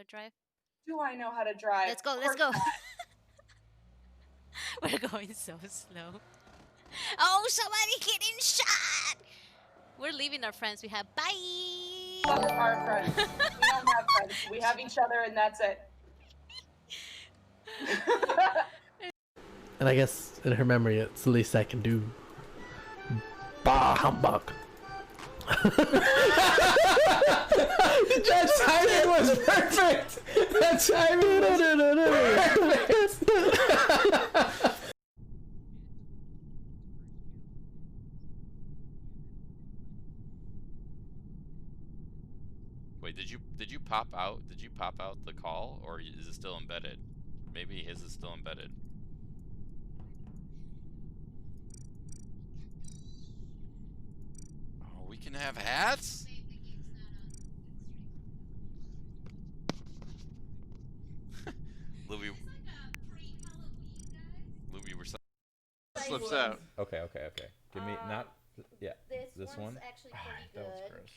to drive? Do I know how to drive? Let's go, let's go. We're going so slow. Oh, somebody getting shot! We're leaving our friends we have. Bye! Fuck our friends. We don't have friends. We have each other and that's it. And I guess in her memory, it's the least I can do. Bah humbug. That timing was perfect. That timing was perfect. Wait, did you pop out? Did you pop out the call, or is it still embedded? Maybe his is still embedded. Oh, we can have hats? Looby, we're Slips out. Okay. Give me not. Yeah. This one. Actually pretty good. That was gross.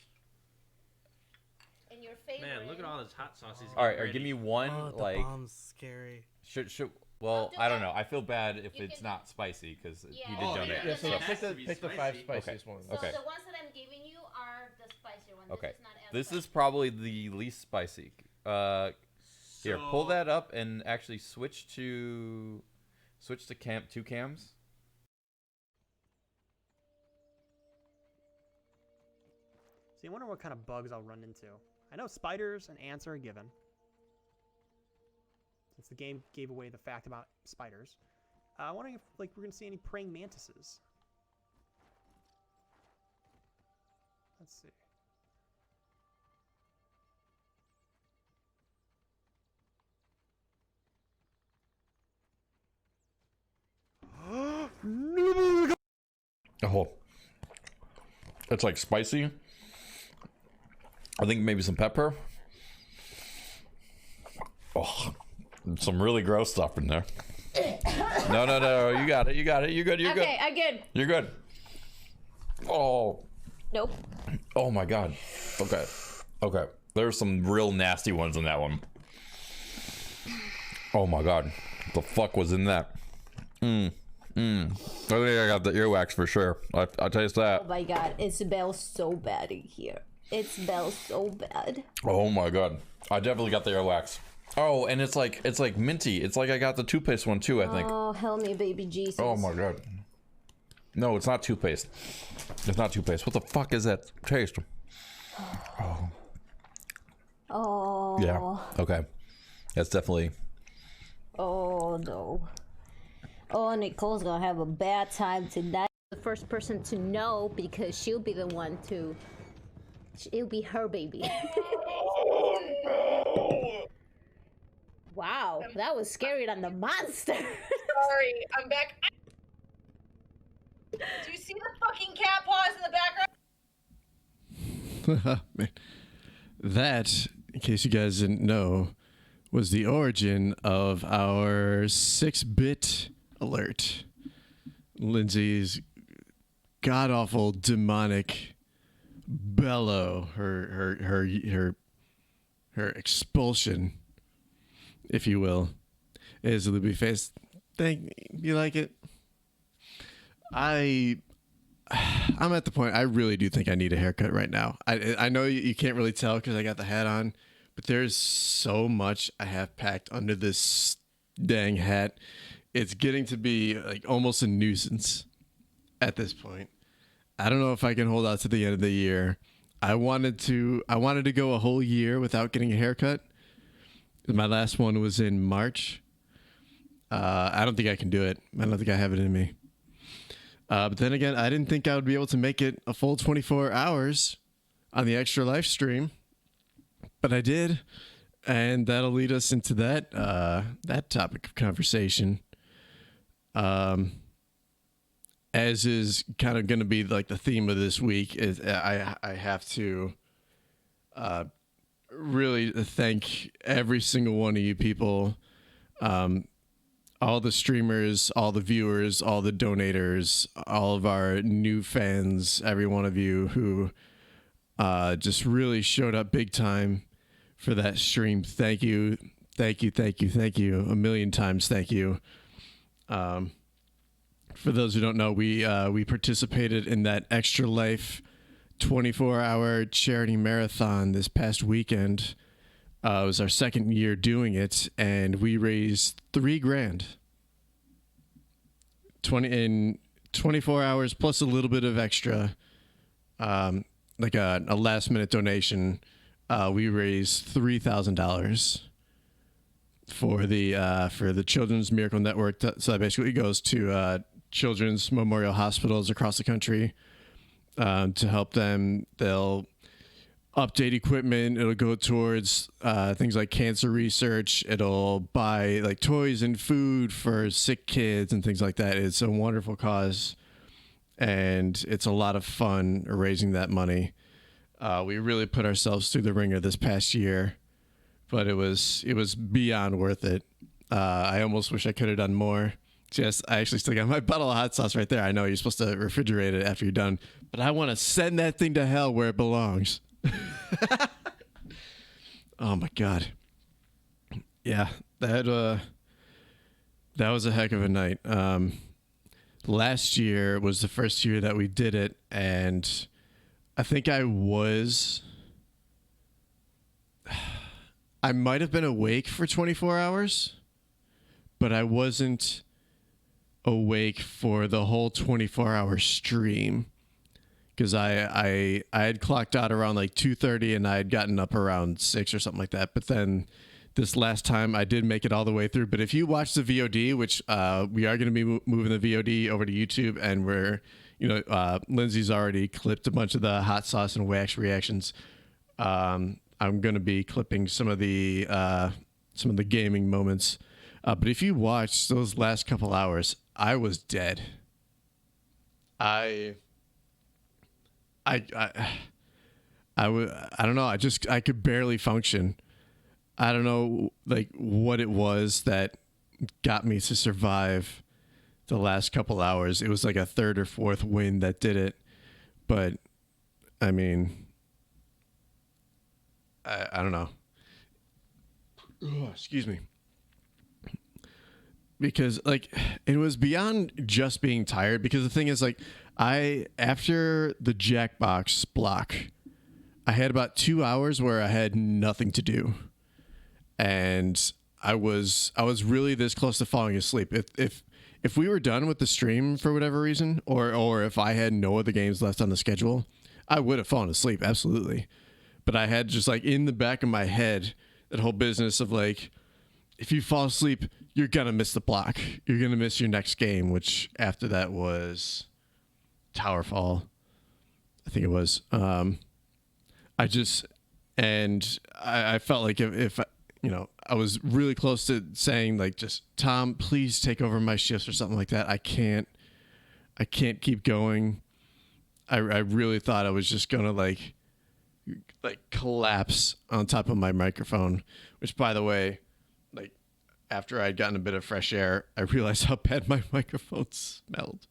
And your favorite. Man, look at all this hot sauce. All right, or give me one like. The bomb's scary. Should well, I don't know. I feel bad if it's not spicy because you did donate. Yeah, so So. pick the 5 spiciest ones. So Okay. the ones that I'm giving you are the spicier ones. Okay. This is not as This is probably the least spicy. Here, pull that up and actually switch to two cams. So you wonder what kind of bugs I'll run into. I know spiders and ants are a given, since the game gave away the fact about spiders. I'm wondering if we're gonna see any praying mantises. Let's see. Oh, it's like spicy. I think maybe some pepper. Oh, some really gross stuff in there. No. You got it. You're good. Okay, I'm good. You're good. Oh. Nope. Oh my God. Okay. There's some real nasty ones in that one. Oh my God. What the fuck was in that? I think I got the earwax for sure. I'll taste that. Oh my God, it smells so bad in here. It smells so bad. Oh my God. I definitely got the earwax. Oh, and it's like minty. It's like I got the toothpaste one too, I think. Oh, help me, baby Jesus. Oh my God. No, it's not toothpaste. It's not toothpaste. What the fuck is that taste? Oh. Oh. Yeah. Okay. That's definitely. Oh no. Oh, Nicole's gonna have a bad time tonight. The first person to know because she'll be the one to. It'll be her baby. Wow, that was scarier than the monster. Sorry, I'm back. Do you see the fucking cat paws in the background? That, in case you guys didn't know, was the origin of our 6-bit alert. Lindsay's god-awful demonic bellow, her expulsion, if you will, is a Looby face. You like it? I'm at the point I really do think I need a haircut right now. I know you can't really tell because I got the hat on, but there's so much I have packed under this dang hat. It's getting to be like almost a nuisance at this point. I don't know if I can hold out to the end of the year. I wanted to go a whole year without getting a haircut. My last one was in March. I don't think I can do it. I don't think I have it in me. But then again, I didn't think I would be able to make it a full 24 hours on the extra live stream, but I did, and that'll lead us into that topic of conversation. As is kind of going to be like the theme of this week is I have to really thank every single one of you people. All the streamers, all the viewers, all the donators, all of our new fans, every one of you who just really showed up big time for that stream. Thank you. Thank you. Thank you. Thank you. A million times. Thank you. For those who don't know, we participated in that Extra Life 24-hour charity marathon this past weekend. It was our second year doing it, and we raised $3,000. 24 hours plus a little bit of extra, like a last minute donation. We raised $3,000 for the Children's Miracle Network. So that basically goes to children's memorial hospitals across the country to help them. They'll update equipment. It'll go towards things like cancer research. It'll buy like toys and food for sick kids and things like that. It's a wonderful cause, and it's a lot of fun raising that money. We really put ourselves through the ringer this past year, but it was beyond worth it. I almost wish I could have done more. Yes, I actually still got my bottle of hot sauce right there. I know you're supposed to refrigerate it after you're done, but I want to send that thing to hell where it belongs. Oh my God. Yeah, that was a heck of a night. Last year was the first year that we did it, and I think I might have been awake for 24 hours, but I wasn't awake for the whole 24-hour stream, because I had clocked out around like 2:30 and I had gotten up around 6 or something like that. But then this last time I did make it all the way through. But if you watch the VOD, which we are going to be moving the VOD over to YouTube, and Lindsay's already clipped a bunch of the hot sauce and wax reactions. I'm going to be clipping some of the gaming moments. But if you watch those last couple hours, I was dead. I don't know. I could barely function. I don't know like what it was that got me to survive the last couple hours. It was like a third or fourth wind that did it. But I mean, I don't know. Oh, excuse me. Because like it was beyond just being tired, because the thing is like after the Jackbox block, I had about 2 hours where I had nothing to do, and I was really this close to falling asleep. If we were done with the stream for whatever reason, or if I had no other games left on the schedule, I would have fallen asleep, absolutely. But I had just like in the back of my head that whole business of like, if you fall asleep, you're going to miss the block. You're going to miss your next game, which after that was Towerfall. I think it was. I felt like if I was really close to saying like, just Tom, please take over my shifts or something like that. I can't keep going. I really thought I was just going to like collapse on top of my microphone, which by the way, like, after I'd gotten a bit of fresh air, I realized how bad my microphone smelled.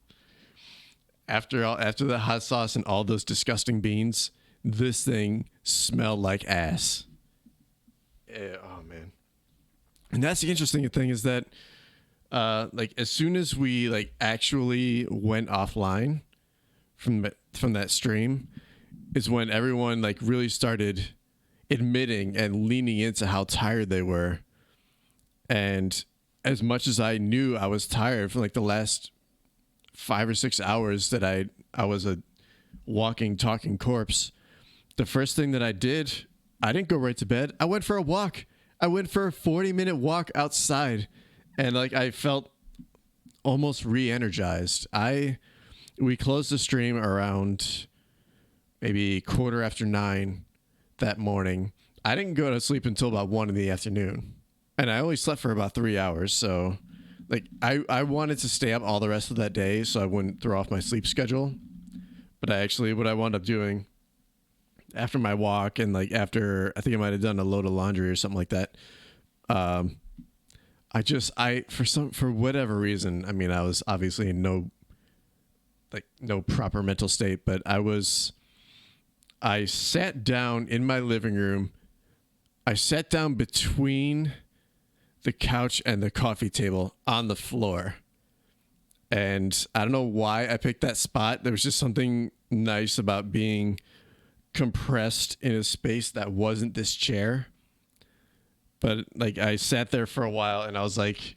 After the hot sauce and all those disgusting beans, this thing smelled like ass. Oh man. And that's the interesting thing is that like as soon as we like actually went offline from that stream is when everyone like really started admitting and leaning into how tired they were. And as much as I knew I was tired for like the last 5 or 6 hours that I was a walking, talking corpse, the first thing that I did, I didn't go right to bed. I went for a walk. I went for a 40-minute walk outside, and like I felt almost re-energized. We closed the stream around maybe 9:15 that morning. I didn't go to sleep until about 1 in the afternoon. And I only slept for about 3 hours, so like I wanted to stay up all the rest of that day so I wouldn't throw off my sleep schedule. But what I wound up doing after my walk and like after I think I might have done a load of laundry or something like that, for whatever reason, I mean I was obviously in no proper mental state, but I sat down in my living room I sat down between the couch and the coffee table on the floor. And I don't know why I picked that spot. There was just something nice about being compressed in a space that wasn't this chair. But like I sat there for a while and I was like,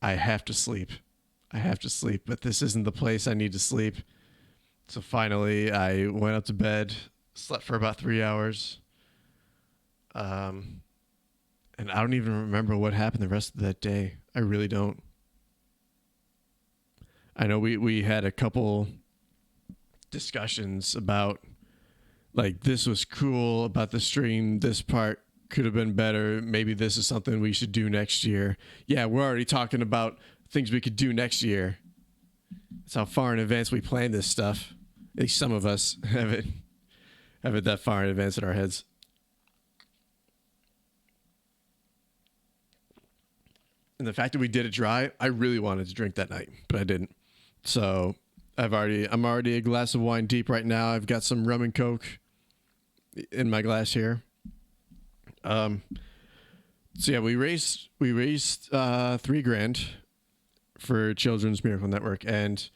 I have to sleep. I have to sleep, but this isn't the place I need to sleep. So finally I went up to bed, slept for about 3 hours. And I don't even remember what happened the rest of that day. I really don't. I know we had a couple discussions about like this was cool about the stream, this part could have been better, maybe this is something we should do next year. Yeah, we're already talking about things we could do next year. That's how far in advance we plan this stuff. At least some of us have it that far in advance in our heads. And the fact that we did it dry, I really wanted to drink that night, but I didn't. So I'm already a glass of wine deep right now. I've got some rum and coke in my glass here. So yeah, we raised $3,000 for Children's Miracle Network. And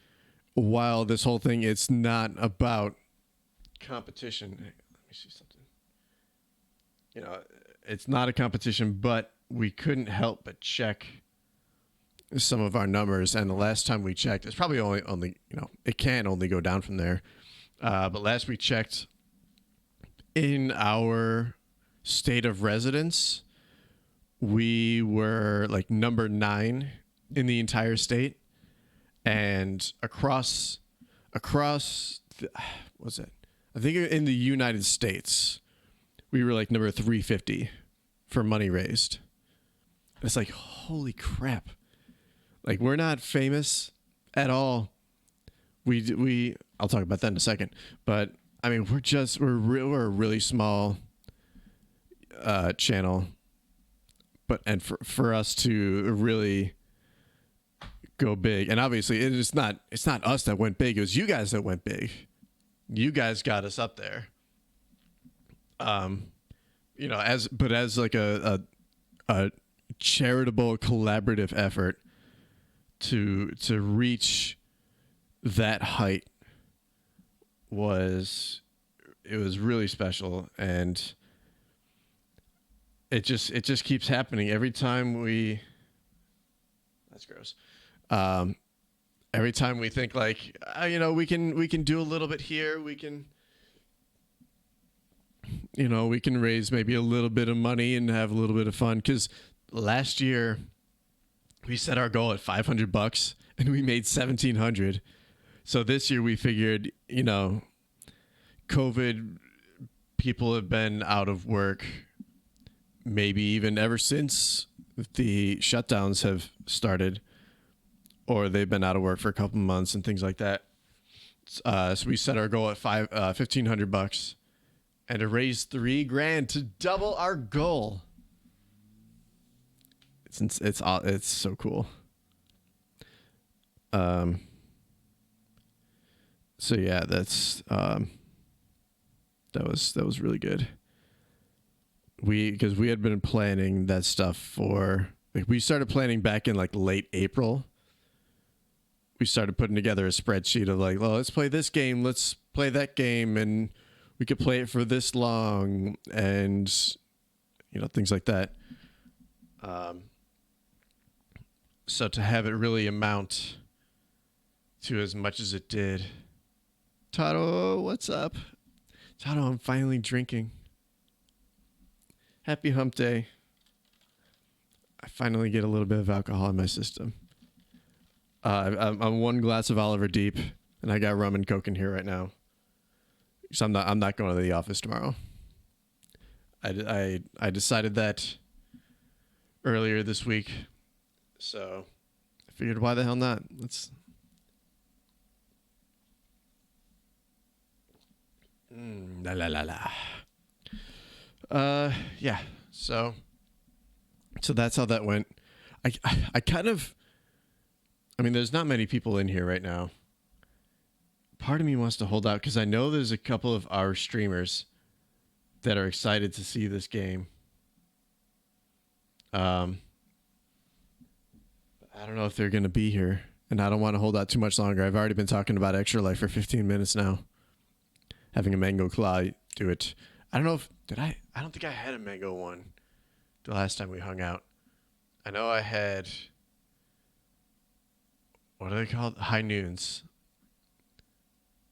while this whole thing, it's not about competition. Hey, let me see something. You know, it's not a competition, but we couldn't help but check some of our numbers, and the last time we checked, it's probably only it can only go down from there. But last we checked, in our state of residence, we were like number 9 in the entire state, and across what's it? I think in the United States, we were like number 350 for money raised. It's like, holy crap. Like, we're not famous at all. I'll talk about that in a second. But I mean, we're a really small channel. And for us to really go big, and obviously it's not us that went big. It was you guys that went big. You guys got us up there. As like a charitable collaborative effort to reach that height was really special, and it just keeps happening every time that's gross. Every time we think like we can do a little bit here, we can raise maybe a little bit of money and have a little bit of fun, because last year we set our goal at $500 and we made $1,700. So this year we figured, COVID, people have been out of work, maybe even ever since the shutdowns have started, or they've been out of work for a couple months and things like that. So we set our goal at $1,500 and to raise $3,000 to double our goal. It's so cool. So yeah, that was really good. Because we had been planning that stuff for, like, we started planning back in like late April. We started putting together a spreadsheet of like, well, let's play this game, let's play that game, and we could play it for this long, and things like that. So to have it really amount to as much as it did. Tato, what's up? Tato, I'm finally drinking. Happy hump day. I finally get a little bit of alcohol in my system. I'm one glass of Oliver deep, and I got rum and coke in here right now. So I'm not going to the office tomorrow. I decided that earlier this week. So I figured, why the hell not? Let's. La la la la. Yeah. So that's how that went. I kind of. I mean, there's not many people in here right now. Part of me wants to hold out because I know there's a couple of our streamers that are excited to see this game. I don't know if they're going to be here, and I don't want to hold out too much longer. I've already been talking about Extra Life for 15 minutes now. Having a mango claw, do it. I don't know if, I don't think I had a mango one the last time we hung out. I know I had, what are they called? High Noons.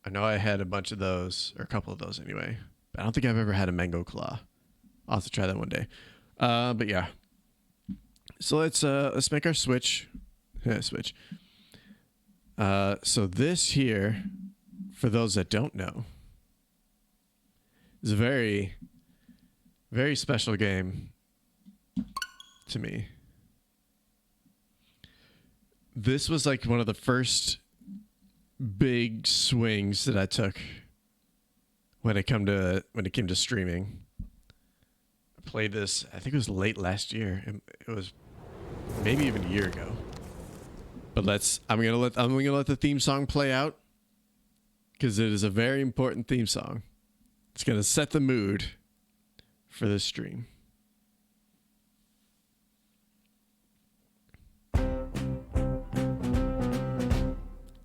I know I had a bunch of those, or a couple of those anyway. But I don't think I've ever had a mango claw. I'll have to try that one day. But yeah. So let's make our switch. Yeah, switch. So this here, for those that don't know, is a very, very special game to me. This was like one of the first big swings that I took when it came to streaming. I played this, I think it was late last year. It was maybe even a year ago. But I'm gonna let the theme song play out, because it is a very important theme song. It's gonna set the mood for this stream.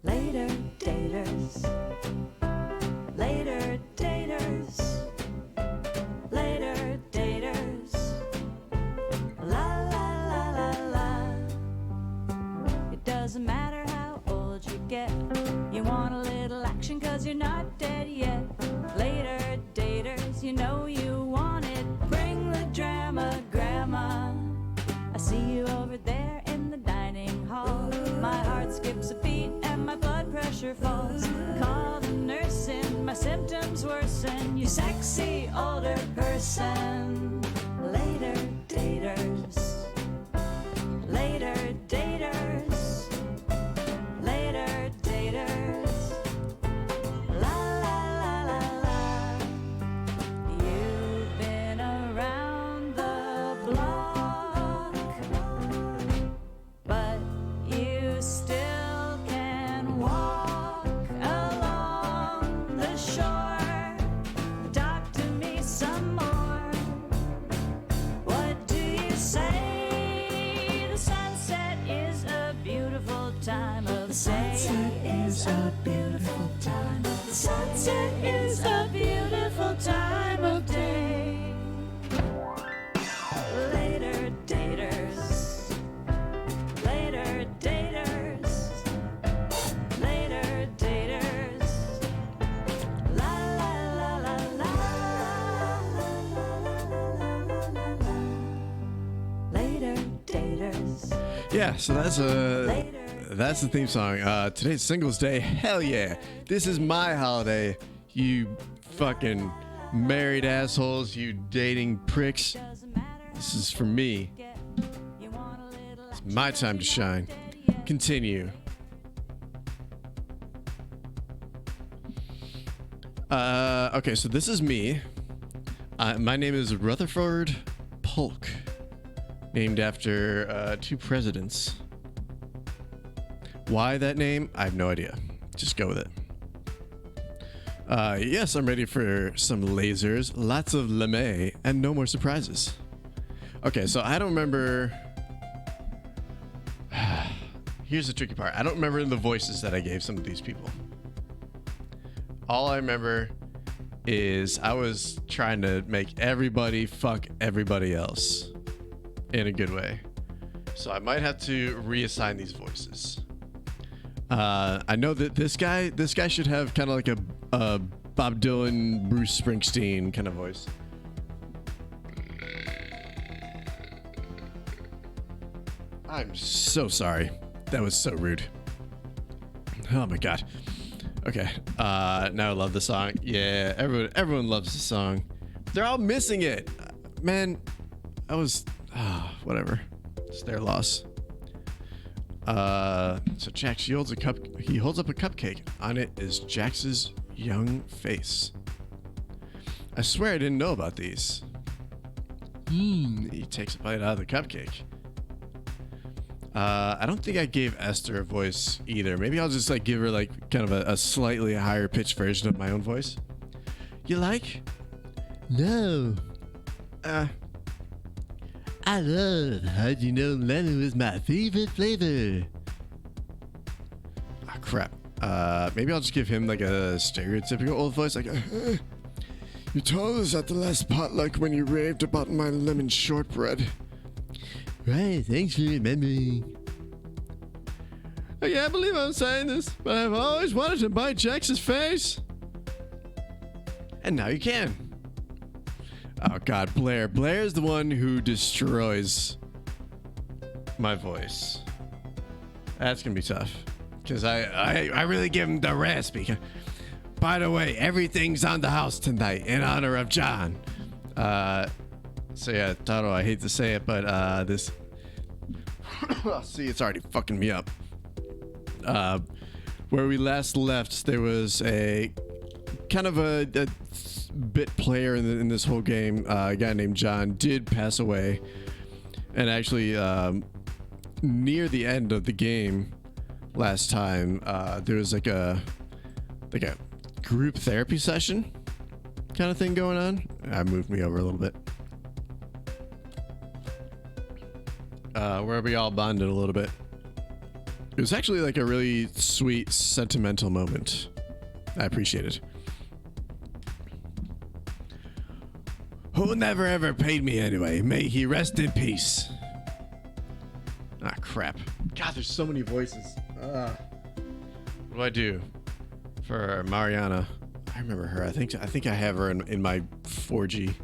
Later daters, later daters, later daters, la la la la la. It doesn't matter how old you get, you want a little action 'cause you're not dead yet. Later daters, you know you want it, bring the drama, grandma. I see you over there in the dining hall. My heart skips a beat and my blood pressure falls. Call the nurse in, my symptoms worsen. You sexy older person. Later daters, later daters, later daters, la la la la la. You've been around the block, but you still can walk along the shore. Talk to me some more. What do you say? The sunset is a beautiful time of day. The sunset is a beautiful time. The sunset is a beautiful time of day. Later daters, later daters, later daters, la la la la la, later daters. Yeah, so that's the theme song. Today's Singles Day. Hell yeah. This is my holiday, you fucking married assholes, you dating pricks. This is for me. It's my time to shine. Continue. Okay, so this is me. My name is Rutherford Polk, named after 2 presidents. Why that name? I have no idea. Just go with it. Yes, I'm ready for some lasers, lots of LeMay, and no more surprises. Okay, so I don't remember. Here's the tricky part. I don't remember the voices that I gave some of these people. All I remember is I was trying to make everybody fuck everybody else in a good way. So I might have to reassign these voices. I know that this guy should have kind of like a Bob Dylan, Bruce Springsteen kind of voice. I'm so sorry. That was so rude. Oh my god. Okay. Now I love the song. Yeah, everyone loves the song. They're all missing it. Man, whatever. It's their loss. So Jax, he holds up a cupcake. On it is Jax's young face. I swear I didn't know about these. He takes a bite out of the cupcake. I don't think I gave Esther a voice either. Maybe I'll just like give her like kind of a slightly higher pitched version of my own voice. You like No. I love how'd you know lemon was my favorite flavor. Oh, crap. Maybe I'll just give him like a stereotypical old voice, like, you told us at the last potluck when you raved about my lemon shortbread. Right, thanks for remembering. I can't believe I'm saying this, but I've always wanted to bite Jax's face. And now you can. Oh god, Blair. Blair is the one who destroys my voice. That's gonna be tough. Because I really give him the raspy. By the way, everything's on the house tonight in honor of John. So yeah, Taro, I hate to say it, but this... See, it's already fucking me up. Where we last left, there was a kind of a bit player in this whole game. A guy named John did pass away, and actually near the end of the game last time, there was like a group therapy session kind of thing going on. Moved me over a little bit, where we all bonded a little bit. It was actually like a really sweet, sentimental moment. I appreciate it. Who never ever paid me anyway. May he rest in peace. Ah, crap. God, there's so many voices. What do I do for Mariana? I remember her. I think I have her in my 4G.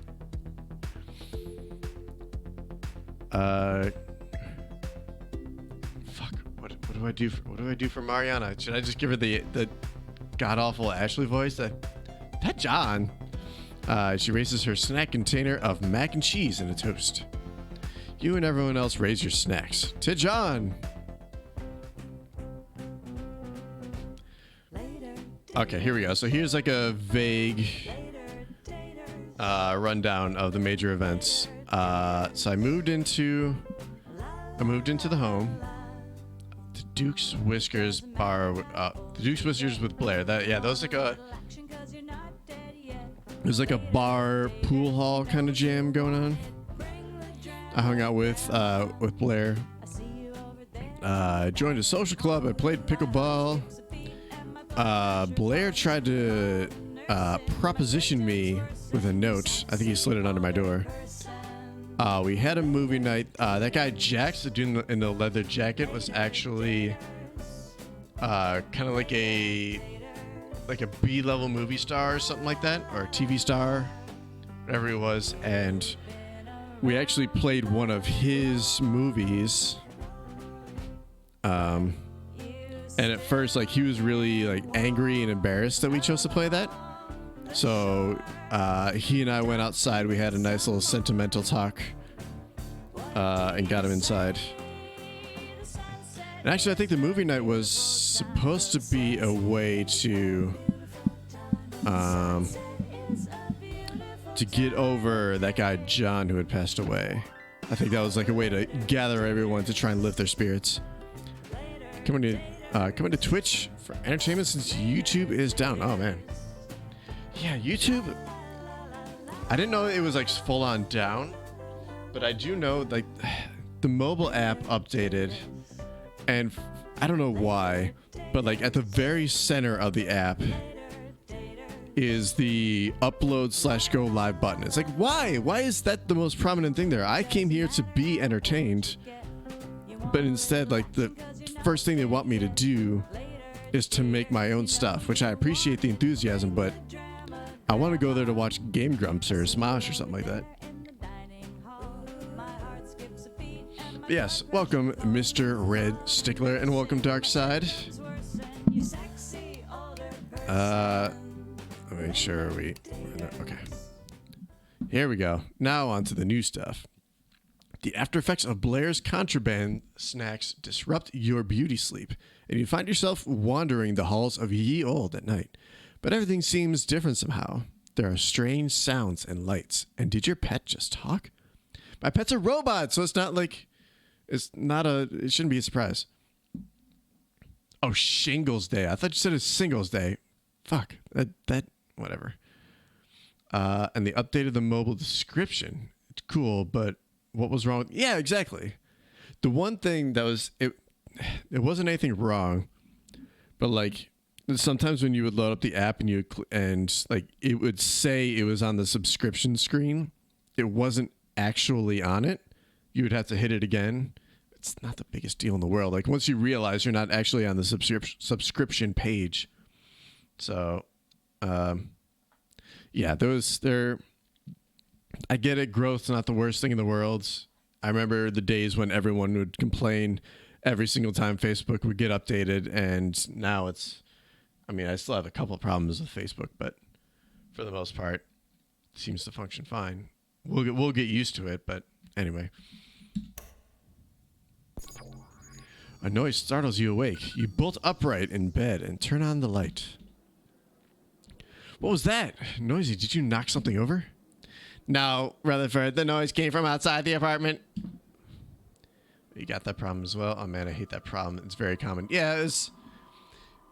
What do I do for Mariana? Should I just give her the god awful Ashley voice? That John. She raises her snack container of mac and cheese in a toast. You and everyone else raise your snacks to John. Okay, here we go. So here's like a vague rundown of the major events. So I moved into the home. The Duke's Whiskers bar. The Duke's Whiskers with Blair. That was like a. There's like a bar pool hall kind of jam going on. I hung out with Blair. Joined a social club. I played pickleball. Blair tried to proposition me with a note. I think he slid it under my door. We had a movie night. That guy Jax, the dude in the leather jacket, was actually kind of like a B-level movie star or something like that, or a TV star, whatever it was. And we actually played one of his movies. And at first, like, he was really like angry and embarrassed that we chose to play that. So he and I went outside. We had a nice little sentimental talk, and got him inside. And actually, I think the movie night was supposed to be a way to get over that guy John who had passed away. I think that was like a way to gather everyone to try and lift their spirits. Coming to Twitch for entertainment since YouTube is down. Oh man. Yeah, YouTube. I didn't know it was like full on down, but I do know like the mobile app updated, and I don't know why, but like at the very center of the app is the upload/go live button. It's like, why? Why is that the most prominent thing there? I came here to be entertained, but instead, like, the first thing they want me to do is to make my own stuff, which I appreciate the enthusiasm, but I want to go there to watch Game Grumps or Smosh or something like that. Yes, welcome, Mr. Red Stickler, and welcome, Darkside. Let me make sure we... Okay. Here we go. Now on to the new stuff. The after effects of Blair's contraband snacks disrupt your beauty sleep, and you find yourself wandering the halls of Ye Old at night. But everything seems different somehow. There are strange sounds and lights. And did your pet just talk? My pet's a robot, so it's not like... It shouldn't be a surprise. Oh, Shingles Day. I thought you said it's Singles Day. Fuck. That whatever. And they updated the mobile description. It's cool, but what was wrong? Yeah, exactly. The one thing that was it wasn't anything wrong, but like sometimes when you would load up the app and like it would say it was on the subscription screen, it wasn't actually on it. You would have to hit it again. It's not the biggest deal in the world. Like once you realize you're not actually on the subscription page. So, yeah, I get it. Growth's not the worst thing in the world. I remember the days when everyone would complain every single time Facebook would get updated, and now I still have a couple of problems with Facebook, but for the most part, it seems to function fine. We'll get used to it, but anyway. A noise startles you awake. You bolt upright in bed and turn on the light. What was that? Noisy, did you knock something over? No, Rutherford, the noise came from outside the apartment. You got that problem as well? Oh man, I hate that problem. It's very common. Yeah,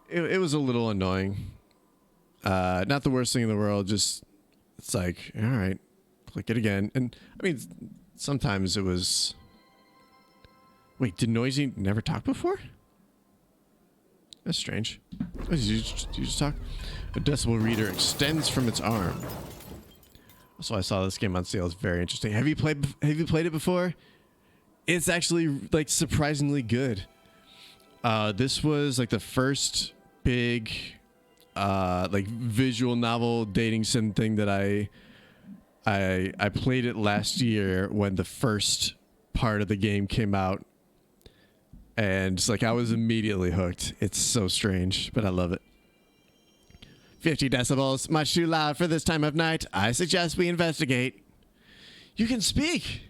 it was a little annoying. Not the worst thing in the world, just it's like, all right, click it again. And I mean, sometimes it was... Wait, did Noisy never talk before? That's strange. Oh, did you just talk? A decibel reader extends from its arm. So I saw this game on sale. It's very interesting. Have you played it before? It's actually like surprisingly good. This was like the first big like visual novel dating sim thing that I played it last year when the first part of the game came out. And it's like I was immediately hooked. It's so strange, but I love it. 50 decibels, much too loud for this time of night. I suggest we investigate. You can speak.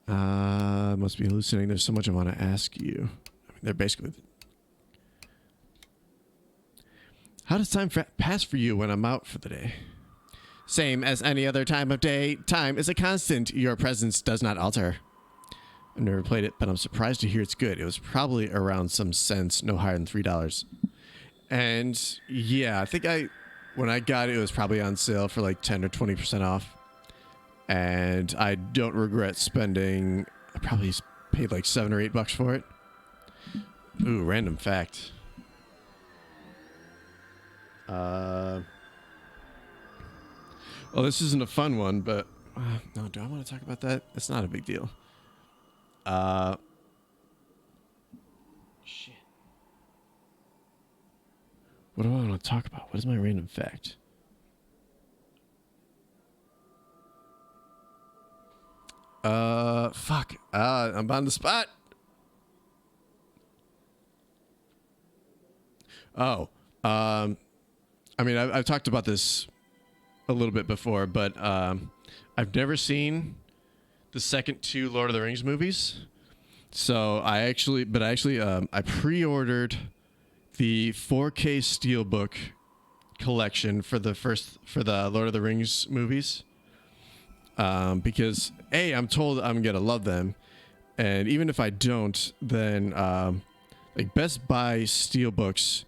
Must be hallucinating. There's so much I want to ask you. I mean, they're basically... How does time pass for you when I'm out for the day? Same as any other time of day. Time is a constant. Your presence does not alter. I've never played it, but I'm surprised to hear it's good. It was probably around some cents, no higher than $3. And yeah, I think when I got it, it was probably on sale for like 10 or 20% off. And I don't regret spending, I probably paid like $7 or $8 for it. Ooh, random fact. Well, this isn't a fun one, but no, do I want to talk about that? It's not a big deal. Shit. What do I want to talk about? What is my random fact? Fuck. I'm on the spot. Oh, I mean, I've talked about this a little bit before, but I've never seen the second two Lord of the Rings movies. So I pre-ordered the 4K Steelbook collection for the Lord of the Rings movies. Because I'm told I'm gonna love them. And even if I don't, then like Best Buy Steelbooks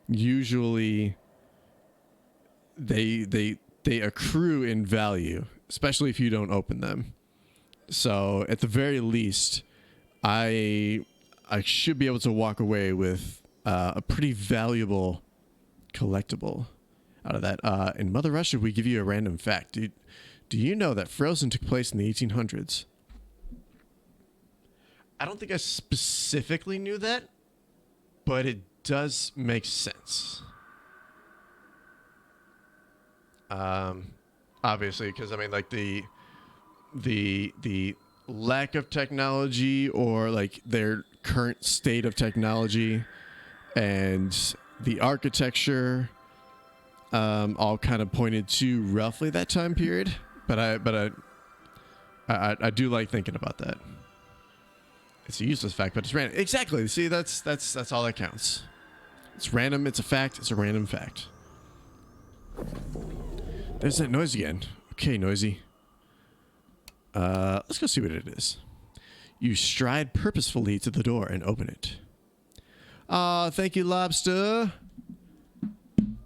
usually they accrue in value, especially if you don't open them. So at the very least, I should be able to walk away with a pretty valuable collectible out of that. In Mother Russia, we give you a random fact. Do you know that Frozen took place in the 1800s? I don't think I specifically knew that, but it does make sense. Obviously, because I mean, like the lack of technology, or like their current state of technology, and the architecture, all kind of pointed to roughly that time period. But I do like thinking about that. It's a useless fact, but it's random. Exactly. See, that's all that counts. It's random. It's a fact. It's a random fact. There's that noise again. Okay, Noisy. Let's go see what it is. You stride purposefully to the door and open it. Thank you, Lobster.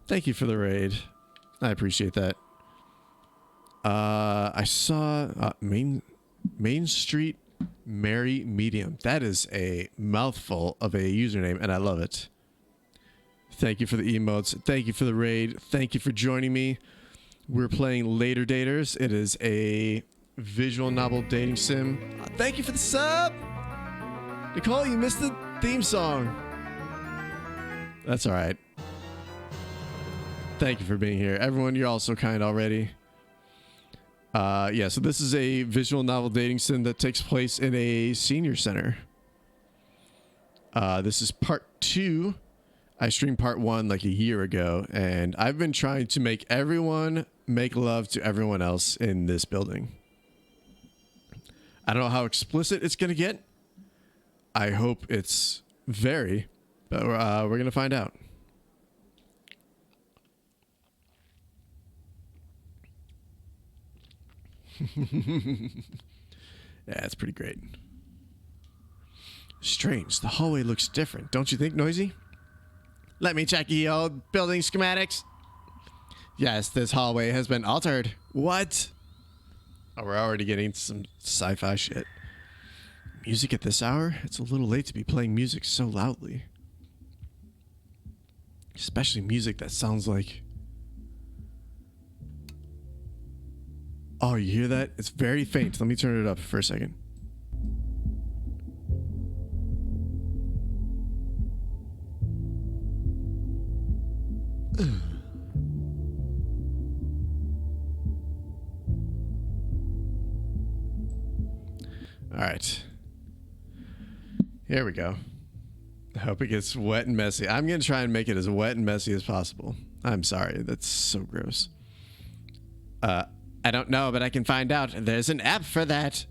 Thank you for the raid. I appreciate that. I saw Main Street Mary Medium. That is a mouthful of a username, and I love it. Thank you for the emotes. Thank you for the raid. Thank you for joining me. We're playing Later Daters. It is a visual novel dating sim. Thank you for the sub! Nicole, you missed the theme song. That's alright. Thank you for being here. Everyone, you're all so kind already. Yeah, so this is a visual novel dating sim that takes place in a senior center. This is part 2. I streamed part 1 like a year ago, and I've been trying to make everyone make love to everyone else in this building. I don't know how explicit it's going to get. I hope it's very, but we're going to find out. Yeah, it's pretty great. Strange. The hallway looks different. Don't you think, Noisy? Let me check ye old building schematics. Yes, this hallway has been altered. What? Oh, we're already getting some sci-fi shit. Music at this hour? It's a little late to be playing music so loudly. Especially music that sounds like... Oh, you hear that? It's very faint. Let me turn it up for a second. All right. Here we go. I hope it gets wet and messy. I'm going to try and make it as wet and messy as possible. I'm sorry. That's so gross. I don't know, but I can find out. There's an app for that.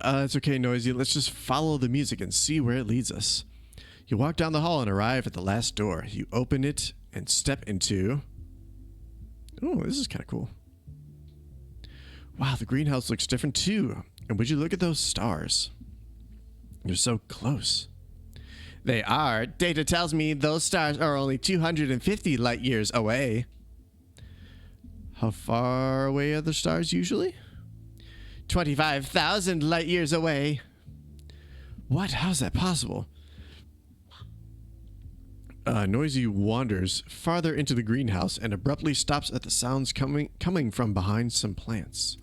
It's okay, Noisy. Let's just follow the music and see where it leads us. You walk down the hall and arrive at the last door. You open it and step into... Oh, this is kind of cool. Wow, the greenhouse looks different too. And would you look at those stars? They're so close. They are. Data tells me those stars are only 250 light years away. How far away are the stars usually? 25,000 light years away. What? How's that possible? Noisy wanders farther into the greenhouse and abruptly stops at the sounds coming from behind some plants.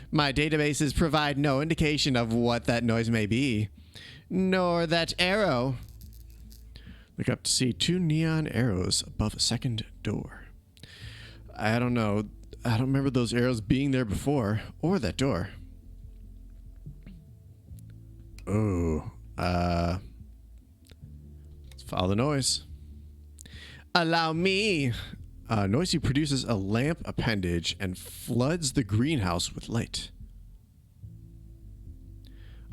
My databases provide no indication of what that noise may be, nor that arrow. Look up to see 2 neon arrows above a second door. I don't know. I don't remember those arrows being there before, or that door. Oh, let's follow the noise. Allow me. Noisy produces a lamp appendage and floods the greenhouse with light.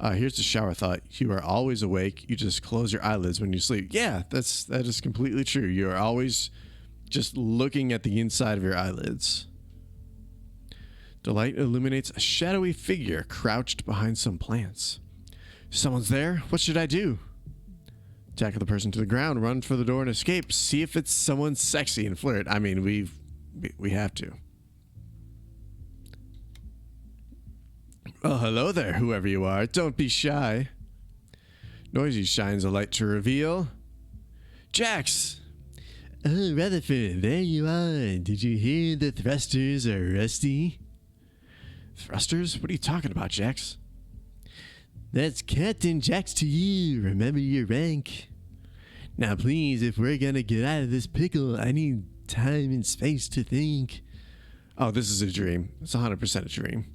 Here's the shower thought. You are always awake. You just close your eyelids when you sleep. Yeah, that is completely true. You are always just looking at the inside of your eyelids. The light illuminates a shadowy figure crouched behind some plants. Someone's there? What should I do? Tackle the person to the ground, run for the door and escape. See if it's someone sexy and flirt. I mean, we have to. Oh, hello there, whoever you are. Don't be shy. Noisy shines a light to reveal Jax. Oh, Rutherford, there you are. Did you hear the thrusters are rusty? Thrusters? What are you talking about, Jax? That's Captain Jax to you. Remember your rank. Now, please, if we're gonna get out of this pickle, I need time and space to think. Oh, this is a dream. It's 100% a dream.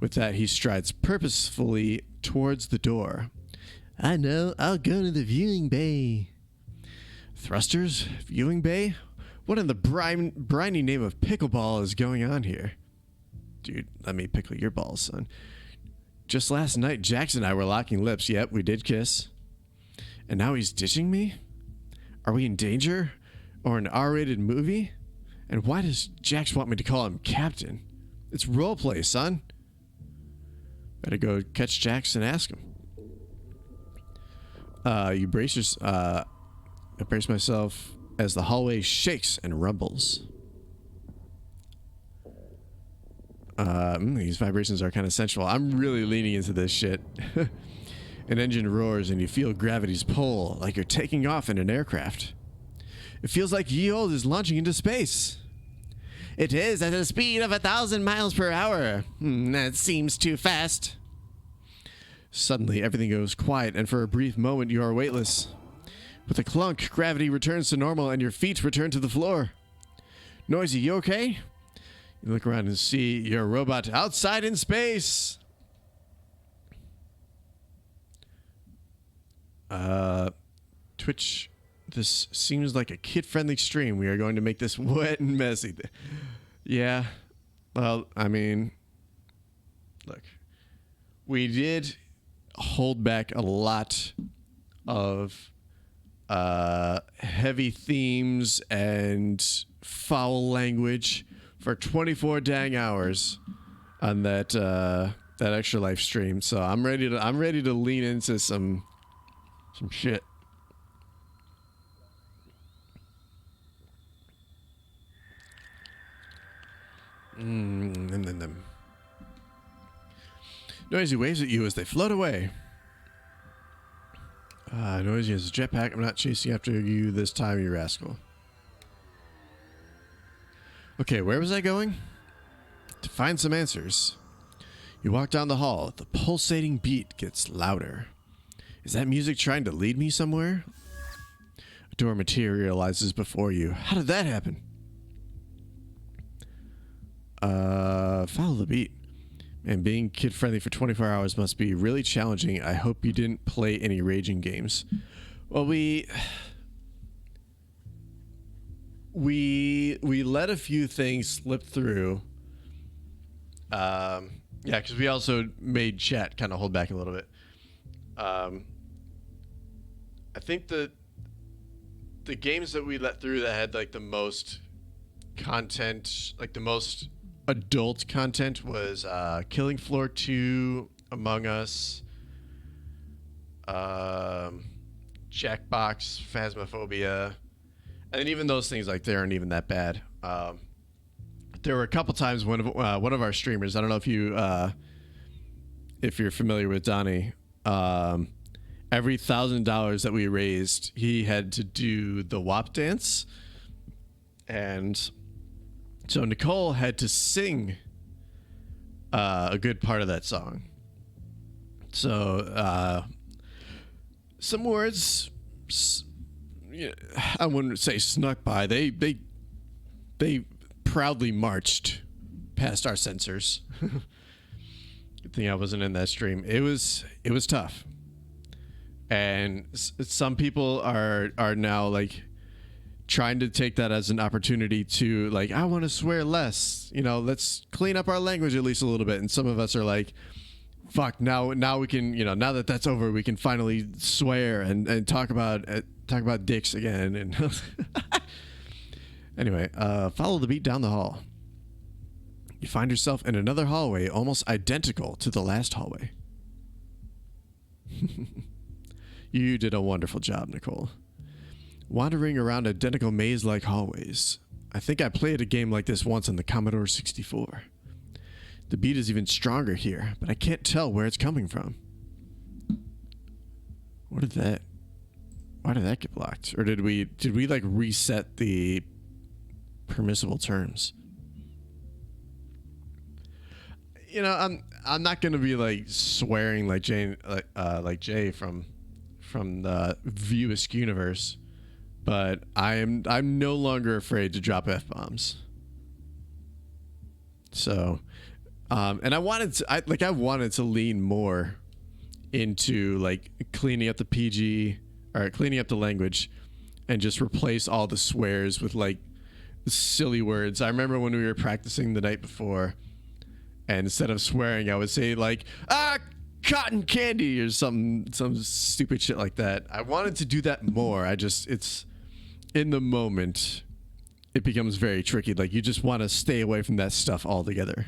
With that, he strides purposefully towards the door. I know. I'll go to the viewing bay. Thrusters? Viewing bay? What in the briny name of pickleball is going on here? Dude, let me pickle your balls, son. Just last night, Jax and I were locking lips. Yep, we did kiss. And now he's ditching me? Are we in danger? Or an R-rated movie? And why does Jax want me to call him Captain? It's roleplay, son. Better go catch Jax and ask him. I brace myself as the hallway shakes and rumbles. These vibrations are kind of sensual. I'm really leaning into this shit. An engine roars and you feel gravity's pull, like you're taking off in an aircraft. It feels like ye olde is launching into space. It is at a speed of 1,000 miles per hour. That seems too fast. Suddenly, everything goes quiet, and for a brief moment, you are weightless. With a clunk, gravity returns to normal, and your feet return to the floor. Noisy, you okay? You look around and see your robot outside in space. Twitch, this seems like a kid-friendly stream. We are going to make this wet and messy. Yeah. Well, I mean, look, we did hold back a lot of heavy themes and foul language for 24 dang hours on that that extra live stream. So I'm ready to lean into some shit. Noisy waves at you as they float away. Noisy has a jetpack. I'm not chasing after you this time, you rascal. Okay, where was I going? To find some answers. You walk down the hall. The pulsating beat gets louder. Is that music trying to lead me somewhere? A door materializes before you. How did that happen? Follow the beat. And being kid-friendly for 24 hours must be really challenging. I hope you didn't play any raging games. Well, we let a few things slip through. Yeah, because we also made chat kind of hold back a little bit. I think the games that we let through that had like the most content, like the most adult content, was Killing Floor 2, Among Us, Jackbox, Phasmophobia, and even those things, like, they aren't even that bad. There were a couple times one of our streamers, I don't know if you're familiar with Donnie, every $1,000 that we raised, he had to do the WAP dance, and so Nicole had to sing a good part of that song. So some words, I wouldn't say snuck by. They proudly marched past our censors. Good thing I wasn't in that stream. It was tough, and some people are now like trying to take that as an opportunity to, like, I want to swear less, let's clean up our language at least a little bit. And some of us are like, fuck, now we can, now that that's over, we can finally swear and talk about dicks again. And anyway, follow the beat down the hall. You find yourself in another hallway almost identical to the last hallway. You did a wonderful job, Nicole. Wandering around identical maze-like hallways. I think I played a game like this once on the Commodore 64. The beat is even stronger here, but I can't tell where it's coming from. Why did that get blocked? Or did we like reset the permissible terms? I'm not gonna be like swearing like Jay from the View Askew universe. But I'm no longer afraid to drop F-bombs. So, and I wanted to lean more into like cleaning up the PG, or cleaning up the language, and just replace all the swears with like silly words. I remember when we were practicing the night before, and instead of swearing, I would say like, cotton candy or some stupid shit like that. I wanted to do that more. It's in the moment, it becomes very tricky. Like, you just want to stay away from that stuff altogether.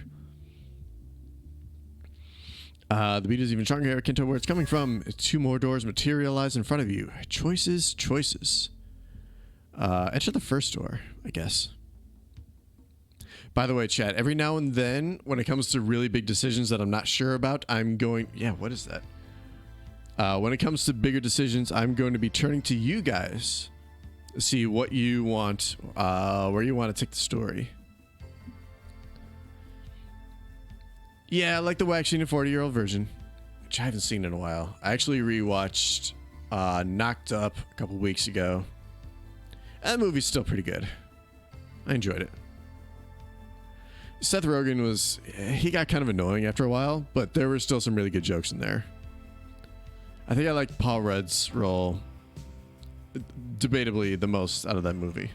The beat is even stronger here. I can't tell where it's coming from. 2 more doors materialize in front of you. Choices. Enter the first door, I guess. By the way, chat, every now and then, when it comes to really big decisions that I'm not sure about, I'm going... Yeah, what is that? When it comes to bigger decisions, I'm going to be turning to you guys to see what you want, where you want to take the story. Yeah, like the Wax Gene 40-year-old version, which I haven't seen in a while. I actually rewatched Knocked Up a couple weeks ago. That movie's still pretty good. I enjoyed it. Seth Rogen he got kind of annoying after a while, but there were still some really good jokes in there. I think I liked Paul Rudd's role debatably the most out of that movie.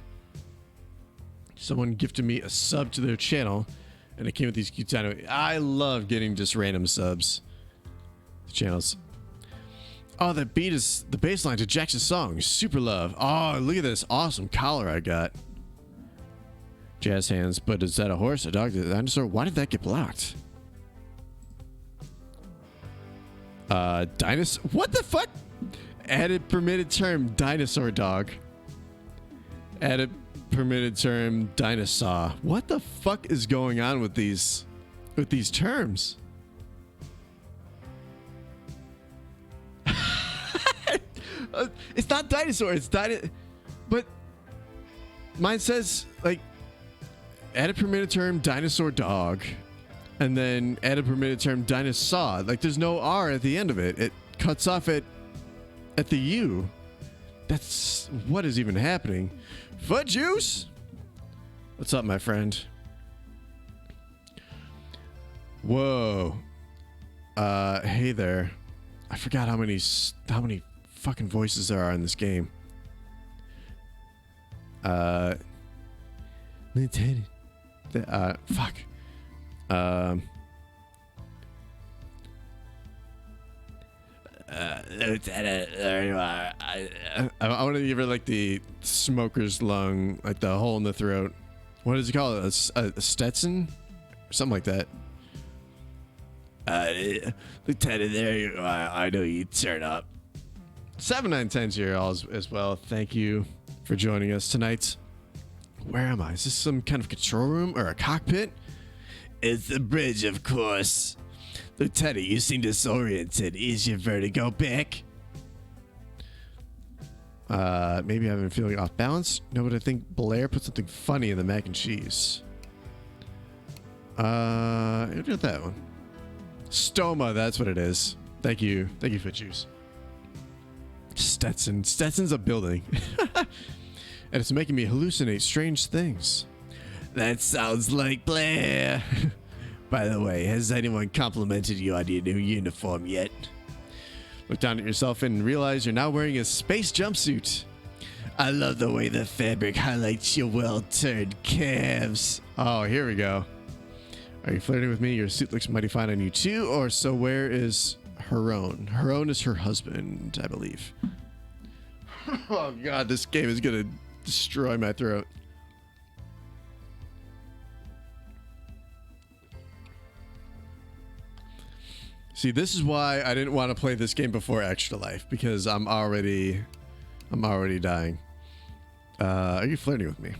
Someone gifted me a sub to their channel, and it came with these cute tiny... I love getting just random subs to channels. Oh, that beat is the bass line to Jackson's song. Super love. Oh, look at this awesome collar I got. Jazz hands, but is that a horse, a dog, a dinosaur? Why did that get blocked? Dinosaur. What the fuck? Added permitted term dinosaur dog. Added permitted term dinosaur. What the fuck is going on with these terms? It's not dinosaur. It's but mine says like added permitted term dinosaur dog, and then added permitted term dinosaur. Like there's no R at the end of it. It cuts off at the U. That's what is even happening. Foot juice. What's up, my friend? Whoa. Hey there. I forgot how many fucking voices there are in this game. Lieutenant. Fuck. Lieutenant, there you are. I want to give her like the smoker's lung, like the hole in the throat. What does he call it? A Stetson? Something like that. Lieutenant, there you are. I know you turn up. 7910's here as well. Thank you for joining us tonight. Where am I? Is this some kind of control room or a cockpit? It's the bridge, of course. Lieutenant, you seem disoriented. Is your vertigo back? Maybe I've been feeling off balance. No, but I think Blair put something funny in the mac and cheese. Maybe not that one. Stoma, that's what it is. Thank you. Thank you for juice. Stetson. Stetson's a building. And it's making me hallucinate strange things. That sounds like Blair. By the way, has anyone complimented you on your new uniform yet? Look down at yourself and realize you're now wearing a space jumpsuit. I love the way the fabric highlights your well-turned calves. Oh, here we go. Are you flirting with me? Your suit looks mighty fine on you too. Or so where is Haron? Haron is her husband, I believe. Oh god, this game is gonna destroy my throat. See, this is why I didn't want to play this game before Extra Life, because I'm already dying. Are you flirting with me?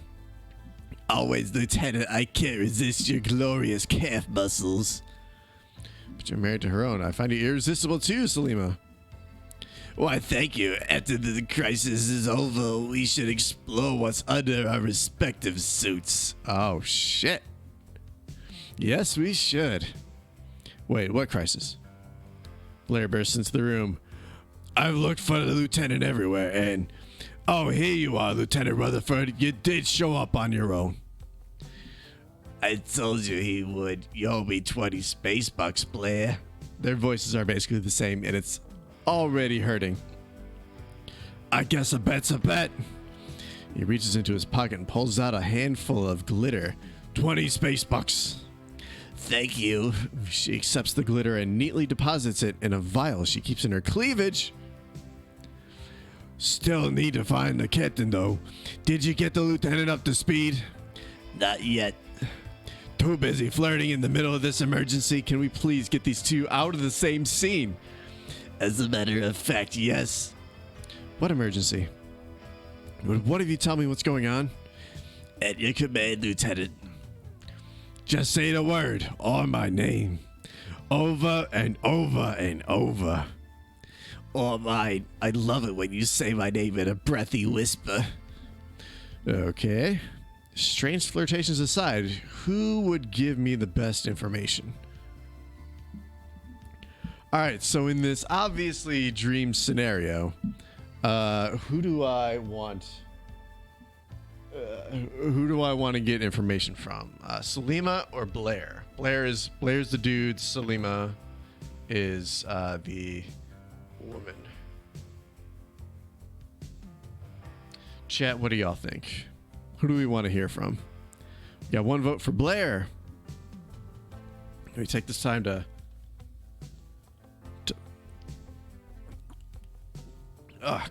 Always, Lieutenant. I can't resist your glorious calf muscles. But you're married to her own. I find you irresistible too, Salima. Why, thank you. After the crisis is over, we should explore what's under our respective suits. Oh, shit. Yes, we should. Wait, what crisis? Blair bursts into the room. I've looked for the lieutenant everywhere, and... Oh, here you are, Lieutenant Rutherford. You did show up on your own. I told you he would. You owe me 20 space bucks, Blair. Their voices are basically the same, and it's already hurting. I guess a bet's a bet. He reaches into his pocket and pulls out a handful of glitter. 20 space bucks. Thank you. She accepts the glitter and neatly deposits it in a vial she keeps in her cleavage. Still need to find the captain, though. Did you get the lieutenant up to speed? Not yet. Too busy flirting in the middle of this emergency. Can we please get these two out of the same scene? As a matter of fact, yes. What emergency? Would one of you tell me what's going on? At your command, Lieutenant. Just say the word or my name. Over and over and over. Or mine. I love it when you say my name in a breathy whisper. Okay. Strange flirtations aside, who would give me the best information? Alright, so in this obviously dream scenario, who do I want to get information from? Salima or Blair? Blair's the dude, Salima is the woman. Chat, what do y'all think? Who do we want to hear from? We got one vote for Blair. Let me take this time to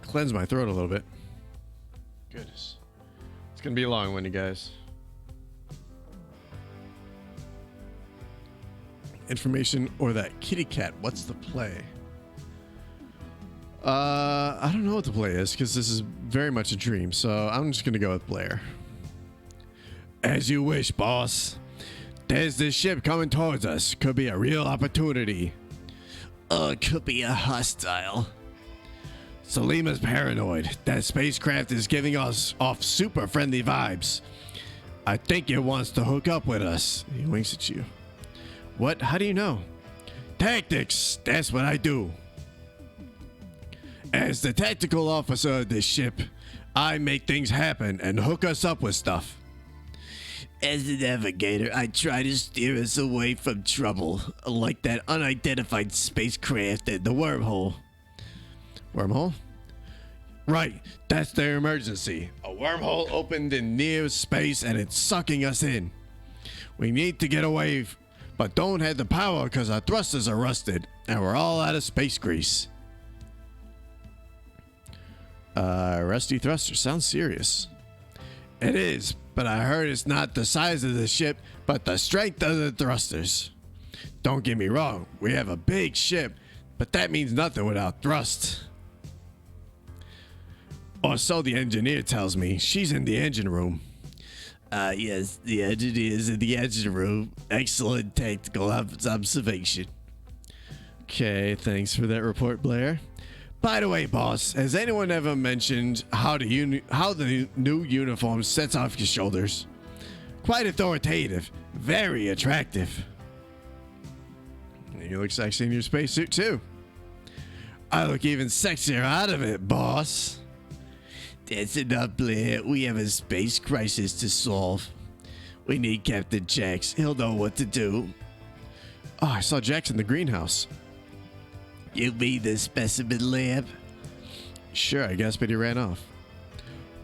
cleanse my throat a little bit. Goodness. It's going to be a long one, you guys. Information or that kitty cat. What's the play? I don't know what the play is because this is very much a dream, so I'm just going to go with Blair. As you wish, boss. There's this ship coming towards us. Could be a real opportunity. It could be a hostile. Salima's paranoid. That spacecraft is giving us off super friendly vibes. I think it wants to hook up with us. He winks at you. What? How do you know? Tactics. That's what I do. As the tactical officer of this ship, I make things happen and hook us up with stuff. As the navigator, I try to steer us away from trouble, like that unidentified spacecraft in the wormhole. Wormhole? Right, that's their emergency. A wormhole opened in near space and it's sucking us in. We need to get away, but don't have the power because our thrusters are rusted and we're all out of space grease. Rusty thruster sounds serious. It is, but I heard it's not the size of the ship, but the strength of the thrusters. Don't get me wrong, we have a big ship, but that means nothing without thrust. Or so the engineer tells me. She's in the engine room. Yes, the engineer is in the engine room. Excellent tactical observation. Okay, thanks for that report, Blair. By the way, boss, has anyone ever mentioned how the new uniform sets off your shoulders? Quite authoritative, very attractive. You look sexy in your spacesuit too. I look even sexier out of it, boss. That's enough, Blair. We have a space crisis to solve. We need Captain Jax. He'll know what to do. Oh, I saw Jax in the greenhouse. You mean the specimen lab? Sure, I guess, but he ran off.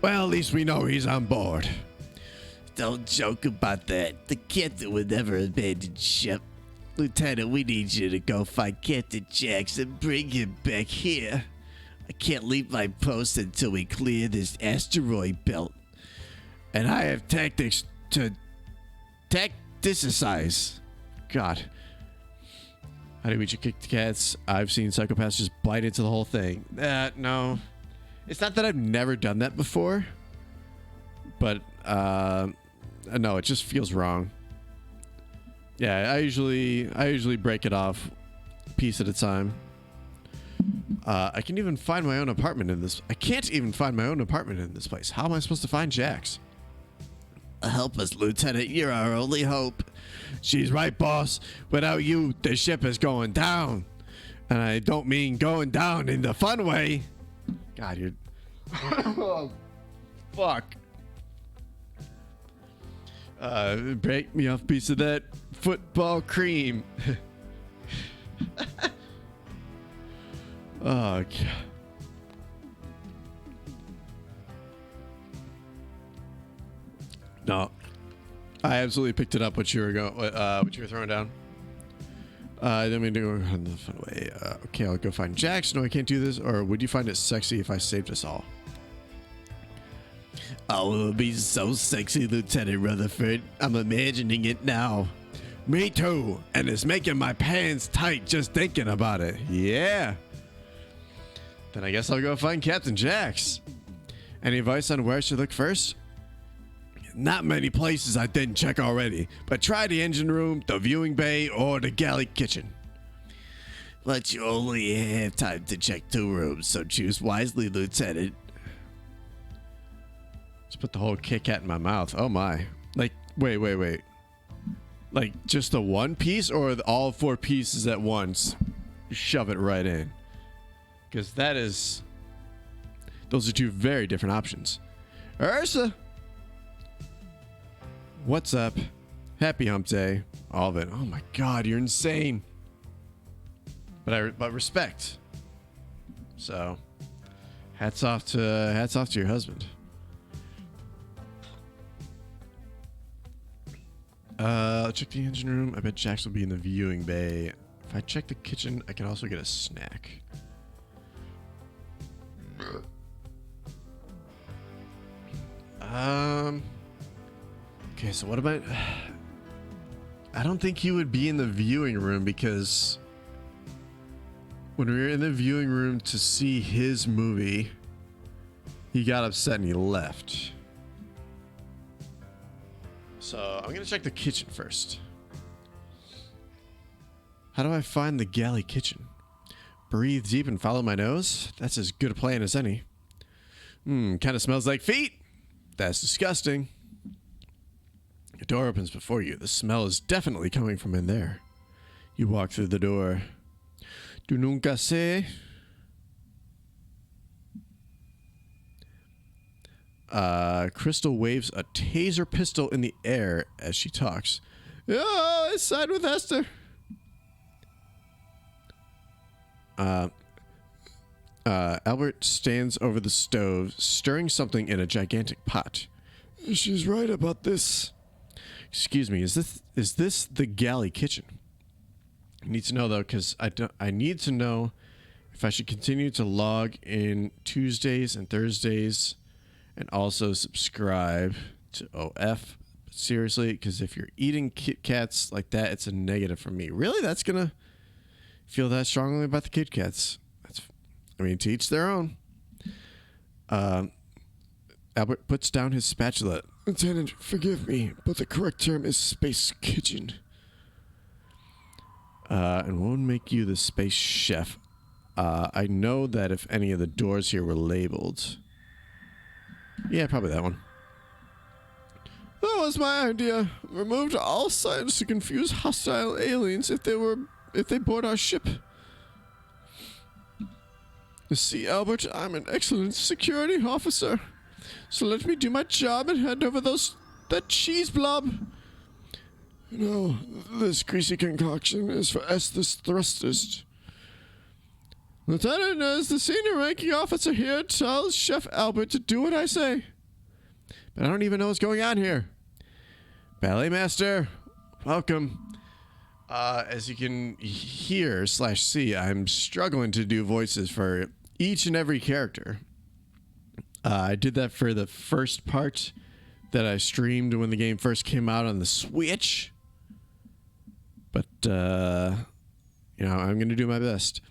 Well, at least we know he's on board. Don't joke about that. The captain would never abandon ship. Lieutenant, we need you to go find Captain Jax and bring him back here. I can't leave my post until we clear this asteroid belt. And I have tactics to tacticize. God. How do we kick the cats? I've seen psychopaths just bite into the whole thing. No. It's not that I've never done that before. But, no, it just feels wrong. Yeah, I usually break it off a piece at a time. I can't even find my own apartment in this. I can't even find my own apartment in this place. How am I supposed to find Jax? Help us, Lieutenant. You're our only hope. She's right, boss. Without you, the ship is going down. And I don't mean going down in the fun way. God, you're... oh, fuck. Break me off a piece of that football cream. Oh, God. No, I absolutely picked it up. What you were throwing down. Then we do it the fun way. Okay, I'll go find Jax. No, I can't do this. Or would you find it sexy if I saved us all? Oh, it would be so sexy, Lieutenant Rutherford. I'm imagining it now. Me too, and it's making my pants tight just thinking about it. Yeah. Then I guess I'll go find Captain Jax. Any advice on where I should look first? Not many places I didn't check already, but try the engine room, the viewing bay, or the galley kitchen. But you only have time to check 2 rooms, so choose wisely, Lieutenant. Just put the whole Kit Kat in my mouth. Oh my. Like, wait. Like, just the one piece or all 4 pieces at once? Shove it right in. Because those are 2 very different options. Ursa! What's up? Happy hump day. All of it. Oh my god, you're insane. But respect. So, hats off to your husband. Check the engine room. I bet Jax will be in the viewing bay. If I check the kitchen, I can also get a snack. Okay, so what about... I don't think he would be in the viewing room because when we were in the viewing room to see his movie, he got upset and he left. So I'm gonna check the kitchen first. How do I find the galley kitchen? Breathe deep and follow my nose? That's as good a plan as any. Kind of smells like feet. That's disgusting. The door opens before you. The smell is definitely coming from in there. You walk through the door. Tu nunca sé. Crystal waves a taser pistol in the air as she talks. Oh, I side with Esther. Albert stands over the stove, stirring something in a gigantic pot. She's right about this. Excuse me, is this the galley kitchen? I need to know though, because I need to know if I should continue to log in Tuesdays and Thursdays, and also subscribe to OF. Seriously, because if you're eating Kit Kats like that, it's a negative for me. Really, that's gonna feel that strongly about the Kit Kats? I mean, to each their own. Albert puts down his spatula. Lieutenant, forgive me, but the correct term is space kitchen. And won't make you the space chef. I know that if any of the doors here were labeled. Yeah, probably that one. That was my idea. Removed all signs to confuse hostile aliens if they board our ship. You see, Albert, I'm an excellent security officer. So let me do my job and hand over that cheese blob. No, this greasy concoction is for Estes thrusters. Lieutenant, as the senior ranking officer here, tells Chef Albert to do what I say. But I don't even know what's going on here. Ballet Master, welcome. As you can hear / see, I'm struggling to do voices for each and every character. I did that for the first part that I streamed when the game first came out on the Switch. But, I'm going to do my best.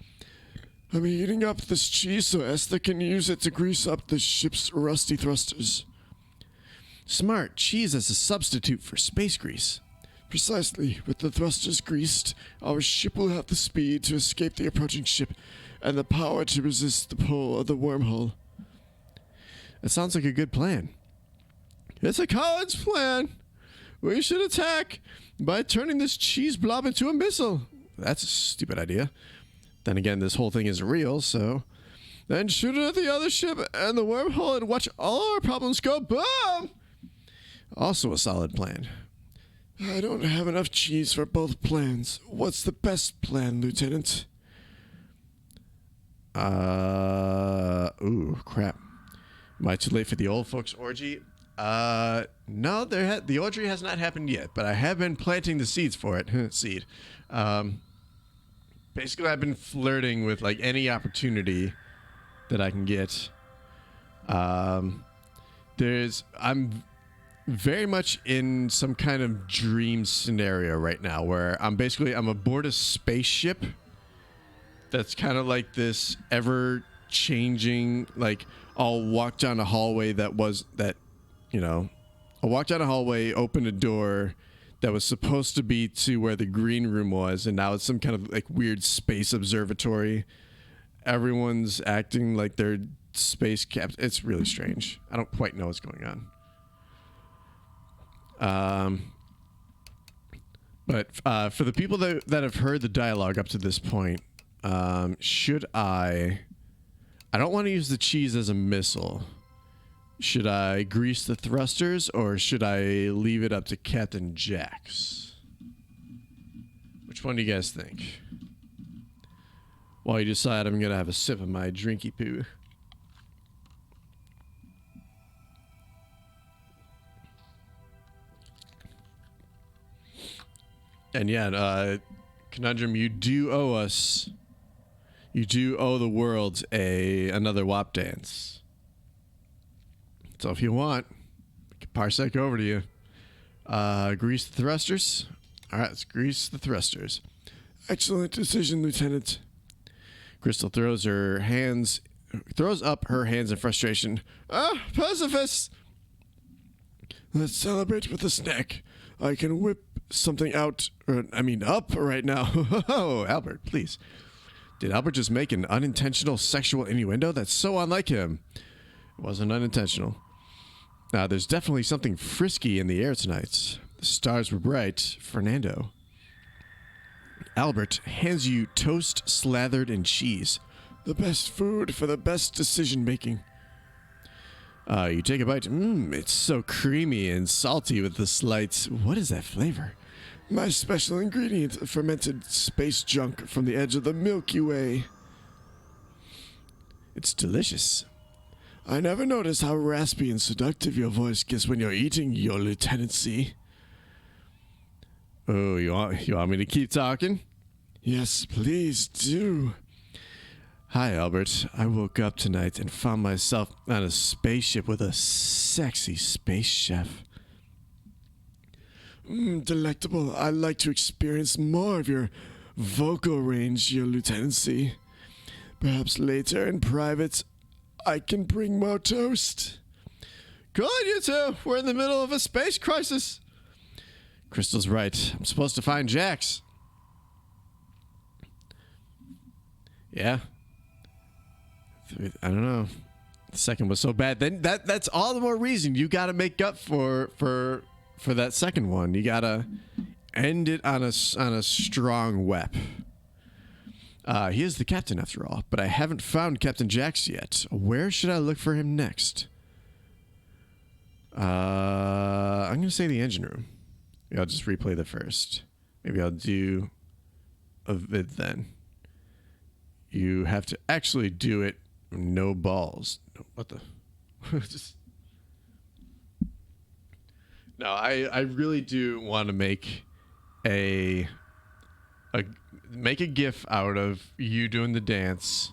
I'm heating up this cheese so Esther can use it to grease up the ship's rusty thrusters. Smart. Cheese as a substitute for space grease. Precisely. With the thrusters greased, our ship will have the speed to escape the approaching ship and the power to resist the pull of the wormhole. That sounds like a good plan. It's a coward's plan. We should attack by turning this cheese blob into a missile. That's a stupid idea. Then again, this whole thing is real, so... Then shoot it at the other ship and the wormhole and watch all our problems go boom! Also a solid plan. I don't have enough cheese for both plans. What's the best plan, Lieutenant? Ooh, crap. Am I too late for the old folks orgy? No, the orgy has not happened yet, but I have been planting the seeds for it. Seed. Basically, I've been flirting with like any opportunity that I can get. I'm very much in some kind of dream scenario right now where I'm aboard a spaceship that's kind of like this changing. Like, I'll walk down a hallway I walked down a hallway, opened a door that was supposed to be to where the green room was, and now it's some kind of like weird space observatory. Everyone's acting like they're space caps. It's really strange. I don't quite know what's going on. But for the people that have heard the dialogue up to this point, should I don't want to use the cheese as a missile. Should I grease the thrusters, or should I leave it up to Captain Jax? Which one do you guys think? While you decide, I'm going to have a sip of my drinky poo. And yeah, Conundrum, you do owe us. You do owe the world another WAP dance. So if you want, we can parsec over to you. Grease the thrusters. All right, let's grease the thrusters. Excellent decision, Lieutenant. Crystal throws up her hands in frustration. Pacifists! Let's celebrate with a snack. I can whip something up right now. Oh, Albert, please. Did Albert just make an unintentional sexual innuendo? That's so unlike him. It wasn't unintentional. There's definitely something frisky in the air tonight. The stars were bright. Fernando. Albert hands you toast slathered in cheese. The best food for the best decision making. You take a bite. It's so creamy and salty with the slight... What is that flavor? My special ingredient, fermented space junk from the edge of the Milky Way. It's delicious. I never noticed how raspy and seductive your voice gets when you're eating, your lieutenancy. Oh, you want me to keep talking? Yes, please do. Hi, Albert. I woke up tonight and found myself on a spaceship with a sexy space chef. Delectable. I'd like to experience more of your vocal range, your lieutenancy. Perhaps later in private, I can bring more toast. Good, you two. We're in the middle of a space crisis. Crystal's right. I'm supposed to find Jax. Yeah. I don't know. The second was so bad. Then that's all the more reason you got to make up for that second one. You got to end it on a strong wep. He is the captain after all, but I haven't found Captain Jax yet. Where should I look for him next? I'm going to say the engine room. Maybe I'll just replay the first. Maybe I'll do a vid then. You have to actually do it. No balls. What the? No, I really do want to make a GIF out of you doing the dance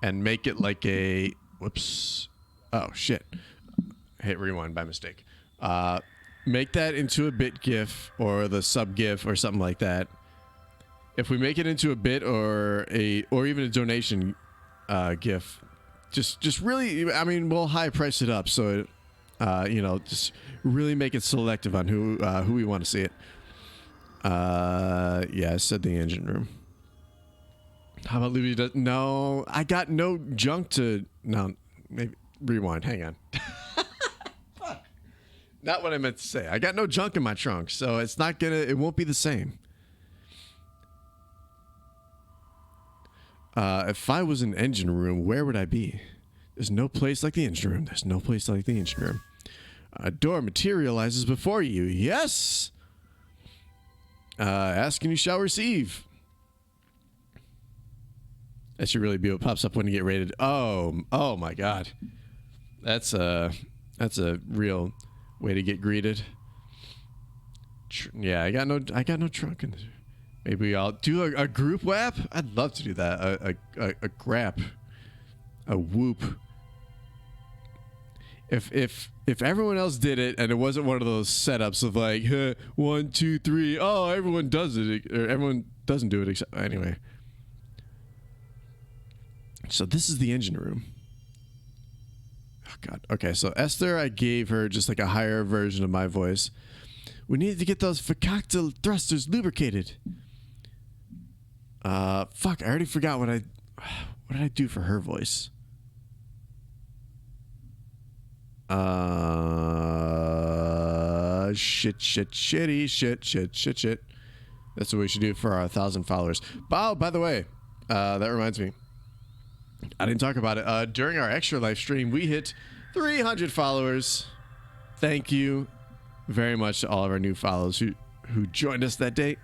and make it like a whoops. Oh shit. Hit rewind by mistake. Make that into a bit GIF or the sub GIF or something like that. If we make it into a bit or even a donation GIF, just really, I mean, we'll high price it up so just really make it selective on who we want to see it. Yeah, I said the engine room. How about Looby? No, I got no junk to. No, maybe rewind. Hang on. Fuck. Not what I meant to say. I got no junk in my trunk, so it's not gonna. It won't be the same. If I was in engine room, where would I be? There's no place like the engine room. There's no place like the engine room. A door materializes before you. Yes. Ask and you shall receive. That should really be what pops up when you get rated. Oh my God. That's a real way to get greeted. Yeah, I got no trunk in there. Maybe I'll do a group WAP. I'd love to do that. A grap, a whoop. If everyone else did it and it wasn't one of those setups of like 1, 2, 3, oh everyone does it or everyone doesn't do it except anyway. So this is the engine room. Oh, God. Okay, so Esther, I gave her just like a higher version of my voice. We needed to get those Fakakta thrusters lubricated. Fuck, I already forgot what did I do for her voice? Shit. That's what we should do for our 1,000 followers. Oh, by the way, that reminds me. I didn't talk about it. During our extra live stream, we hit 300 followers. Thank you very much to all of our new followers who joined us that day.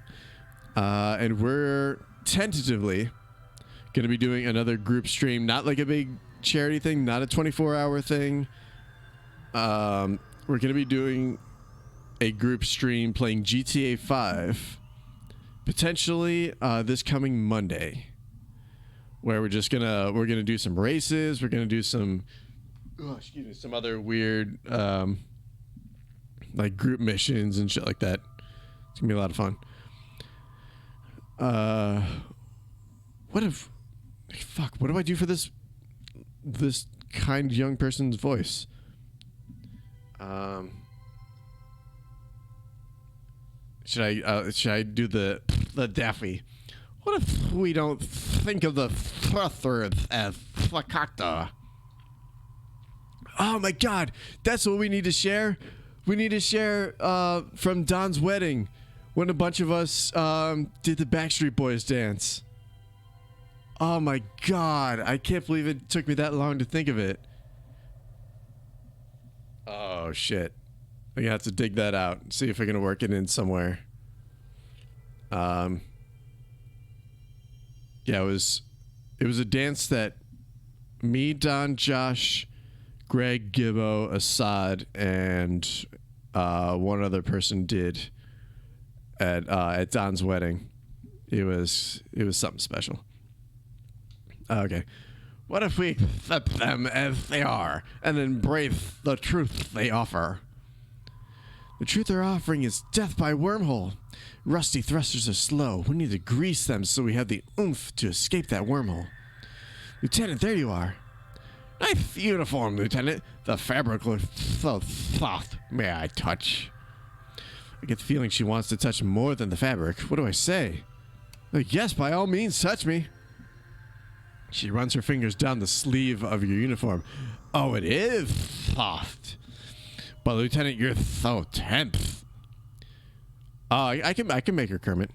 And we're tentatively going to be doing another group stream, not like a big charity thing, not a 24-hour thing. We're going to be doing a group stream playing GTA 5, potentially this coming Monday, where we're gonna do some races. We're gonna do some some other weird like group missions and shit like that. It's gonna be a lot of fun. What do I do for this kind young person's voice? Should I do the Daffy? What if we don't think of the Rutherford as Fakakta? Oh my God, that's what we need to share. We need to share from Don's wedding when a bunch of us did the Backstreet Boys dance. Oh my God, I can't believe it took me that long to think of it. Oh shit. I'm gonna have to dig that out and see if I can work it in somewhere. Yeah, it was a dance that me, Don, Josh, Greg, Gibbo, Assad, and one other person did at Don's wedding. It was something special. Okay. What if we accept them as they are and embrace the truth they offer? The truth they're offering is death by wormhole. Rusty thrusters are slow. We need to grease them so we have the oomph to escape that wormhole. Lieutenant, there you are. Nice uniform, Lieutenant. The fabric looks so soft. May I touch? I get the feeling she wants to touch more than the fabric. What do I say? Yes, by all means, touch me. She runs her fingers down the sleeve of your uniform. Oh, it is soft. But Lieutenant, you're so tense. I can make her Kermit.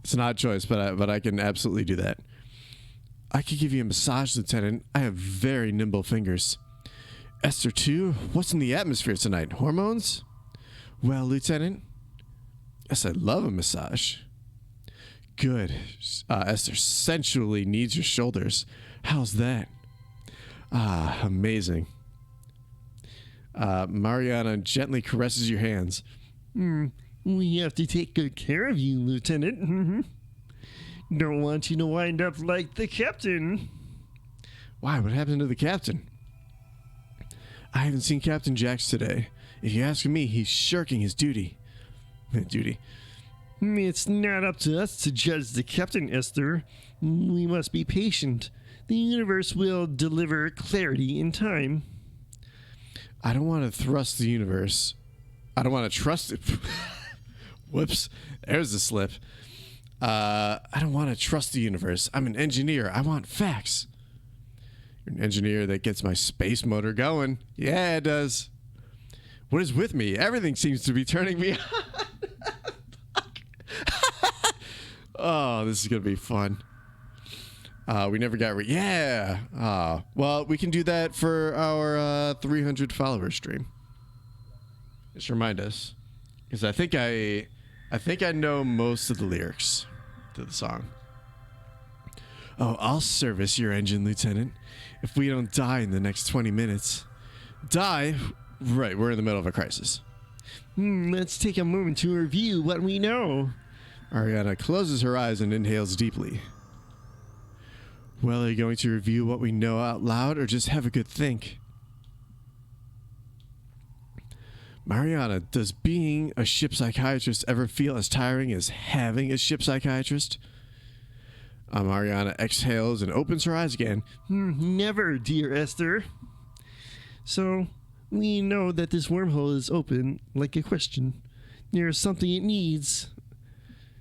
It's an odd choice, but I can absolutely do that. I could give you a massage, Lieutenant. I have very nimble fingers. Esther, too? What's in the atmosphere tonight? Hormones? Well, Lieutenant? Yes, I love a massage. Good. Esther sensually kneads your shoulders. How's that? Ah, amazing. Mariana gently caresses your hands. We have to take good care of you, Lieutenant. Don't want you to wind up like the captain. Why? What happened to the captain? I haven't seen Captain Jax today. If you ask me, he's shirking his duty. It's not up to us to judge the captain, Esther. We must be patient. The universe will deliver clarity in time. I don't want to thrust the universe. I don't want to trust it. Whoops. There's the slip. I don't want to trust the universe. I'm an engineer. I want facts. You're an engineer that gets my space motor going. Yeah, it does. What is with me? Everything seems to be turning me on. Oh, this is going to be fun. We never got... Yeah. Well, we can do that for our 300 follower stream. Just remind us. Because I think I know most of the lyrics to the song. Oh, I'll service your engine, Lieutenant. If we don't die in the next 20 minutes. Die? Right, we're in the middle of a crisis. Let's take a moment to review what we know. Ariana closes her eyes and inhales deeply. Well, are you going to review what we know out loud or just have a good think? Mariana, does being a ship psychiatrist ever feel as tiring as having a ship psychiatrist? Mariana exhales and opens her eyes again. Never, dear Esther. So, we know that this wormhole is open like a question. There's something it needs.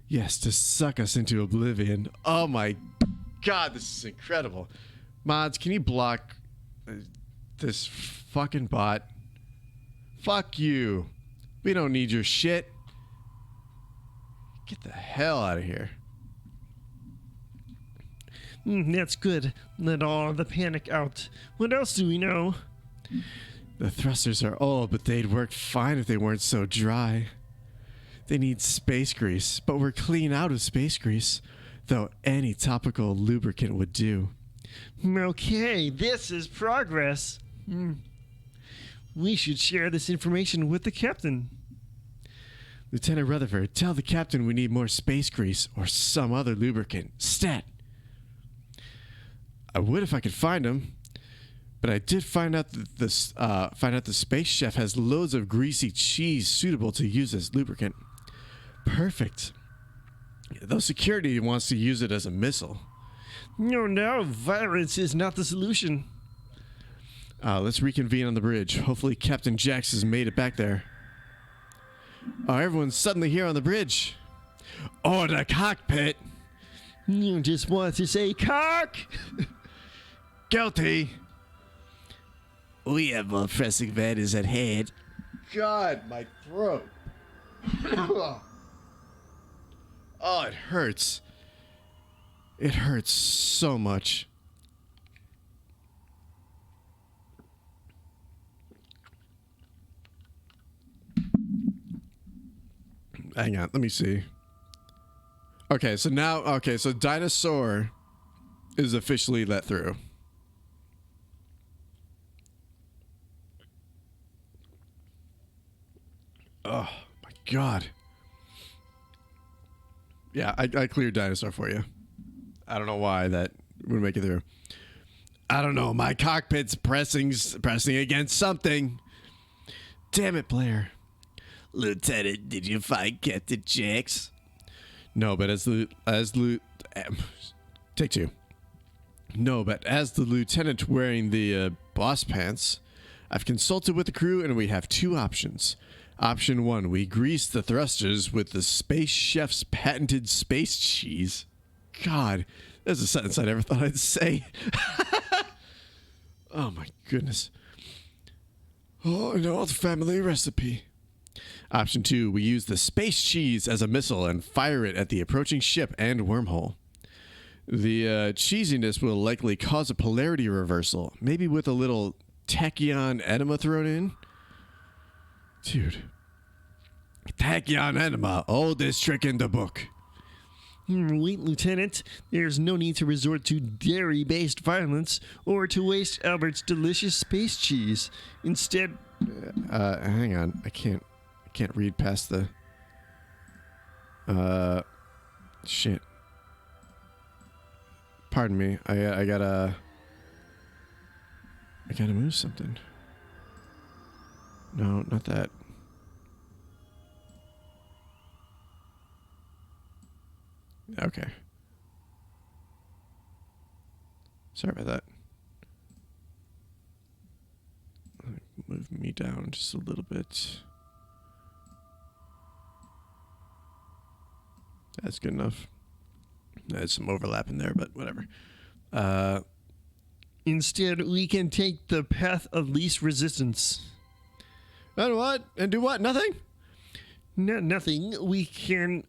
Yes, to suck us into oblivion. Oh my god, this is incredible. Mods, can you block this fucking bot? Fuck you. We don't need your shit. Get the hell out of here. That's good. Let all the panic out. What else do we know? The thrusters are old, but they'd work fine if they weren't so dry. They need space grease, but we're clean out of space grease, though any topical lubricant would do. Okay, this is progress. We should share this information with the captain. Lieutenant Rutherford, tell the captain we need more space grease or some other lubricant. Stat! I would if I could find him, but I did find out that the space chef has loads of greasy cheese suitable to use as lubricant. Perfect. Though security wants to use it as a missile. No, violence is not the solution. Let's reconvene on the bridge. Hopefully Captain Jax has made it back there. Everyone's suddenly here on the bridge. Oh, the cockpit. You just want to say cock. Guilty. We have more pressing matters at hand. God, my throat. Oh, it hurts. It hurts so much. Hang on, let me see. Okay, so Dinosaur is officially let through. Oh my god. Yeah, I cleared Dinosaur for you. I don't know why that would make it through. I don't know, my cockpit's pressing against something. Damn it, Blair. Lieutenant, did you find Captain Jax? No, but take two. No, but as the lieutenant wearing the boss pants, I've consulted with the crew and we have two options. Option 1, we grease the thrusters with the space chef's patented space cheese. God, that's a sentence I never thought I'd say. Oh my goodness. Oh, an old family recipe. Option 2, we use the space cheese as a missile and fire it at the approaching ship and wormhole. The cheesiness will likely cause a polarity reversal, maybe with a little tachyon enema thrown in. Dude. Tachyon enema, oldest trick in the book. Wait, Lieutenant. There's no need to resort to dairy-based violence or to waste Albert's delicious space cheese. Instead... hang on. I can't read past the... Shit. Pardon me. I gotta move something. No, not that. Okay. Sorry about that. Move me down just a little bit. That's good enough. There's some overlap in there, but whatever. Instead, we can take the path of least resistance. And what? And do what? Nothing? Nothing. We can...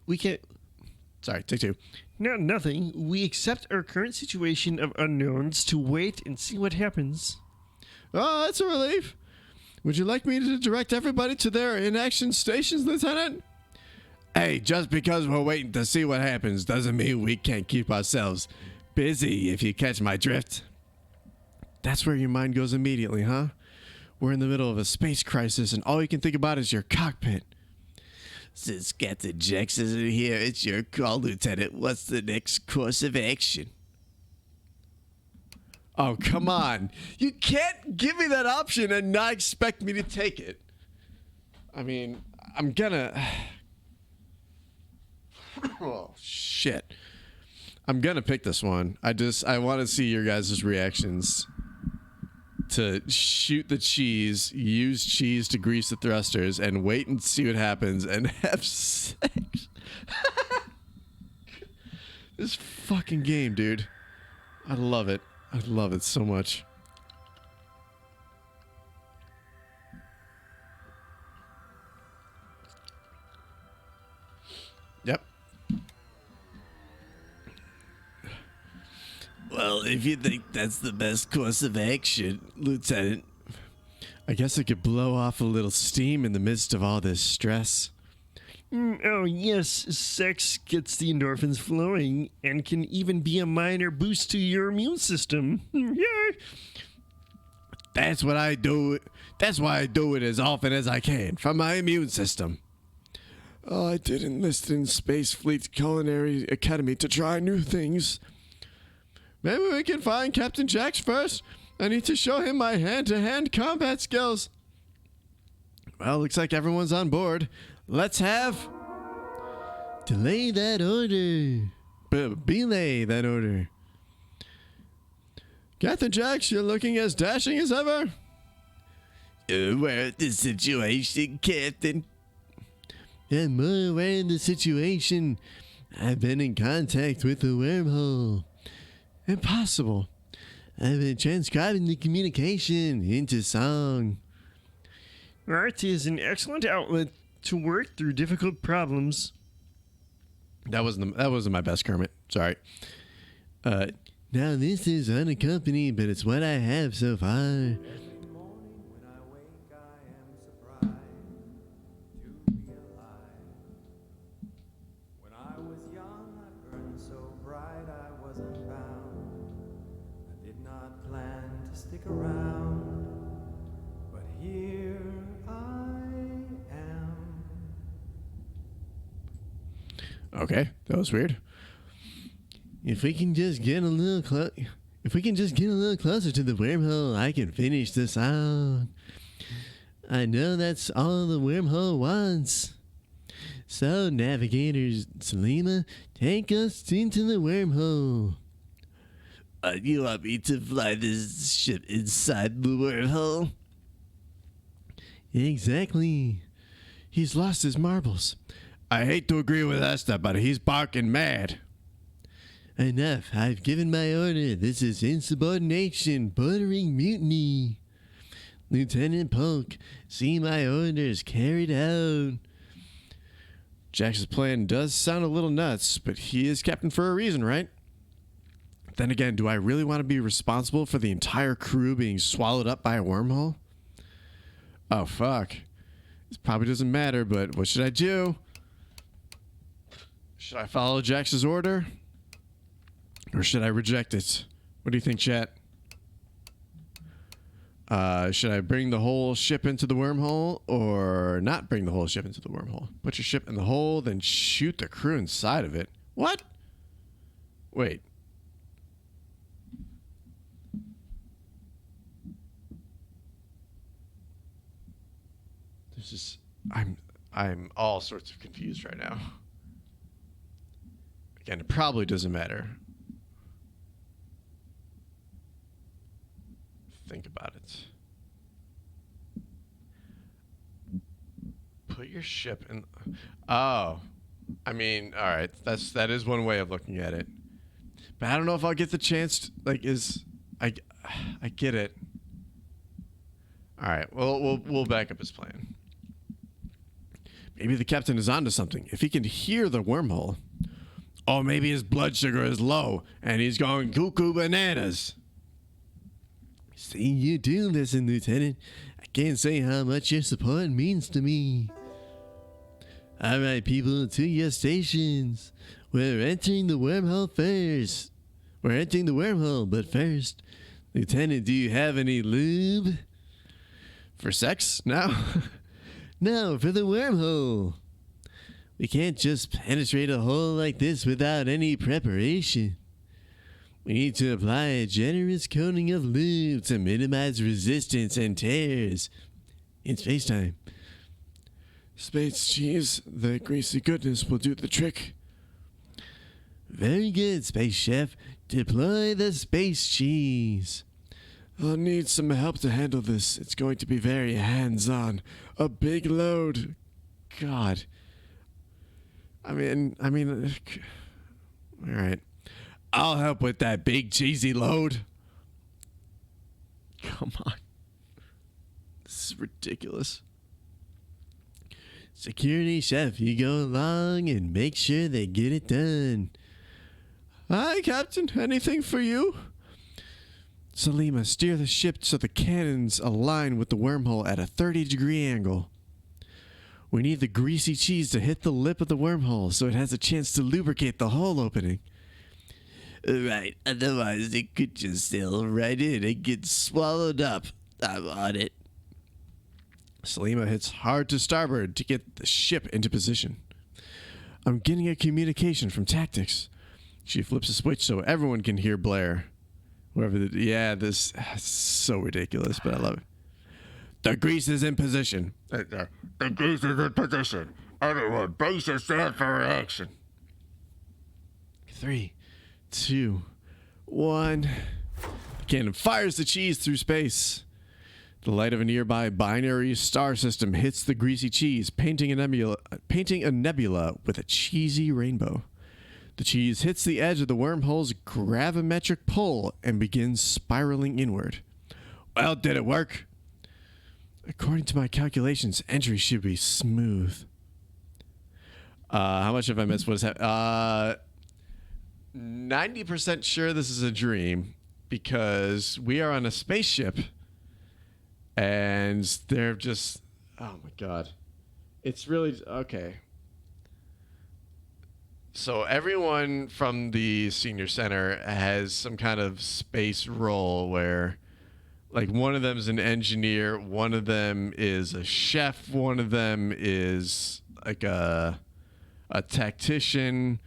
Sorry, take two. Nothing. We accept our current situation of unknowns to wait and see what happens. Oh, that's a relief. Would you like me to direct everybody to their inaction stations, Lieutenant? Hey, just because we're waiting to see what happens doesn't mean we can't keep ourselves busy, if you catch my drift. That's where your mind goes immediately, huh? We're in the middle of a space crisis and all you can think about is your cockpit. Since Captain Jax isn't here, it's your call, Lieutenant. What's the next course of action? Oh, come on. You can't give me that option and not expect me to take it. I mean, I'm gonna... Oh, shit. I'm gonna pick this one. I want to see your guys' reactions to shoot the cheese, use cheese to grease the thrusters, and wait and see what happens, and have sex. This fucking game, dude. I love it. I love it so much. Yep. Well, if you think that's the best course of action, Lieutenant, I guess I could blow off a little steam in the midst of all this stress. Oh, yes, sex gets the endorphins flowing and can even be a minor boost to your immune system. Yeah. That's what I do. That's why I do it as often as I can, for my immune system. Oh, I did enlist in Space Fleet's Culinary Academy to try new things. Maybe we can find Captain Jax first. I need to show him my hand-to-hand combat skills. Well, looks like everyone's on board. Let's have... Delay that order. Belay that order. Captain Jax, you're looking as dashing as ever. Aware of the situation, Captain. I'm more aware of the situation. I've been in contact with the wormhole. Impossible. I've been transcribing the communication into song. Art is an excellent outlet to work through difficult problems. That wasn't my best, Kermit. Sorry. Now this is unaccompanied, but it's what I have so far. Stick around, but here I am. Okay, that was weird. If we can just get a little closer to the wormhole, I can finish the song. I know that's all the wormhole wants. So, navigators, Selima, take us into the wormhole. You want me to fly this ship inside the wormhole? Exactly. He's lost his marbles. I hate to agree with Esther, but he's barking mad. Enough. I've given my order. This is insubordination, bordering mutiny. Lieutenant Polk, see my orders carried out. Jax's plan does sound a little nuts, but he is captain for a reason, right? Then again, do I really want to be responsible for the entire crew being swallowed up by a wormhole? Oh, fuck. This probably doesn't matter, but what should I do? Should I follow Jax's order? Or should I reject it? What do you think, chat? Should I bring the whole ship into the wormhole or not bring the whole ship into the wormhole? Put your ship in the hole, then shoot the crew inside of it. What? Wait. This is... I'm all sorts of confused right now. Again, it probably doesn't matter. Think about it. Put your ship in... Oh. I mean, alright. That is one way of looking at it. But I don't know if I'll get the chance to, like, I get it. Alright, well, we'll back up his plan. Maybe the captain is onto something. If he can hear the wormhole... Oh, maybe his blood sugar is low, and he's going cuckoo bananas. See, you do listen, Lieutenant. I can't say how much your support means to me. All right, people, to your stations. We're entering the wormhole first. We're entering the wormhole, but first, Lieutenant, do you have any lube? For sex? No. No, for the wormhole. We can't just penetrate a hole like this without any preparation. We need to apply a generous coating of lube to minimize resistance and tears in space-time. Space cheese, the greasy goodness will do the trick. Very good, Space Chef. Deploy the space cheese. I'll need some help to handle this. It's going to be very hands-on. A big load. God. I mean, all right. I'll help with that big cheesy load. Come on. This is ridiculous. Security Chef, you go along and make sure they get it done. Hi, Captain. Anything for you? Salima, steer the ship so the cannons align with the wormhole at a 30-degree angle. We need the greasy cheese to hit the lip of the wormhole so it has a chance to lubricate the hole opening. Right, otherwise it could just sail right in and get swallowed up. I'm on it. Salima hits hard to starboard to get the ship into position. I'm getting a communication from tactics. She flips a switch so everyone can hear Blair. This is so ridiculous, but I love it. The grease is in position. The grease is in position. Everyone, brace yourself for action. 3, 2, 1. The cannon fires the cheese through space. The light of a nearby binary star system hits the greasy cheese, painting a nebula with a cheesy rainbow. The cheese hits the edge of the wormhole's gravimetric pull and begins spiraling inward. Well, did it work? According to my calculations, entry should be smooth. How much have I missed? What is happening? 90% sure this is a dream because we are on a spaceship and they're just... Oh, my God. It's really... Okay. So everyone from the senior center has some kind of space role where, like, one of them is an engineer, one of them is a chef, one of them is like a tactician.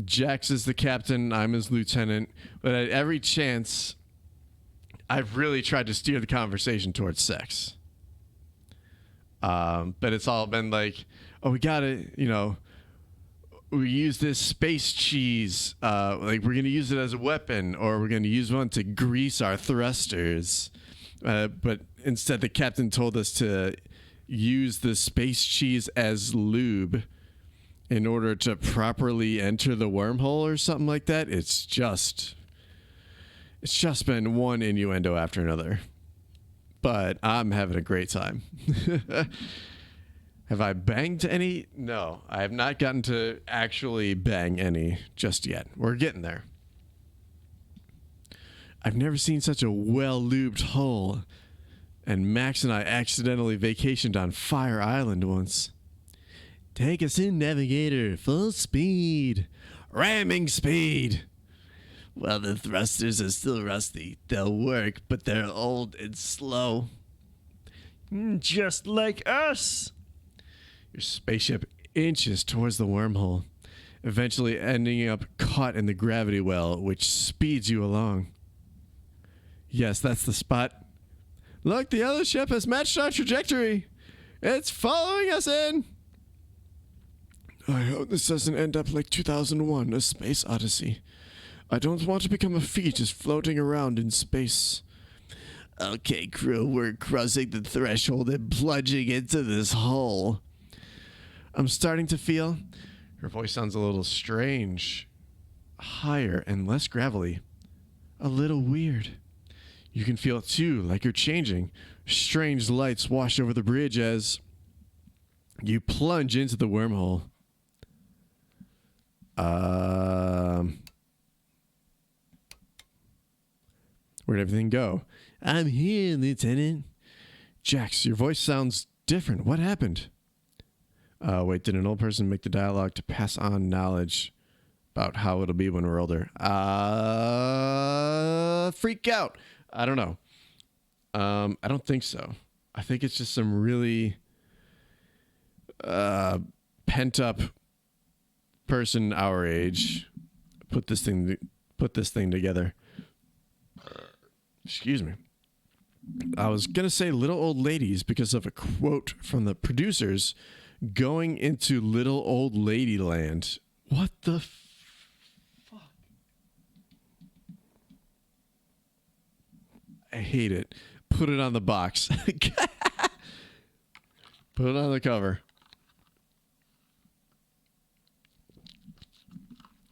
Jax is the captain, I'm his lieutenant. But at every chance, I've really tried to steer the conversation towards sex. But it's all been like, oh, we gotta, we use this space cheese, like we're going to use it as a weapon, or we're going to use one to grease our thrusters. But instead, the captain told us to use the space cheese as lube in order to properly enter the wormhole or something like that. It's just been one innuendo after another. But I'm having a great time. Have I banged any? No, I have not gotten to actually bang any just yet. We're getting there. I've never seen such a well-lubed hull. And Max and I accidentally vacationed on Fire Island once. Take us in, Navigator. Full speed. Ramming speed. Well, the thrusters are still rusty. They'll work, but they're old and slow. Just like us. Your spaceship inches towards the wormhole, eventually ending up caught in the gravity well, which speeds you along. Yes, that's the spot. Look, the other ship has matched our trajectory. It's following us in. I hope this doesn't end up like 2001, A Space Odyssey. I don't want to become a fetus floating around in space. Okay, crew, we're crossing the threshold and plunging into this hole. I'm starting to feel... Her voice sounds a little strange. Higher and less gravelly. A little weird. You can feel it too, like you're changing. Strange lights wash over the bridge as you plunge into the wormhole. Where'd everything go? I'm here, Lieutenant. Jax, your voice sounds different. What happened? Wait, did an old person make the dialogue to pass on knowledge about how it'll be when we're older? Freak out. I don't know. I don't think so. I think it's just some really pent up person our age put this thing together. Excuse me. I was gonna say little old ladies because of a quote from the producers going into little old lady land. What the hate it. Put it on the box. Put it on the cover.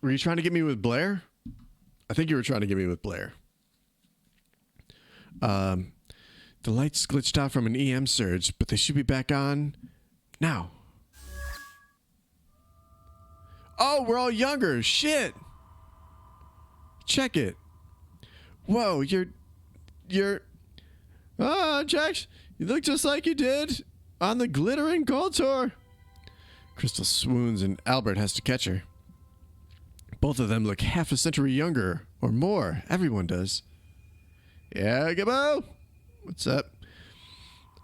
Were you trying to get me with Blair? I think you were trying to get me with Blair. The lights glitched out from an EM surge, but they should be back on now. Oh, we're all younger. Shit. Check it. Whoa, you're... Jax, you look just like you did on the Glittering Gold Tour. Crystal swoons and Albert has to catch her. Both of them look half a century younger, or more. Everyone does. Yeah, Gibbo? What's up?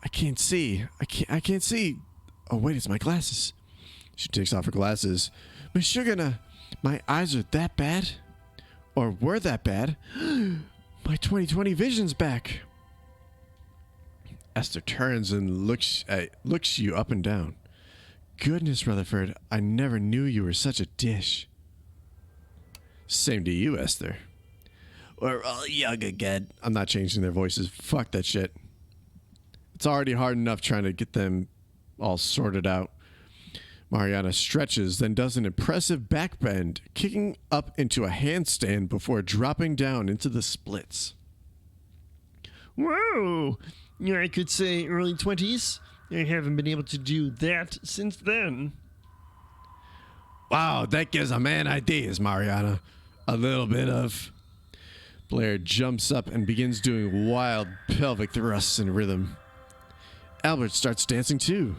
I can't see. I can't see. Oh, wait, it's my glasses. She takes off her glasses. Miss Sugarna, my eyes are that bad? Or were that bad? My 20/20 vision's back. Esther turns and looks you up and down. Goodness, Rutherford, I never knew you were such a dish. Same to you, Esther. We're all young again. I'm not changing their voices. Fuck that shit. It's already hard enough trying to get them all sorted out. Mariana stretches, then does an impressive backbend, kicking up into a handstand before dropping down into the splits. Whoa! I could say early 20s. I haven't been able to do that since then. Wow, that gives a man ideas, Mariana. A little bit of... Blair jumps up and begins doing wild pelvic thrusts in rhythm. Albert starts dancing too.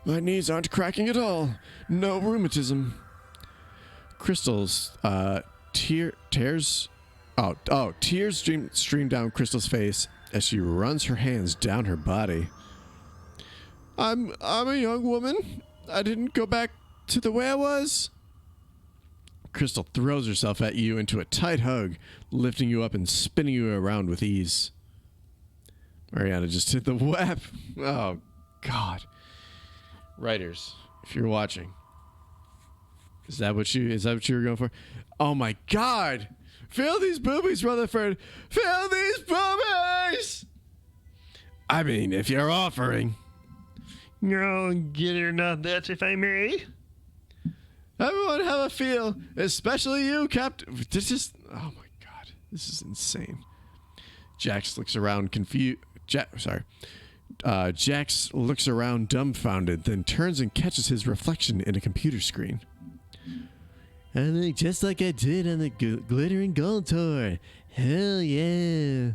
My knees aren't cracking at all. No rheumatism. Crystal's tears stream down Crystal's face as she runs her hands down her body. I'm a young woman. I didn't go back to the way I was. Crystal throws herself at you into a tight hug, lifting you up and spinning you around with ease. Mariana just hit the web. Oh, God. Writers, if you're watching, is that what you were going for? Oh my God! Feel these boobies, Rutherford! Feel these boobies! I mean, if you're offering. No, get her not that, if I may. Everyone have a feel, especially you, Captain. This is, oh my God, this is insane. Jax looks around confused. Jax looks around dumbfounded, then turns and catches his reflection in a computer screen. I look just like I did on the Glittering Gold Tour. Hell yeah.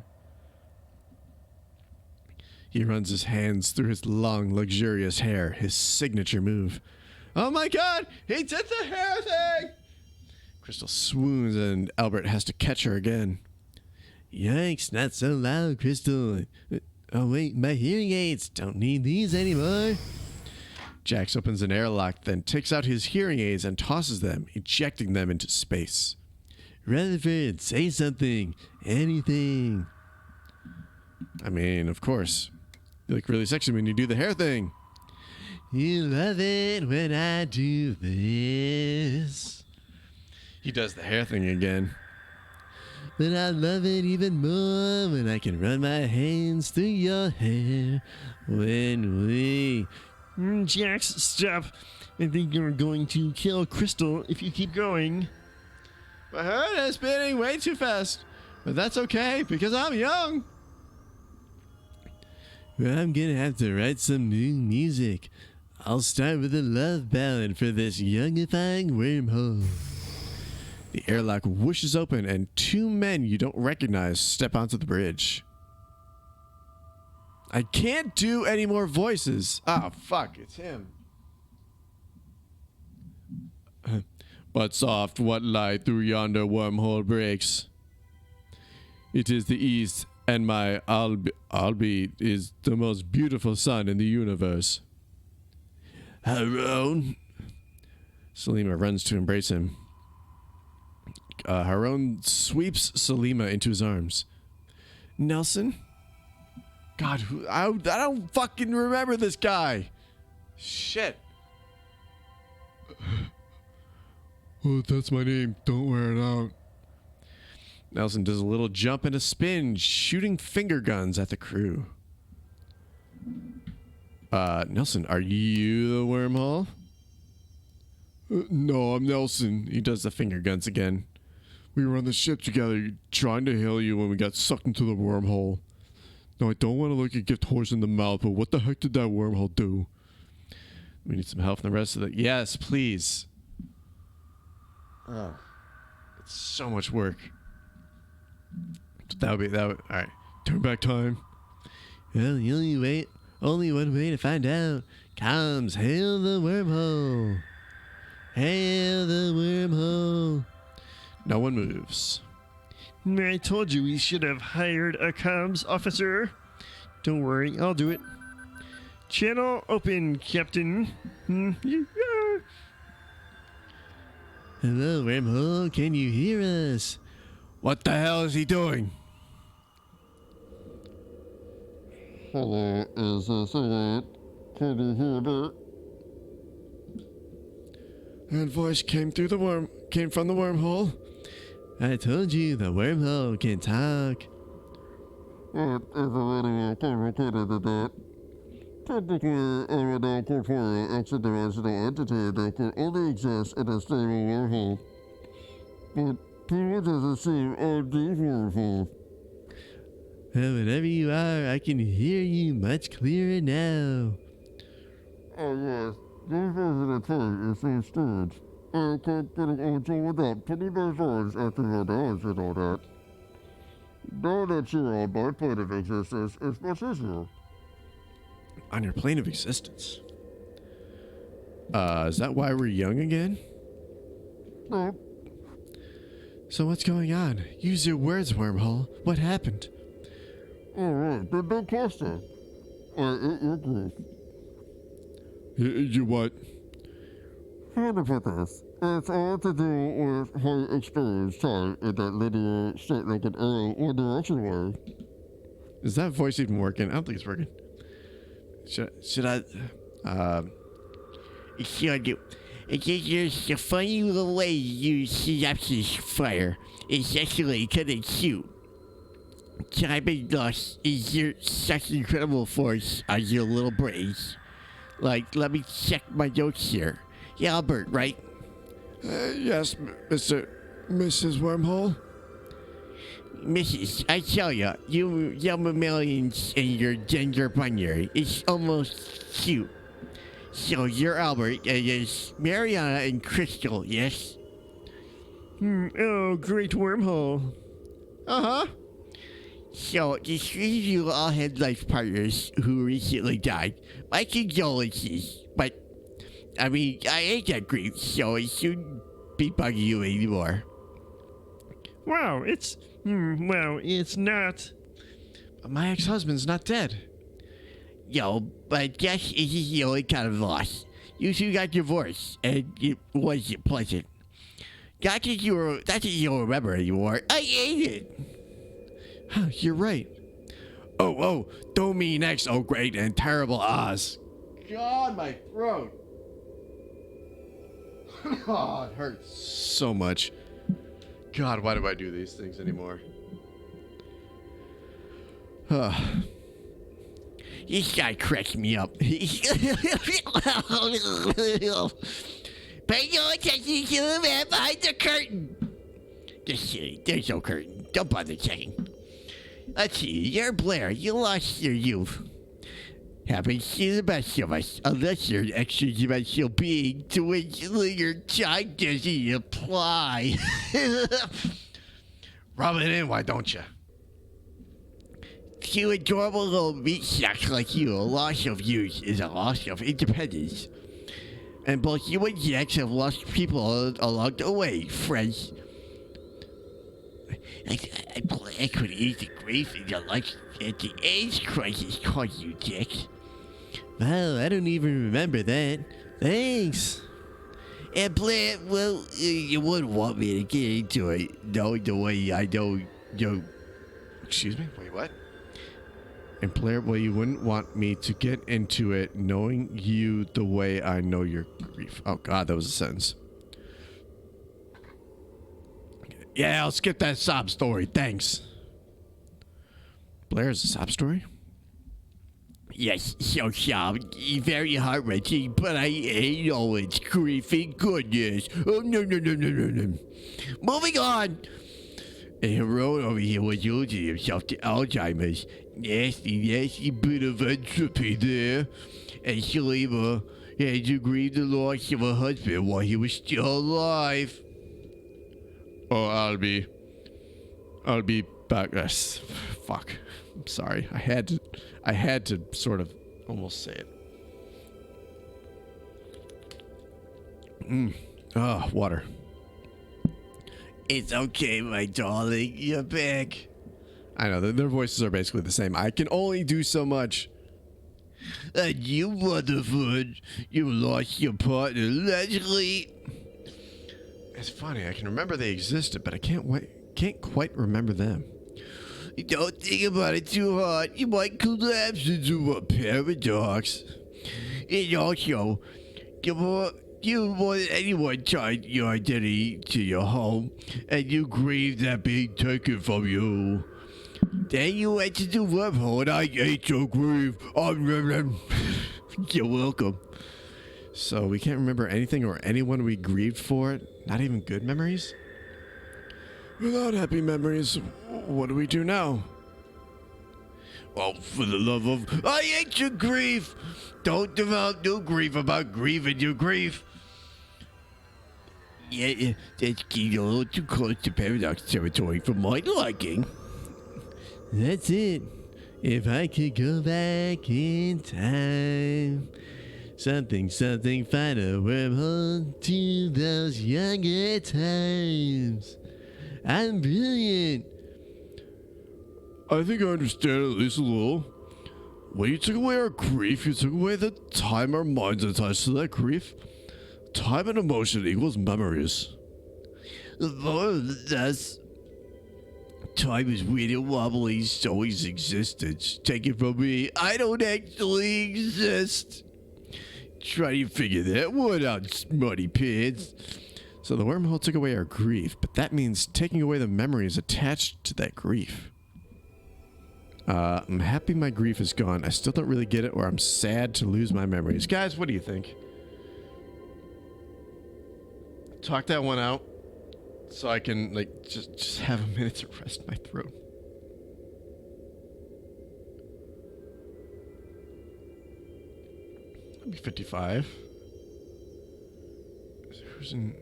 He runs his hands through his long, luxurious hair, his signature move. Oh my God, he did the hair thing! Crystal swoons and Albert has to catch her again. Yikes, not so loud, Crystal. Oh wait, my hearing aids. Don't need these anymore. Jax opens an airlock, then takes out his hearing aids and tosses them, ejecting them into space. Rutherford, say something. Anything. I mean, of course. You look really sexy when you do the hair thing. You love it when I do this. He does the hair thing again. But I love it even more when I can run my hands through your hair. When we... Jax, stop. I think you're going to kill Crystal if you keep going. My heart is beating way too fast. But that's okay, because I'm young. Well, I'm gonna have to write some new music. I'll start with a love ballad for this youngifying wormhole. The airlock whooshes open and two men you don't recognize step onto the bridge. I can't do any more voices. Ah, fuck, it's him. But soft, what light through yonder wormhole breaks? It is the east, and my Albi is the most beautiful sun in the universe. Haron. Selima runs to embrace him. Haron sweeps Selima into his arms. Nelson? God, I don't fucking remember this guy. Shit. Oh, that's my name. Don't wear it out. Nelson does a little jump and a spin, shooting finger guns at the crew. Nelson, are you the wormhole? No, I'm Nelson. He does the finger guns again. We were on the ship together, trying to hail you when we got sucked into the wormhole. Now, I don't want to look a gift horse in the mouth, but what the heck did that wormhole do? We need some help from the rest of the... Yes, please. Oh. It's so much work. That would... All right. Turn back time. Well, the only one way to find out. Comes, hail the wormhole. Hail the wormhole. No one moves. I told you we should have hired a comms officer. Don't worry, I'll do it. Channel open, Captain. Hello, wormhole. Can you hear us? What the hell is he doing? Hello, is this it? Can you hear me? That voice came from the wormhole. I told you the wormhole can talk. It is a little complicated than that. Technically, a redacted flying extra-dimensional entity that can only exist in a streaming wormhole. But people just assume I'm the wormhole. Well, whenever you are, I can hear you much clearer now. Oh yes, this isn't a thing, it seems strange. I kept getting all jumbled up, putting my voice after my knowledge and all that. Now that you're on my plane of existence, it's much easier. On your plane of existence? Is that why we're young again? No. So what's going on? Use your words, wormhole. What happened? Alright, the big question. Your grief. You what? How to put this? It's all to do with how you experience time in that linear, straight-like an arrow, one direction way. Is that voice even working? I don't think it's working. Should I? Sure do. There's a funny little way you synapses fire. It's actually kind of cute. Time loss is your such incredible force on your little brains. Like, let me check my notes here. Yeah, Albert, right? Yes, Mrs. Wormhole. Mrs., I tell ya, you mammalians and your gender binary is almost cute. So you're Albert, and it's Mariana and Crystal, yes? Oh, great wormhole. Uh-huh. So, the three of you all had life partners who recently died. My condolences, but, I mean, I ain't that great, so it shouldn't be bugging you anymore. Wow, it's not. My ex-husband's not dead. Yo, but I guess this is the only kind of loss. You two got divorced, and it wasn't pleasant. Not that you don't remember anymore. I hate it. Huh, you're right. Oh, don't mean next, oh great and terrible Oz. God, my throat. Oh, it hurts so much. God, why do I do these things anymore? This guy cracks me up. Pay no attention to the man behind the curtain. Just kidding, there's no curtain. Don't bother checking. Let's see, you're Blair. You lost your youth. Happens to the best of us, unless you're an extra-dimensional being to which your time doesn't apply. Rub it in, why don't you? To adorable little meat sacks like you, a loss of youth is a loss of independence. And both you and Jax have lost people along the way, friends. I could eat the grief in the life that the AIDS crisis caused you, Jax. Well, I don't even remember that. Thanks. And Blair, well, you wouldn't want me to get into it, knowing the way I know. Excuse me? Wait, what? And Blair, well, you wouldn't want me to get into it knowing you the way I know your grief. Oh, God, that was a sentence. Yeah, I'll skip that sob story. Thanks. Blair is a sob story? Yes, so sob. Very heart-wrenching, but I know it's griefing goodness. Oh, no. Moving on. A road over here was losing himself to Alzheimer's. Nasty bit of entropy there. And Shalima had to grieve the loss of her husband while he was still alive. Oh, I'll be back. Fuck. I'm sorry. I had to sort of almost say it. Oh, water. It's okay, my darling. You're back. I know, their voices are basically the same. I can only do so much. And you, Rutherford, you lost your partner, Leslie. It's funny, I can remember they existed, but I can't quite remember them. Don't think about it too hard. You might collapse into a paradox. And also, you more than anyone tied your identity to your home, and you grieved that being taken from you. Then you went to the wormhole, and I ate your grief. You're welcome. So we can't remember anything or anyone we grieved for? Not even good memories? Without happy memories, what do we do now? Oh, for the love of... I hate your grief! Don't develop new grief about grieving your grief. Yeah, that's getting a little too close to paradox territory for my liking. That's it. If I could go back in time... Something, find a wormhole to those younger times. I'm brilliant. I think I understand at least a little. When you took away our grief, you took away the time our minds attached to that grief. Time and emotion equals memories. That's... Time is weird and wobbly, so is existence. Take it from me, I don't actually exist. Try to figure that one out, smutty pants. So the wormhole took away our grief, but that means taking away the memories attached to that grief. I'm happy my grief is gone. I still don't really get it, or I'm sad to lose my memories. Guys, what do you think? Talk that one out so I can, like, just have a minute to rest my throat. I'll be 55. Who's in...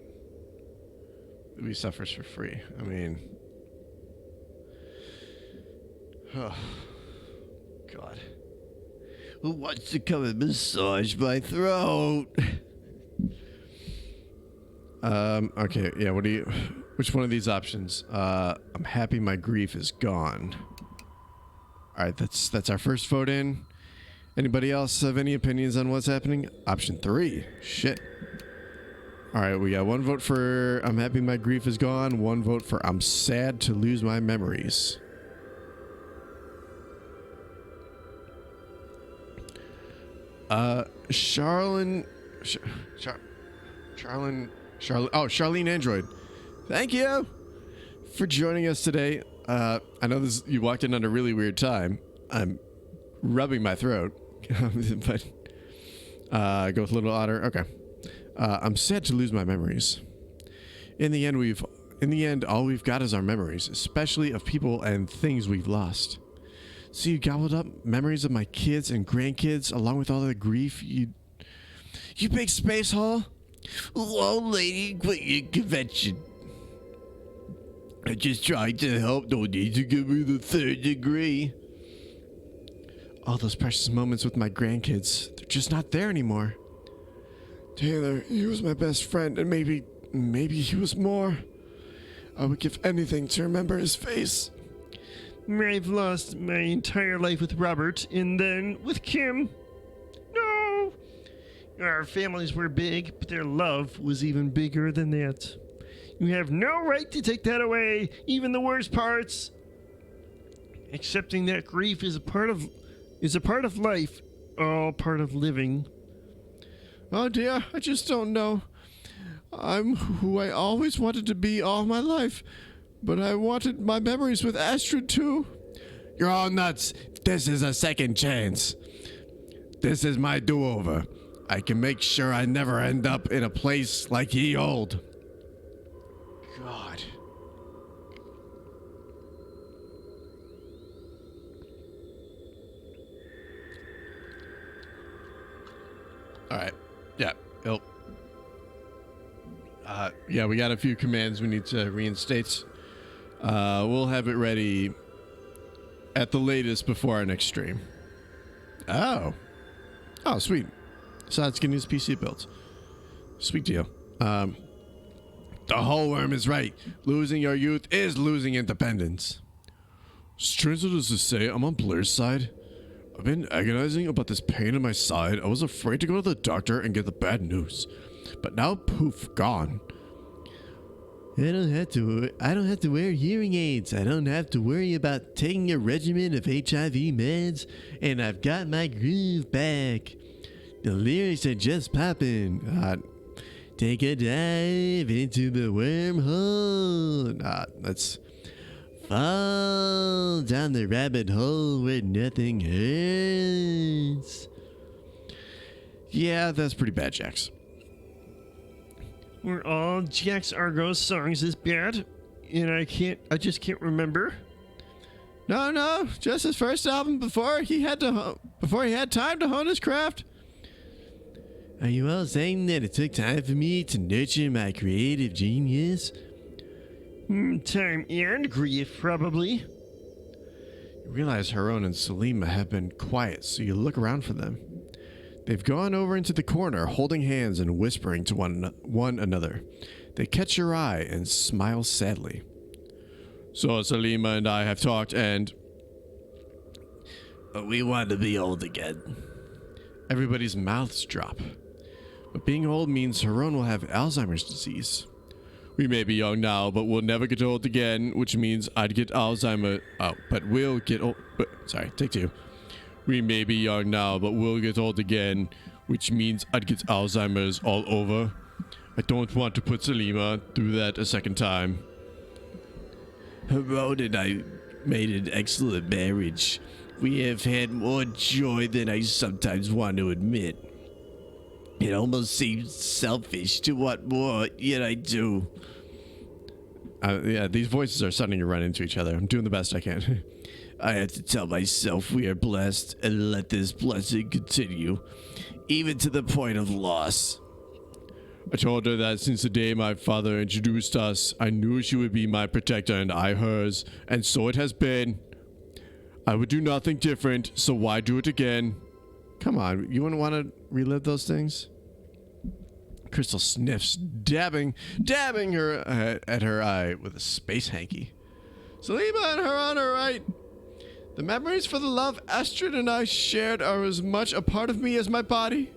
Looby suffers for free. I mean... Oh, God. Who wants to come and massage my throat? Okay, yeah, what do you... Which one of these options? I'm happy my grief is gone. Alright, that's our first vote in. Anybody else have any opinions on what's happening? Option 3. Shit. Alright, we got one vote for I'm happy my grief is gone, one vote for I'm sad to lose my memories. Charlene Android. Thank you for joining us today. I know you walked in on a really weird time. I'm rubbing my throat, but go with Little Otter. Okay. I'm sad to lose my memories. In the end, all we've got is our memories, especially of people and things we've lost. So you gobbled up memories of my kids and grandkids, along with all the grief you big space hole. Whoa, lady, quit your convention. I just tried to help. No need to give me the 3rd degree. All those precious moments with my grandkids, they're just not there anymore. Taylor, he was my best friend, and maybe he was more. I would give anything to remember his face. I've lost my entire life with Robert, and then with Kim. No! Our families were big, but their love was even bigger than that. You have no right to take that away, even the worst parts. Accepting that grief is a part of life, all part of living. Oh dear, I just don't know. I'm who I always wanted to be all my life, But I wanted my memories with Astrid too. You're all nuts. This is a second chance. This is my do-over. I can make sure I never end up in a place like ye old. God. All right. Yeah. Yep. Yeah, we got a few commands we need to reinstate. We'll have it ready at the latest before our next stream. Oh. Oh, sweet. Besides getting his PC built. Sweet deal. The whole worm is right. Losing your youth is losing independence. Strange as to say, I'm on Blair's side. I've been agonizing about this pain in my side. I was afraid to go to the doctor and get the bad news. But now, poof, gone. I don't have to wear hearing aids. I don't have to worry about taking a regimen of HIV meds. And I've got my groove back. The lyrics are just popping. Take a dive into the wormhole. Let's fall down the rabbit hole where nothing hurts. Yeah, that's pretty bad, Jax. Were all Jax Argo's songs this bad? And I just can't remember. No, just his first album before he had time to hone his craft. Are you all saying that it took time for me to nurture my creative genius? Time and grief, probably. You realize Haron and Salima have been quiet, so you look around for them. They've gone over into the corner, holding hands and whispering to one another. They catch your eye and smile sadly. So Salima and I have talked, and we want to be old again. Everybody's mouths drop. But being old means Haron will have Alzheimer's disease. We may be young now, but we'll never get old again, which means I'd get Alzheimer's. Oh, but we'll get old. Sorry, take two. We may be young now, but we'll get old again, which means I'd get Alzheimer's all over. I don't want to put Salima through that a second time. Haron and I made an excellent marriage. We have had more joy than I sometimes want to admit. It almost seems selfish to want more, yet I do. Yeah, these voices are starting to run into each other. I'm doing the best I can. I have to tell myself we are blessed and let this blessing continue, even to the point of loss. I told her that since the day my father introduced us, I knew she would be my protector and I hers, and so it has been. I would do nothing different, so why do it again? Come on, you wouldn't want to relive those things? Crystal sniffs, dabbing her at her eye with a space hanky. Salima and Haron are right. The memories for the love Astrid and I shared are as much a part of me as my body.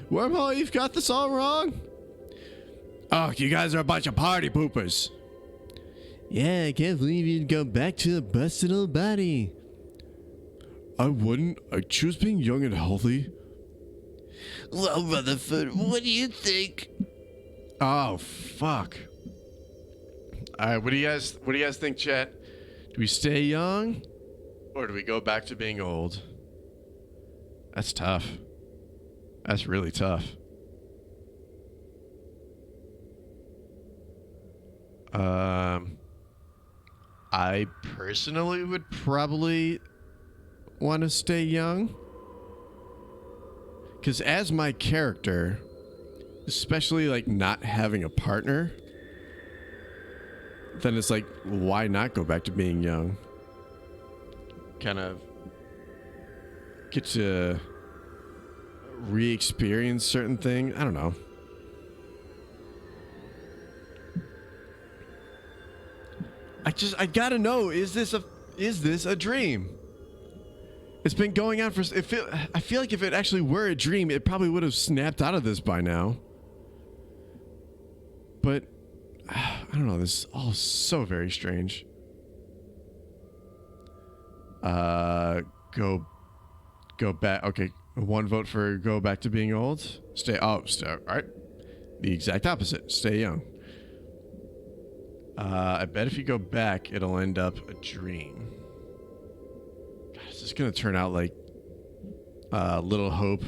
Wormhole, you've got this all wrong. Oh, you guys are a bunch of party poopers. Yeah, I can't believe you'd go back to a busted old body. I wouldn't. I choose being young and healthy. Well, Rutherford, what do you think? Oh, fuck. All right, what do you guys think, chat? Do we stay young, or do we go back to being old? That's tough. That's really tough. I personally would probably want to stay young. Because as my character, especially like not having a partner, then it's like, why not go back to being young? Kind of get to re-experience certain things. I don't know. I gotta know, is this a dream? It's been going on for, I feel like if it actually were a dream, it probably would have snapped out of this by now. But, I don't know, this is all so very strange. Go back, okay, one vote for go back to being old. Stay, all right. The exact opposite, stay young. I bet if you go back, it'll end up a dream. God, is this gonna turn out like Little Hope?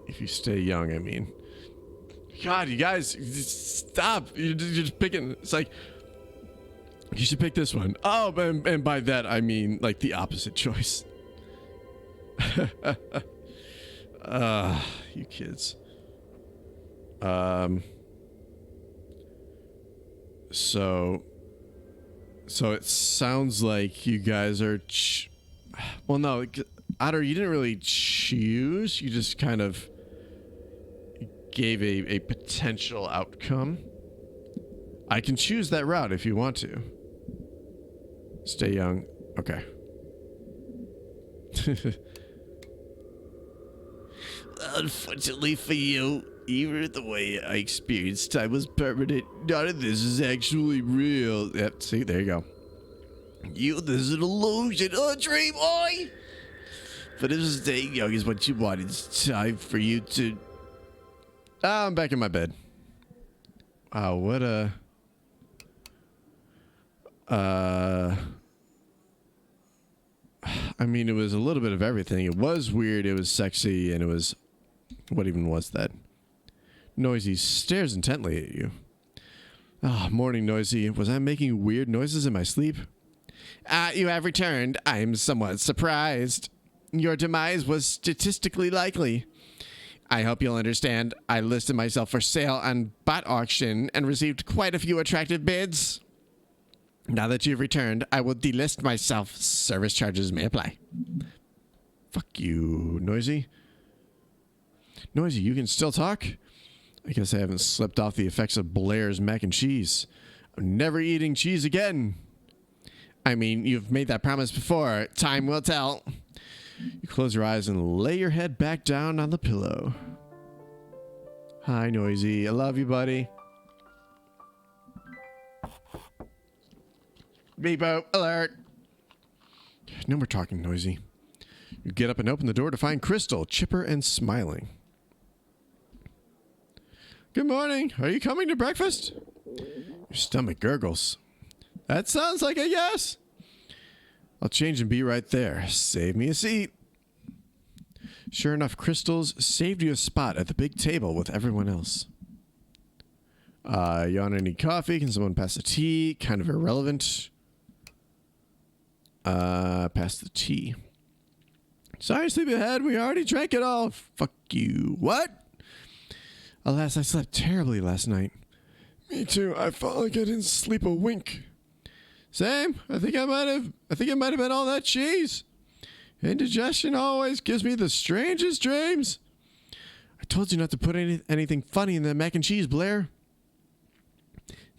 If you stay young, I mean. God, you guys, stop! You're just picking. It's like you should pick this one. Oh, and by that I mean like the opposite choice. You kids. So it sounds like you guys are. Well, no, Otter, you didn't really choose. You just kind of gave a potential outcome. I can choose that route if you want to. Stay young. Okay. Unfortunately for you, even the way I experienced time was permanent, none of this is actually real. Yep, see, there you go. This is an illusion, a dream, oi! But if staying young is what you want, it's time for you to... I'm back in my bed. What I mean, it was a little bit of everything. It was weird, it was sexy, and it was... What even was that? Noisy stares intently at you. Morning, Noisy. Was I making weird noises in my sleep? You have returned. I'm somewhat surprised. Your demise was statistically likely. I hope you'll understand. I listed myself for sale on bot auction and received quite a few attractive bids. Now that you've returned, I will delist myself. Service charges may apply. Fuck you, Noisy. Noisy, you can still talk? I guess I haven't slipped off the effects of Blair's mac and cheese. I'm never eating cheese again. I mean, you've made that promise before. Time will tell. You close your eyes and lay your head back down on the pillow. Hi, Noisy. I love you, buddy. Beep-o, alert. No more talking, Noisy. You get up and open the door to find Crystal, chipper and smiling. Good morning. Are you coming to breakfast? Your stomach gurgles. That sounds like a yes. I'll change and be right there. Save me a seat. Sure enough, Crystal's saved you a spot at the big table with everyone else. You want any coffee? Can someone pass the tea? Kind of irrelevant. Pass the tea. Sorry, sleepyhead. We already drank it all. Fuck you. What? Alas, I slept terribly last night. Me too. I felt like I didn't sleep a wink. Same. I think it might have been all that cheese. Indigestion always gives me the strangest dreams. I told you not to put anything funny in the mac and cheese, Blair.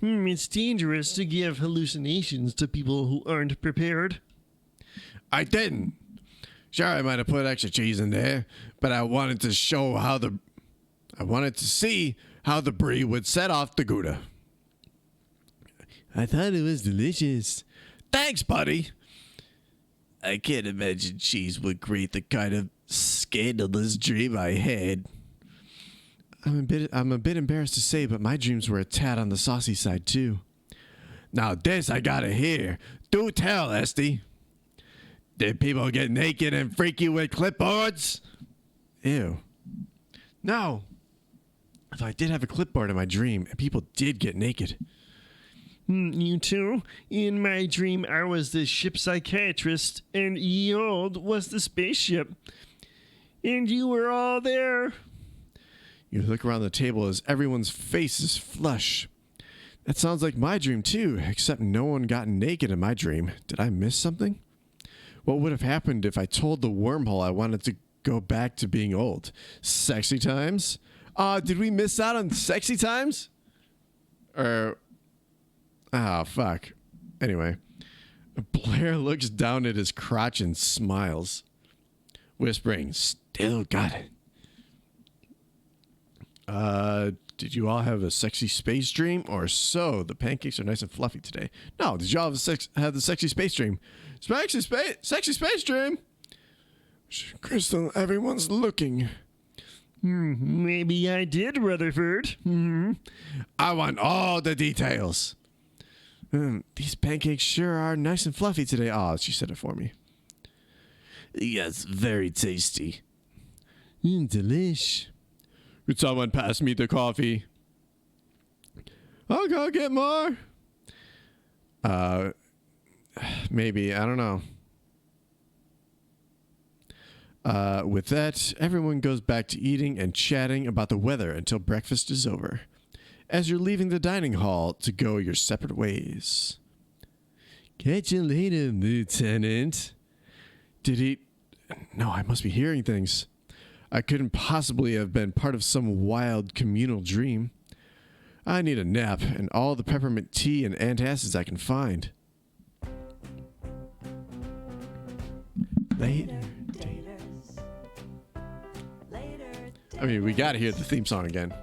It's dangerous to give hallucinations to people who aren't prepared. I didn't. Sure, I might have put extra cheese in there, but I wanted to show I wanted to see how the brie would set off the Gouda. I thought it was delicious. Thanks, buddy. I can't imagine cheese would create the kind of scandalous dream I had. I'm a bit embarrassed to say, but my dreams were a tad on the saucy side, too. Now this I gotta hear. Do tell, Esty. Did people get naked and freak you with clipboards? Ew. No. Though I did have a clipboard in my dream, and people did get naked. You too? In my dream, I was the ship psychiatrist, and ye old was the spaceship. And you were all there. You look around the table as everyone's face is flush. That sounds like my dream too, except no one got naked in my dream. Did I miss something? What would have happened if I told the wormhole I wanted to go back to being old? Sexy times? Did we miss out on sexy times? Fuck. Anyway, Blair looks down at his crotch and smiles, whispering, "Still got it." Did you all have a sexy space dream? Or so? The pancakes are nice and fluffy today. No, did y'all have the sexy space dream? Sexy space dream? Crystal, everyone's looking. Maybe I did, Rutherford. I want all the details. These pancakes sure are nice and fluffy today. Oh, she said it for me. Yes, very tasty. Delish. Could someone pass me the coffee? I'll go get more. Maybe. I don't know. With that, everyone goes back to eating and chatting about the weather until breakfast is over. As you're leaving the dining hall to go your separate ways. Catch you later, Lieutenant. Did he... No, I must be hearing things. I couldn't possibly have been part of some wild communal dream. I need a nap and all the peppermint tea and antacids I can find. Later. I mean, we gotta hear the theme song again.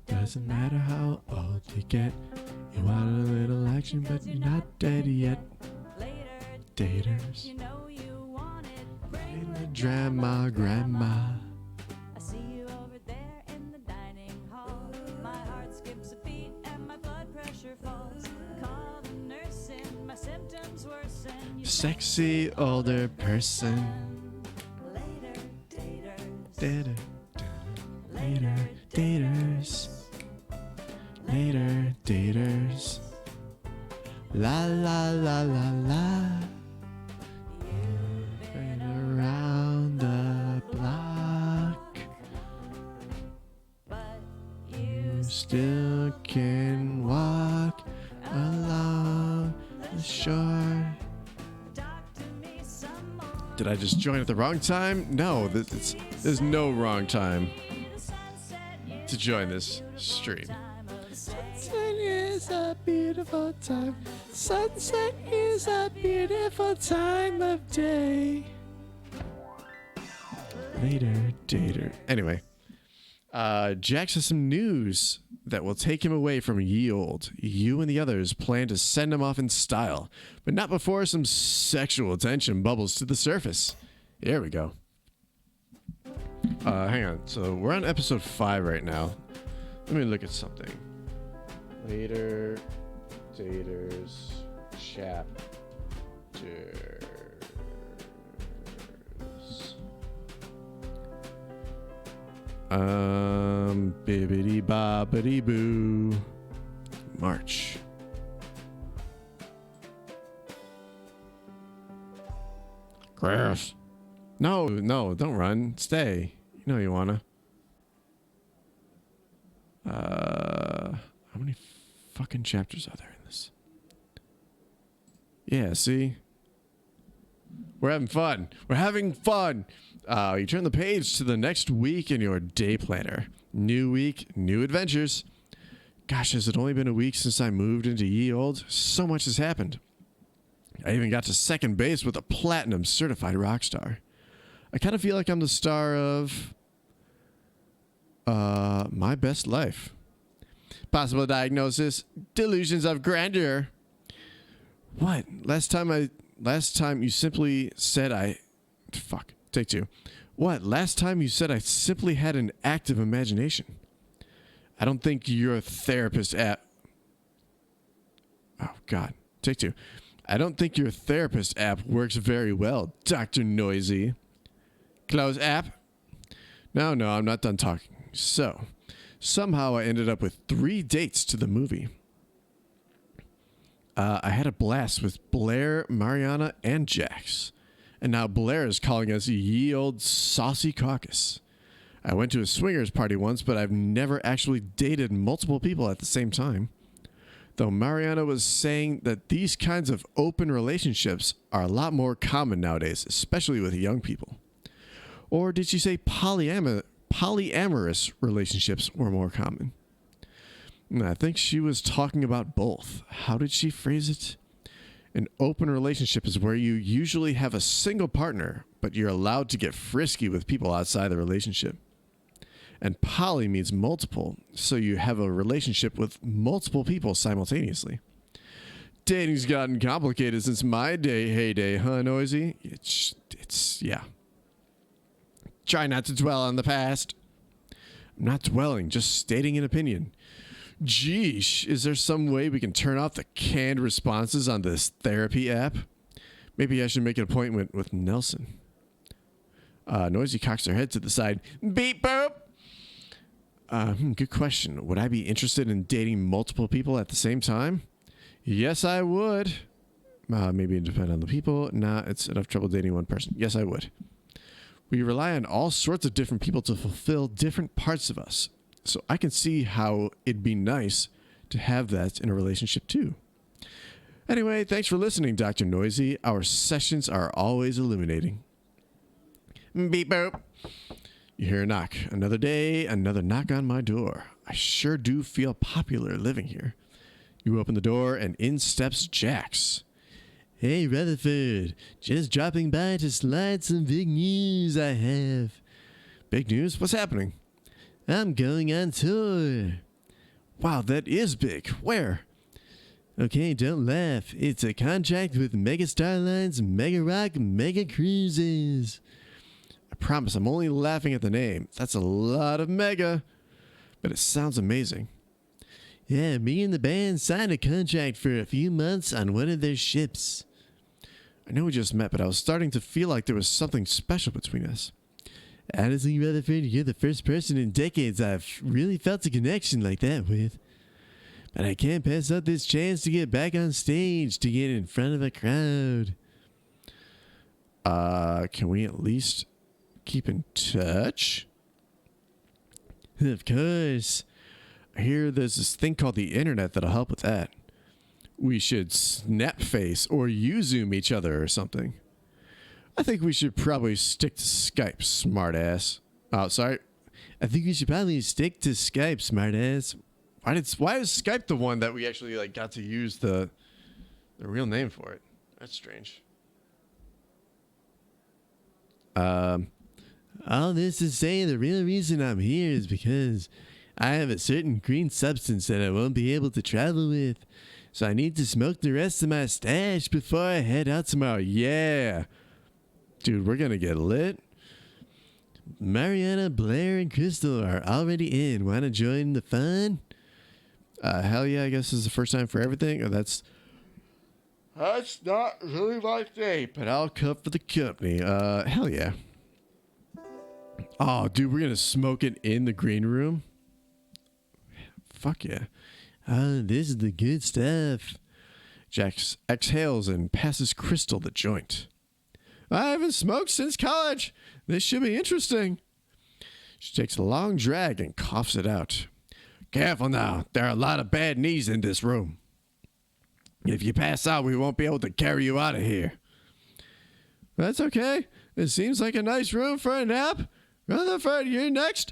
Doesn't matter how old you get, you want a little action, but you're not dead yet. Daters. Grandma. I see you over there in the dining hall. My heart skips a beat and my blood pressure falls. Call the nurse and my symptoms worsen. Sexy older person. Later, daters. Later, daters. Later, daters. La la la la la. Been around the block. But you Still can walk along the shore. Did I just join at the wrong time? No, there's no wrong time to join this stream. Sunset is a beautiful time. Sunset is a beautiful time of day. Later, dater. Anyway, Jax has some news that will take him away from ye old. You and the others plan to send him off in style, but not before some sexual tension bubbles to the surface. Here we go. Hang on. So we're on episode 5 right now. Let me look at something. Later, daters, chapters. Bibbidi bobbidi boo. March. Gross. No, don't run. Stay. You know you wanna. How many fucking chapters are there in this? Yeah, see? We're having fun. We're having fun. You turn the page to the next week in your day planner. New week, new adventures. Gosh, has it only been a week since I moved into ye old? So much has happened. I even got to second base with a platinum certified rock star. I kind of feel like I'm the star of My Best Life. Possible diagnosis, delusions of grandeur. What? Last time you simply said take 2. What? Last time you said I simply had an active imagination. I don't think your therapist app. Oh, God. Take 2. I don't think your therapist app works very well, Dr. Noisy. Close app. No, I'm not done talking. So, somehow I ended up with 3 dates to the movie. I had a blast with Blair, Mariana, and Jax. And now Blair is calling us ye old saucy caucus. I went to a swingers party once, but I've never actually dated multiple people at the same time. Though Mariana was saying that these kinds of open relationships are a lot more common nowadays, especially with young people. Or did she say polyamorous relationships were more common? I think she was talking about both. How did she phrase it? An open relationship is where you usually have a single partner, but you're allowed to get frisky with people outside the relationship. And poly means multiple, so you have a relationship with multiple people simultaneously. Dating's gotten complicated since my heyday, huh, Noisy? Yeah. Try not to dwell on the past. I'm not dwelling, just stating an opinion. Geesh, is there some way we can turn off the canned responses on this therapy app? Maybe I should make an appointment with Nelson. Noisy cocks her head to the side. Beep boop! Good question. Would I be interested in dating multiple people at the same time? Yes, I would. Maybe it depends on the people. Nah, it's enough trouble dating one person. Yes, I would. We rely on all sorts of different people to fulfill different parts of us. So I can see how it'd be nice to have that in a relationship too. Anyway, thanks for listening, Dr. Noisy. Our sessions are always illuminating. Beep boop. You hear a knock. Another day, another knock on my door. I sure do feel popular living here. You open the door and in steps Jax. Hey, Rutherford. Just dropping by to slide some big news I have. Big news? What's happening? I'm going on tour. Wow, that is big. Where? Okay, don't laugh. It's a contract with Mega Starline's Mega Rock Mega Cruises. I promise I'm only laughing at the name. That's a lot of mega, but it sounds amazing. Yeah, me and the band signed a contract for a few months on one of their ships. I know we just met, but I was starting to feel like there was something special between us. Honestly, Rutherford, you're the first person in decades I've really felt a connection like that with. But I can't pass up this chance to get back on stage, to get in front of a crowd. Can we at least keep in touch? Of course. I hear there's this thing called the internet that'll help with that. We should snap face or U-Zoom each other or something. I think we should probably stick to Skype, smartass. Oh, sorry. I think we should probably stick to Skype, smartass. Why is Skype the one that we actually got to use the real name for it? That's strange. All this to say, the real reason I'm here is because I have a certain green substance that I won't be able to travel with. So I need to smoke the rest of my stash before I head out tomorrow. Yeah. Dude, we're going to get lit. Mariana, Blair, and Crystal are already in. Want to join the fun? Hell yeah, I guess this is the first time for everything. Oh, that's not really my thing, but I'll cover the company. Hell yeah. Oh, dude, we're going to smoke it in the green room? Fuck yeah. This is the good stuff. Jax exhales and passes Crystal the joint. I haven't smoked since college. This should be interesting. She takes a long drag and coughs it out. Careful now. There are a lot of bad knees in this room. If you pass out, we won't be able to carry you out of here. That's okay. It seems like a nice room for a nap. Rutherford, you're next.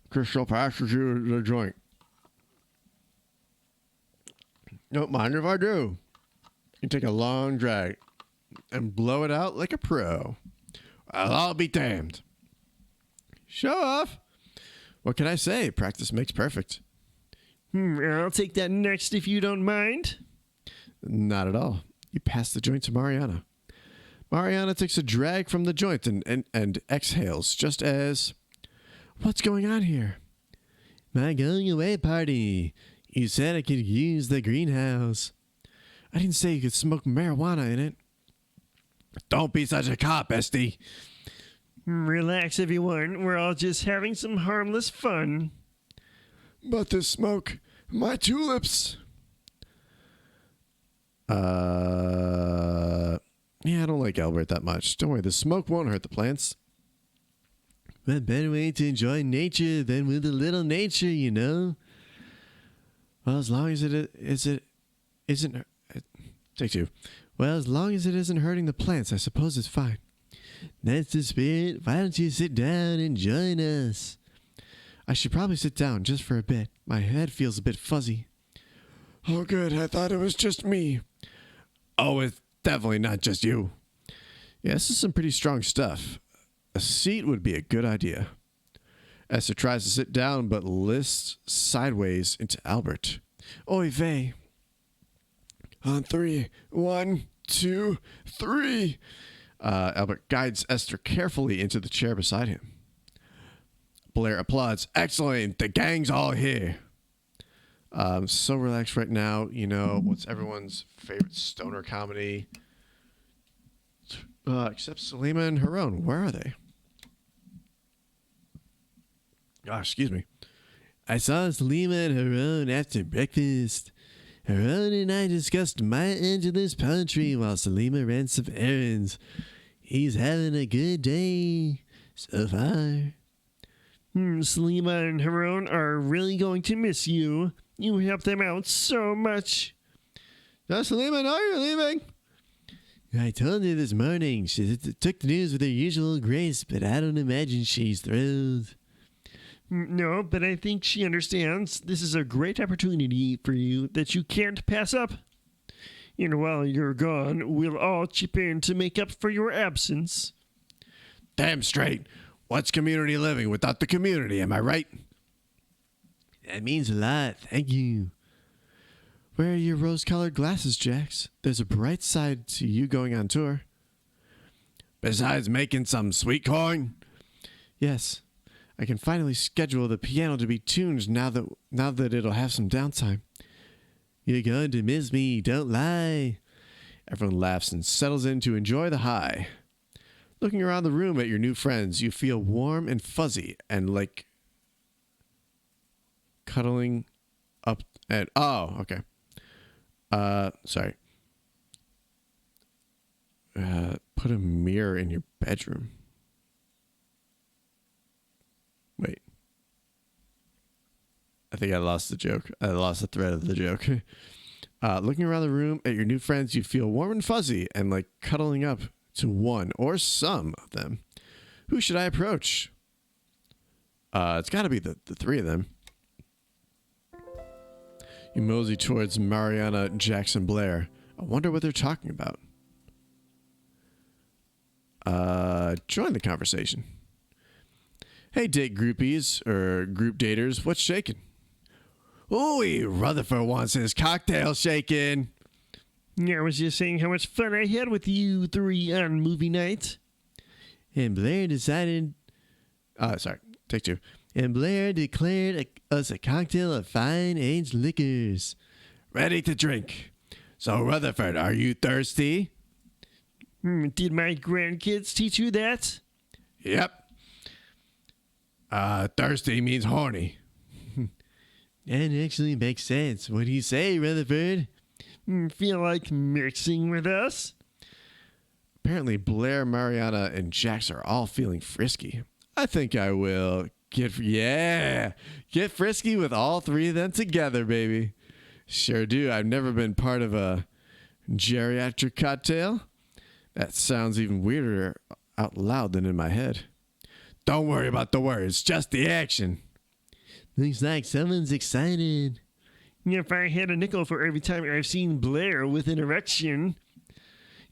Crystal passes you the joint. Don't mind if I do. You take a long drag and blow it out like a pro. Well, I'll be damned. Show off. What can I say? Practice makes perfect. I'll take that next if you don't mind. Not at all. You pass the joint to Mariana. Mariana takes a drag from the joint and exhales just as... What's going on here? My going away party. You said I could use the greenhouse. I didn't say you could smoke marijuana in it. Don't be such a cop, Esty. Relax, everyone. We're all just having some harmless fun. But the smoke, my tulips. Yeah, I don't like Albert that much. Don't worry, the smoke won't hurt the plants. What better way to enjoy nature than with a little nature, you know? Well, as long as it isn't... Take two. Well, as long as it isn't hurting the plants, I suppose it's fine. That's the spirit. Why don't you sit down and join us? I should probably sit down just for a bit. My head feels a bit fuzzy. Oh, good. I thought it was just me. Oh, it's definitely not just you. Yeah, this is some pretty strong stuff. A seat would be a good idea. Esther tries to sit down, but lists sideways into Albert. Oy vey. On 3. 1, 2, 3. Albert guides Esther carefully into the chair beside him. Blair applauds. Excellent. The gang's all here. So relaxed right now. You know, what's everyone's favorite stoner comedy? Except Salima and Haron. Where are they? Excuse me. I saw Salima and Haron after breakfast. Haron and I discussed Maya Angelou's poetry while Salima ran some errands. He's having a good day so far. Salima and Haron are really going to miss you. You help them out so much. Does Salima know you're leaving? I told her this morning. She took the news with her usual grace, but I don't imagine she's thrilled. No, but I think she understands this is a great opportunity for you that you can't pass up. And while you're gone, we'll all chip in to make up for your absence. Damn straight. What's community living without the community, am I right? That means a lot. Thank you. Where are your rose-colored glasses, Jax? There's a bright side to you going on tour. Besides making some sweet corn? Yes. I can finally schedule the piano to be tuned now that it'll have some downtime. You're going to miss me, don't lie. Everyone laughs and settles in to enjoy the high. Looking around the room at your new friends, you feel warm and fuzzy and like cuddling up at... Oh, okay. Sorry. Put a mirror in your bedroom. Wait. I think I lost the joke. I lost the thread of the joke. Looking around the room at your new friends, you feel warm and fuzzy and like cuddling up to one or some of them. Who should I approach? It's got to be the three of them. You mosey towards Mariana, Jackson, Blair. I wonder what they're talking about. Join the conversation. Hey, date groupies or group daters, what's shaking? Ooh, Rutherford wants his cocktail shaking. I was just saying how much fun I had with you three on movie night. And Blair decided... Sorry, take two. And Blair declared us a cocktail of fine aged liquors. Ready to drink. So, Rutherford, are you thirsty? Did my grandkids teach you that? Yep. Thirsty means horny. That actually makes sense. What do you say, Rutherford? Feel like mixing with us? Apparently, Blair, Mariana, and Jax are all feeling frisky. I think I will get frisky with all three of them together, baby. Sure do. I've never been part of a geriatric cocktail. That sounds even weirder out loud than in my head. Don't worry about the words, just the action. Looks like someone's excited. If I had a nickel for every time I've seen Blair with an erection,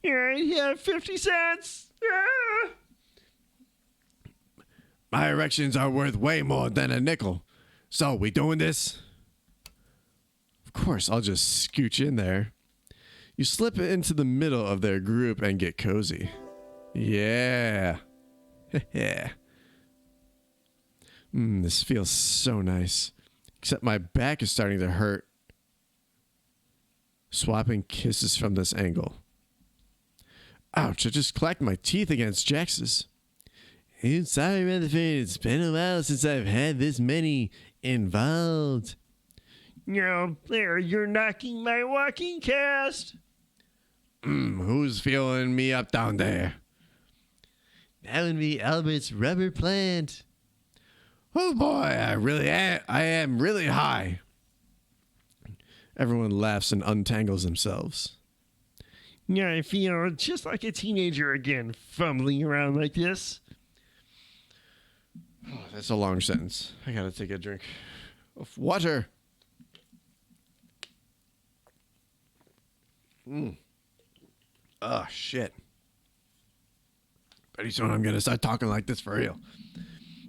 I'd have 50 cents. Ah! My erections are worth way more than a nickel. So, we doing this? Of course, I'll just scooch in there. You slip into the middle of their group and get cozy. Yeah. Yeah. This feels so nice. Except my back is starting to hurt. Swapping kisses from this angle. Ouch, I just clacked my teeth against Jax's. I'm sorry, Rutherford. It's been a while since I've had this many involved. No, Blair, you're knocking my walking cast. Who's feeling me up down there? That would be Albert's rubber plant. Oh boy, I am really high. Everyone laughs and untangles themselves. Yeah, I feel just like a teenager again, fumbling around like this. Oh, that's a long sentence. I gotta take a drink of water. Oh, shit. Pretty soon I'm gonna start talking like this for real.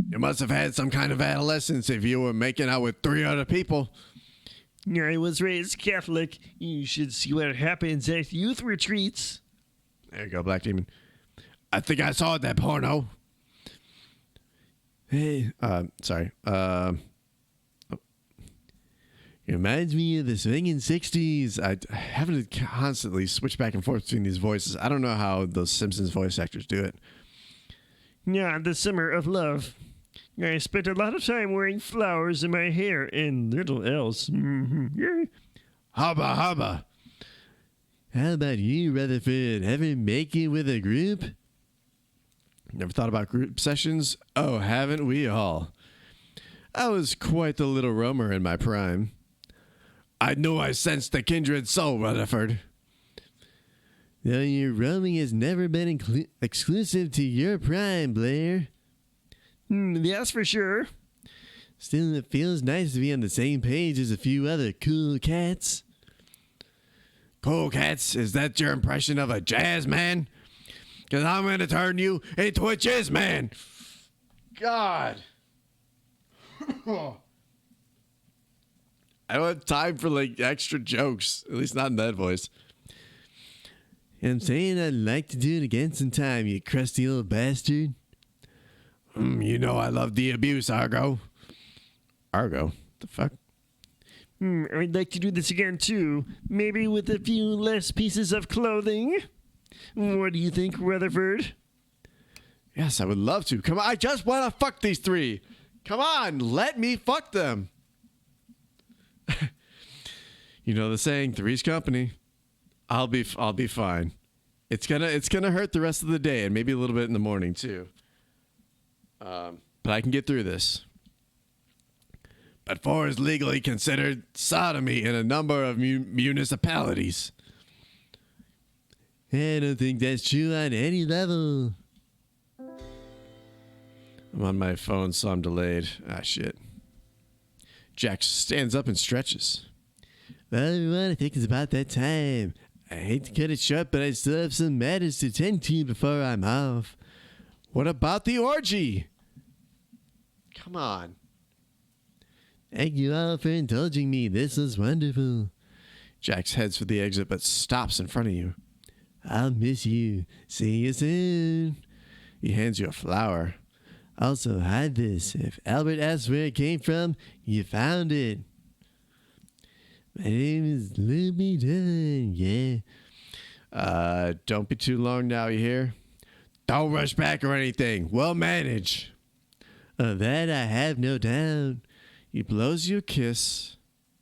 You must have had some kind of adolescence if you were making out with 3 other people. I was raised Catholic. You should see what happens at youth retreats. There you go, Black Demon. I think I saw that porno. Hey, sorry. It reminds me of the swinging 60s. I have to constantly switch back and forth between these voices. I don't know how those Simpsons voice actors do it. Yeah, the summer of love. I spent a lot of time wearing flowers in my hair and little else. Yeah. Hubba hubba. How about you, Rutherford? Ever make it with a group? Never thought about group sessions? Oh, haven't we all? I was quite the little roamer in my prime. I knew I sensed the kindred soul, Rutherford. Though your roaming has never been exclusive to your prime, Blair. That's for sure. Still, it feels nice to be on the same page as a few other cool cats. Cool cats? Is that your impression of a jazz man? Because I'm going to turn you into a jizz man. God. I don't have time for like extra jokes, at least not in that voice. I'm saying I'd like to do it again sometime, you crusty old bastard. You know I love the abuse, Argo. Argo? The fuck? I'd like to do this again too. Maybe with a few less pieces of clothing. What do you think, Rutherford? Yes, I would love to. Come on, I just want to fuck these three. Come on, let me fuck them. You know the saying, three's company. I'll be fine. It's gonna hurt the rest of the day and maybe a little bit in the morning too. But I can get through this. But 4 is legally considered sodomy in a number of municipalities. I don't think that's true on any level. I'm on my phone, so I'm delayed. Ah, shit. Jack stands up and stretches. Well, everyone, I think it's about that time. I hate to cut it short, but I still have some matters to tend to before I'm off. What about the orgy? Come on. Thank you all for indulging me. This was wonderful. Jax heads for the exit, but stops in front of you. I'll miss you. See you soon. He hands you a flower. Also, hide this. If Albert asks where it came from, you found it. My name is Looby Dillon, yeah. Don't be too long now, you hear? Don't rush back or anything. We'll manage. Of that I have no doubt. He blows you a kiss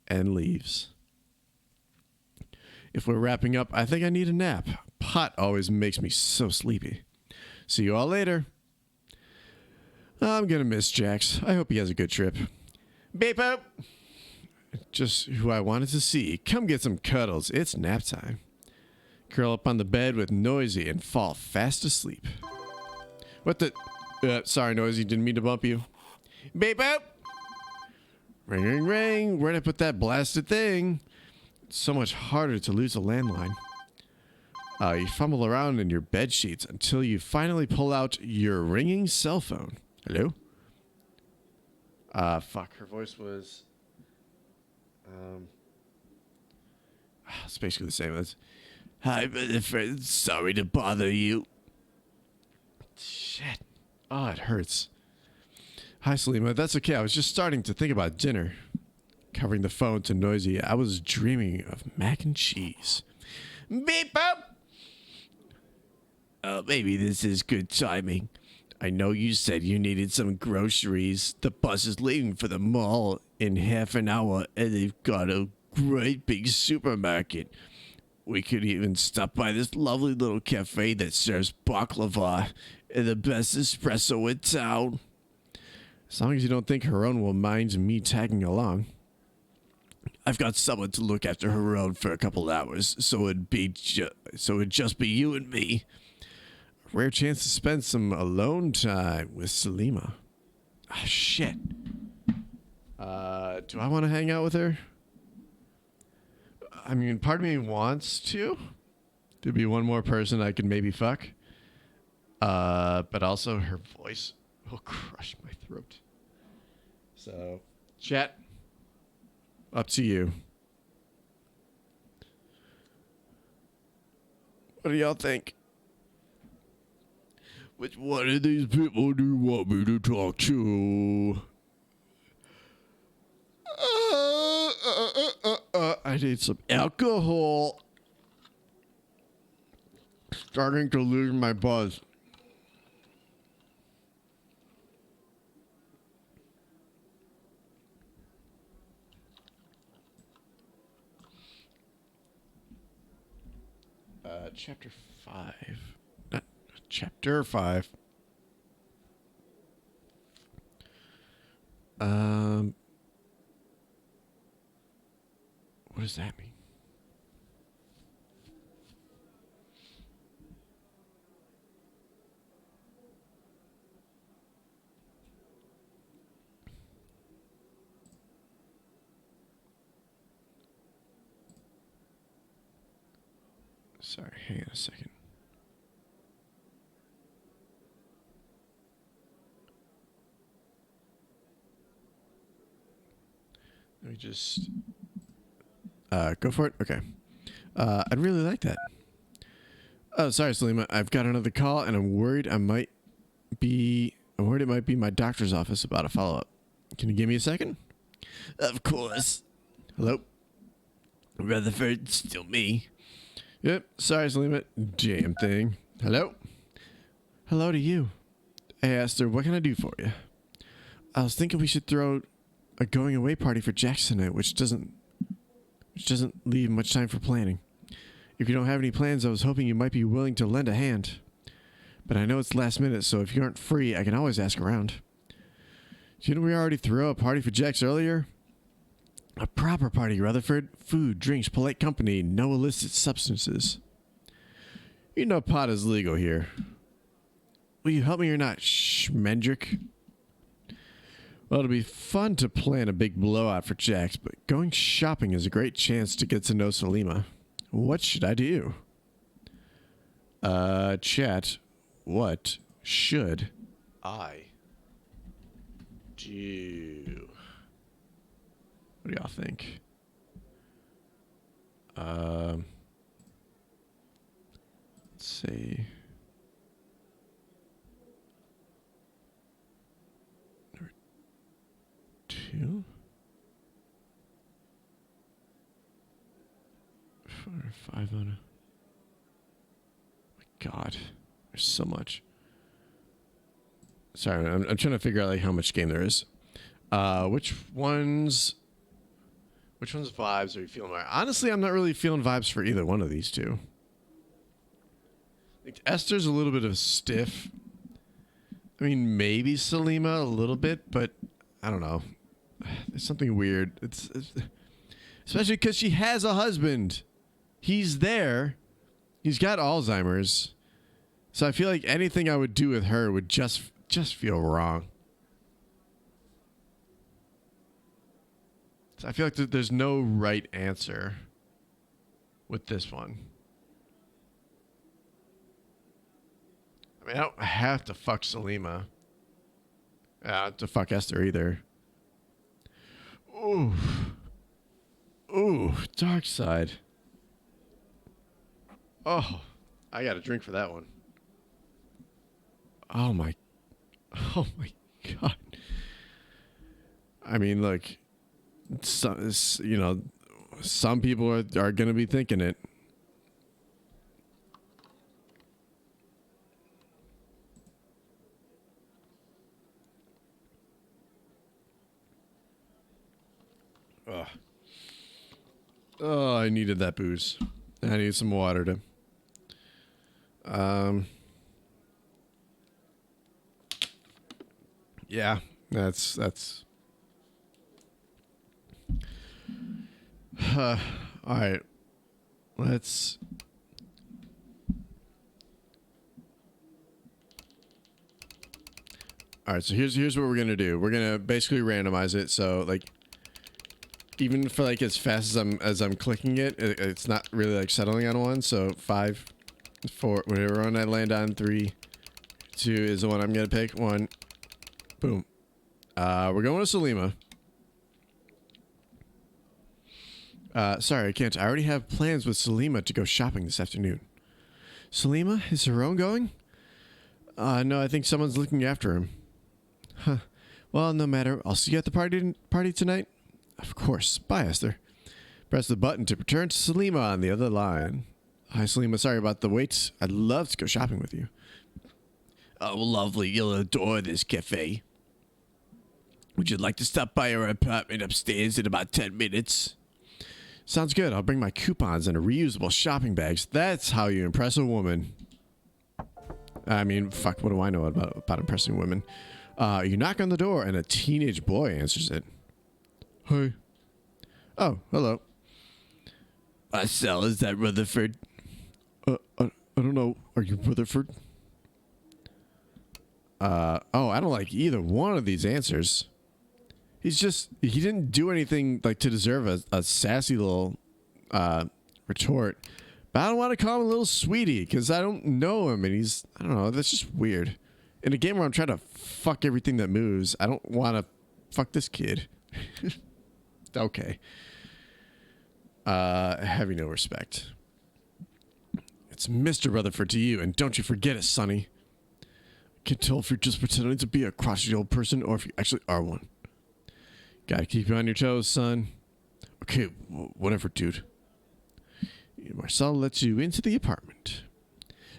and leaves. If we're wrapping up, I think I need a nap. Pot always makes me so sleepy. See you all later. I'm gonna miss Jax. I hope he has a good trip. Beep up. Just who I wanted to see. Come get some cuddles. It's nap time. Curl up on the bed with Noisy and fall fast asleep. What the? Sorry, Noisy. Didn't mean to bump you. Beep up. Ring, ring, ring. Where'd I put that blasted thing? It's so much harder to lose a landline. You fumble around in your bed sheets until you finally pull out your ringing cell phone. Hello? Fuck. Her voice was... it's basically the same as... Hi, Rutherford. Sorry to bother you. Shit. Oh, it hurts. Hi, Selima. That's okay. I was just starting to think about dinner. Covering the phone to Noisy, I was dreaming of mac and cheese. Beep up! Maybe this is good timing. I know you said you needed some groceries. The bus is leaving for the mall in half an hour, and they've got a great big supermarket. We could even stop by this lovely little cafe that serves baklava and the best espresso in town. As long as you don't think Haron will mind me tagging along. I've got someone to look after Haron for a couple hours, so it'd just be you and me. A rare chance to spend some alone time with Selima. Ah, shit. Do I want to hang out with her? I mean, part of me wants to. There'd be one more person I could maybe fuck. But also her voice will crush my throat. So, chat. Up to you. What do y'all think? Which one of these people do you want me to talk to? I need some alcohol. Starting to lose my buzz. Chapter 5. Chapter 5. What does that mean? Sorry, hang on a second. Let me just go for it. Okay. I'd really like that. Oh, sorry, Salima. I've got another call, and I'm worried it might be my doctor's office about a follow-up. Can you give me a second? Of course. Hello? Rutherford, still me. Yep. Sorry, Salima. Damn thing. Hello? Hello to you. Hey, Esther, what can I do for you? I was thinking we should throw a going away party for Jackson tonight, which doesn't leave much time for planning. If you don't have any plans, I was hoping you might be willing to lend a hand. But I know it's last minute, so if you aren't free, I can always ask around. Didn't we already throw a party for Jax earlier? A proper party, Rutherford. Food, drinks, polite company, no illicit substances. You know pot is legal here. Will you help me or not, Schmendrick? Well, it'll be fun to plan a big blowout for Jax, but going shopping is a great chance to get to know Salima. What should I do? Chat, what should I do? What do y'all think? Let's see. Number 2. 4, 5 on a. My God, there's so much. Sorry, I'm trying to figure out like how much game there is. Which ones vibes are you feeling? Honestly, I'm not really feeling vibes for either one of these two. Like Esther's a little bit of stiff. I mean, maybe Salima a little bit, but I don't know. There's something weird. It's especially because she has a husband. He's there. He's got Alzheimer's. So I feel like anything I would do with her would just feel wrong. So I feel like there's no right answer with this one. I mean, I don't have to fuck Salima. I don't have to fuck Esther either. Ooh. Ooh, dark side. Oh, I got a drink for that one. Oh my God. I mean, look, some people are going to be thinking it. Ugh. Oh, I needed that booze. I need some water to. Yeah, that's. All right, let's. All right, so here's what we're gonna do. We're gonna basically randomize it. So like, even for like as fast as I'm clicking it, it's not really like settling on one. So 5, 4, whatever one I land on, 3, 2 is the one I'm gonna pick. 1, boom. We're going to Salima. Sorry, I can't. I already have plans with Salima to go shopping this afternoon. Selima, is Haron going? No, I think someone's looking after him. Huh. Well, no matter. I'll see you at the party tonight. Of course. Bye, Esther. Press the button to return to Selima on the other line. Hi, Selima. Sorry about the wait. I'd love to go shopping with you. Oh, lovely. You'll adore this cafe. Would you like to stop by our apartment upstairs in about 10 minutes? Sounds good. I'll bring my coupons and reusable shopping bags. That's how you impress a woman. I mean, fuck, what do I know about impressing women? You knock on the door and a teenage boy answers it. Hi. Oh, hello. Marcel, is that Rutherford? I don't know. Are you Rutherford? Oh, I don't like either one of these answers. He didn't do anything like to deserve a sassy little retort. But I don't want to call him a little sweetie because I don't know him and I don't know, that's just weird. In a game where I'm trying to fuck everything that moves, I don't want to fuck this kid. Okay. Having no respect. It's Mr. Rutherford to you, and don't you forget it, Sonny. I can't tell if you're just pretending to be a crotchety old person or if you actually are one. Gotta keep you on your toes, son. Okay, whatever, dude. Marcel lets you into the apartment.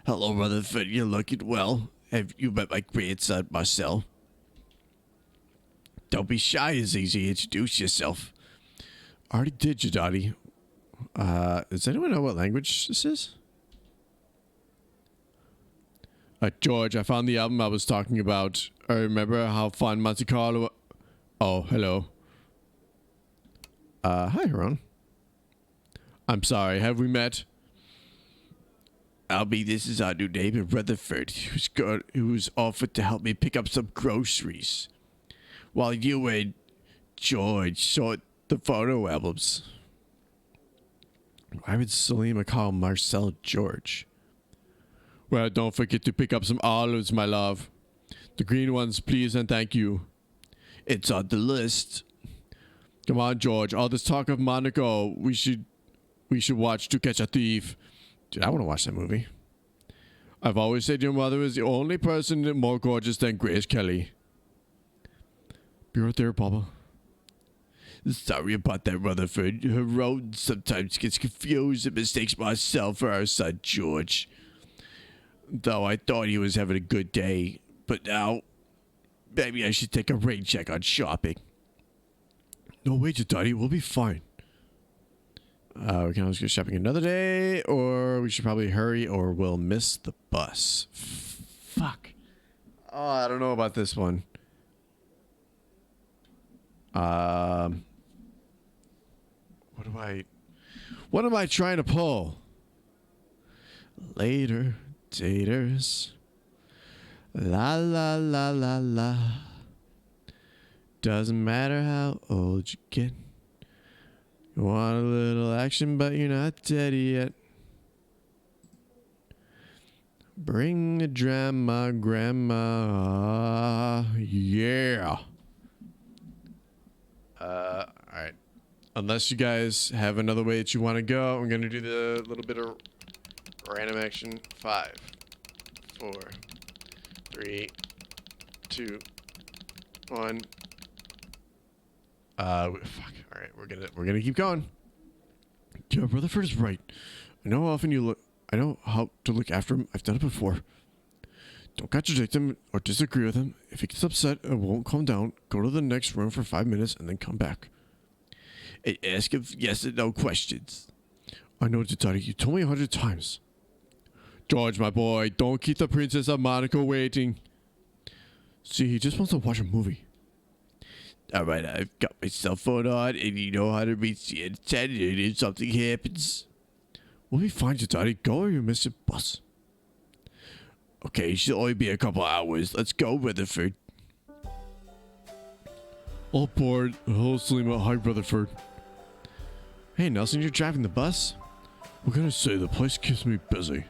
Hello, Rutherford. You're looking well. Have you met my grandson, Marcel? Don't be shy, Azizi. Introduce yourself. Already did, Jadati. Does anyone know what language this is? George, I found the album I was talking about. I remember how fun Monte Carlo... Oh, hello. Hi, Haron. I'm sorry, have we met? Albie, this is our new neighbor, Rutherford, who's offered to help me pick up some groceries. While you and George sort the photo albums. Why would Selima call Marcel George? Well, don't forget to pick up some olives, my love. The green ones, please and thank you. It's on the list. Come on, George. All this talk of Monaco, we should watch To Catch a Thief. Dude, I want to watch that movie. I've always said your mother is the only person more gorgeous than Grace Kelly. Be right there, Papa. Sorry about that, Rutherford. Haron sometimes gets confused and mistakes myself for our son, George. Though I thought he was having a good day. But now, maybe I should take a rain check on shopping. No, wait, Daddy. We'll be fine. We can always go shopping another day, or we should probably hurry, or we'll miss the bus. Fuck. Oh, I don't know about this one. What am I trying to pull? Later, daters. La la la la la. Doesn't matter how old you get. You want a little action, but you're not dead yet. Bring the drama, grandma. Yeah. Alright. Unless you guys have another way that you want to go, I'm going to do the little bit of random action. 5, 4, 3, 2, 1. Fuck. All right, we're gonna keep going. Yeah, Rutherford is right. I know how often you look. I know how to look after him. I've done it before. Don't contradict him or disagree with him. If he gets upset and won't calm down, go to the next room for 5 minutes and then come back. And ask him yes and no questions. I know, Daddy. You told me 100 times. George, my boy, don't keep the Princess of Monaco waiting. See, he just wants to watch a movie. Alright, I've got my cell phone on, and you know how to reach the antenna if something happens. We'll be fine, Daddy. Go or you'll miss your bus. Okay, it should only be a couple hours. Let's go, Rutherford. All aboard. Hello, Selima. Hi, Rutherford. Hey, Nelson, you're driving the bus? What can I say? The place keeps me busy.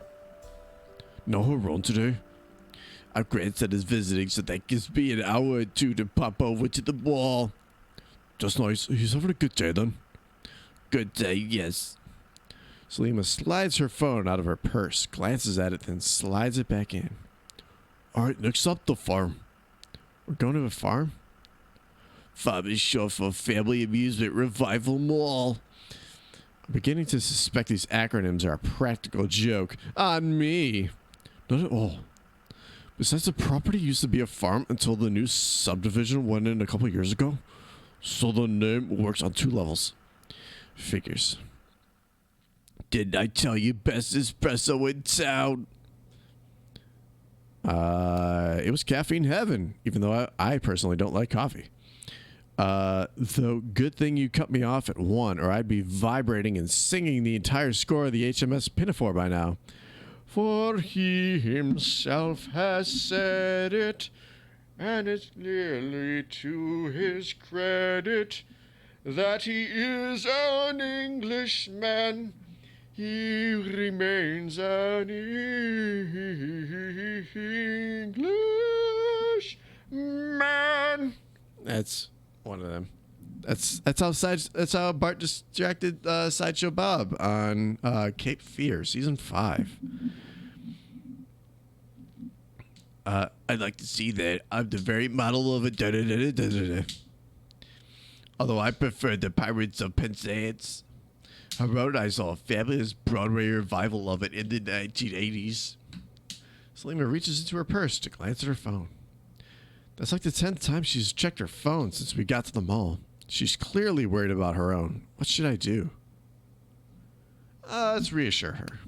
No Haron today? Our grandson is visiting, so that gives me an hour or two to pop over to the mall. Just nice. He's having a good day, then. Good day, yes. Selima slides her phone out of her purse, glances at it, then slides it back in. Alright, next up, the farm. We're going to a farm? Farm is short for Family Amusement Revival Mall. I'm beginning to suspect these acronyms are a practical joke on me. Not at all. Besides, the property used to be a farm until the new subdivision went in a couple years ago. So the name works on 2 levels. Figures. Didn't I tell you best espresso in town? It was caffeine heaven, even though I personally don't like coffee. Though good thing you cut me off at 1, or I'd be vibrating and singing the entire score of the HMS Pinafore by now. For he himself has said it, and it's clearly to his credit that he is an Englishman. He remains an Englishman. That's one of them. That's how Bart distracted Sideshow Bob on Cape Fear, season 5. I'd like to see that. I'm the very model of a although I prefer the Pirates of Penzance. I wrote I saw a fabulous Broadway revival of it in the 1980s. Selima reaches into her purse to glance at her phone. That's like the 10th time she's checked her phone since we got to the mall. She's clearly worried about her own. What should I do? Let's reassure her.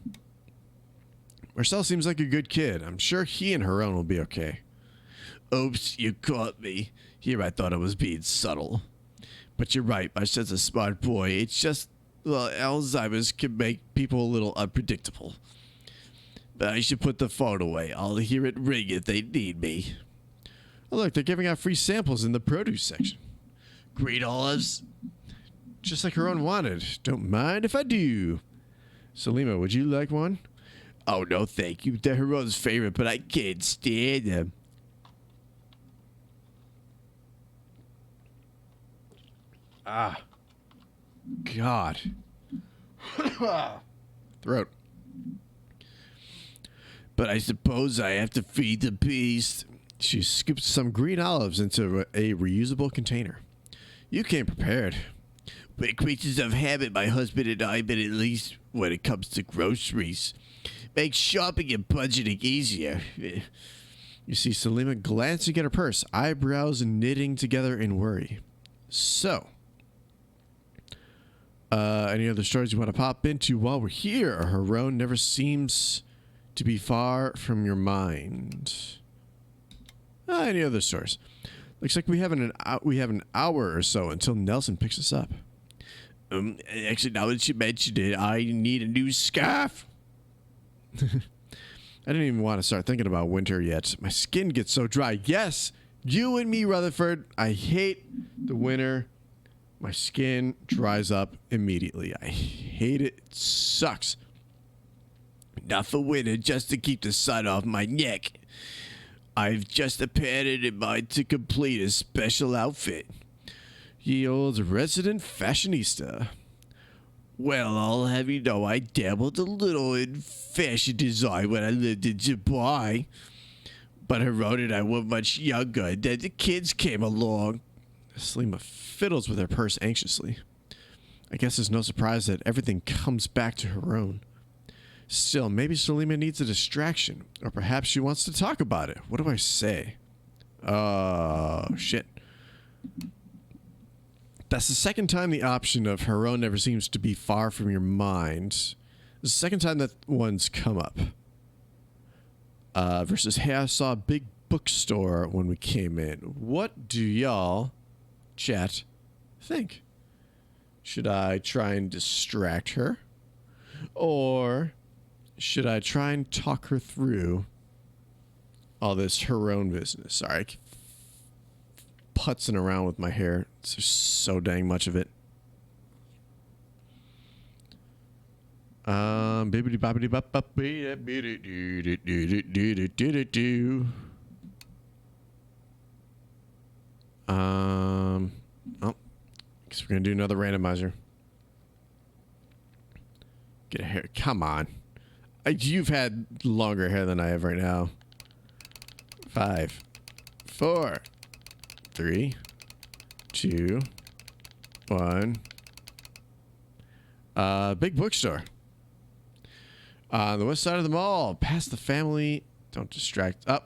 Marcel seems like a good kid. I'm sure he and her own will be okay. Oops, you caught me. Here I thought I was being subtle. But you're right, Marcel's a smart boy. It's just, well, Alzheimer's can make people a little unpredictable. But I should put the phone away. I'll hear it ring if they need me. Oh, look, they're giving out free samples in the produce section. Green olives. Just like her own wanted. Don't mind if I do. Selima, would you like one? Oh, no, thank you. They're her own's favorite, but I can't stand them. Ah. God. Throat. But I suppose I have to feed the beast. She scoops some green olives into a reusable container. You came prepared. We're creatures of habit, my husband and I, but at least when it comes to groceries. Makes shopping and budgeting easier. You see Selima glancing at her purse, eyebrows knitting together in worry. So, any other stories you want to pop into while we're here? Haron never seems to be far from your mind. Any other stories? Looks like we have an hour or so until Nelson picks us up. Actually, now that you mentioned it, I need a new scarf. I didn't even want to start thinking about winter yet. My skin gets so dry. Yes, you and me, Rutherford. I hate the winter. My skin dries up immediately. I hate it. It sucks. Not for winter, just to keep the sun off my neck. I've just a pattern in mind to complete a special outfit. Ye old resident fashionista. Well, I'll have you know I dabbled a little in fashion design when I lived in Dubai. But Haron and I were much younger, and then the kids came along. Selima fiddles with her purse anxiously. I guess it's no surprise that everything comes back to Haron. Still, maybe Selima needs a distraction, or perhaps she wants to talk about it. What do I say? Oh, shit. That's the second time the option of Haron never seems to be far from your mind. It's the second time that one's come up. Versus, hey, I saw a big bookstore when we came in. What do y'all, chat, think? Should I try and distract her? Or should I try and talk her through all this Haron business? Sorry, I keep putzing around with my hair. There's so dang much of it. Bibbidi bobbidi bop bop oh, guess we're gonna do another randomizer. Get a hair. Come on. You've had longer hair than I have right now. 5, 4, 3, 2, 1. Big bookstore. On the west side of the mall, past the family. Don't distract. Oh,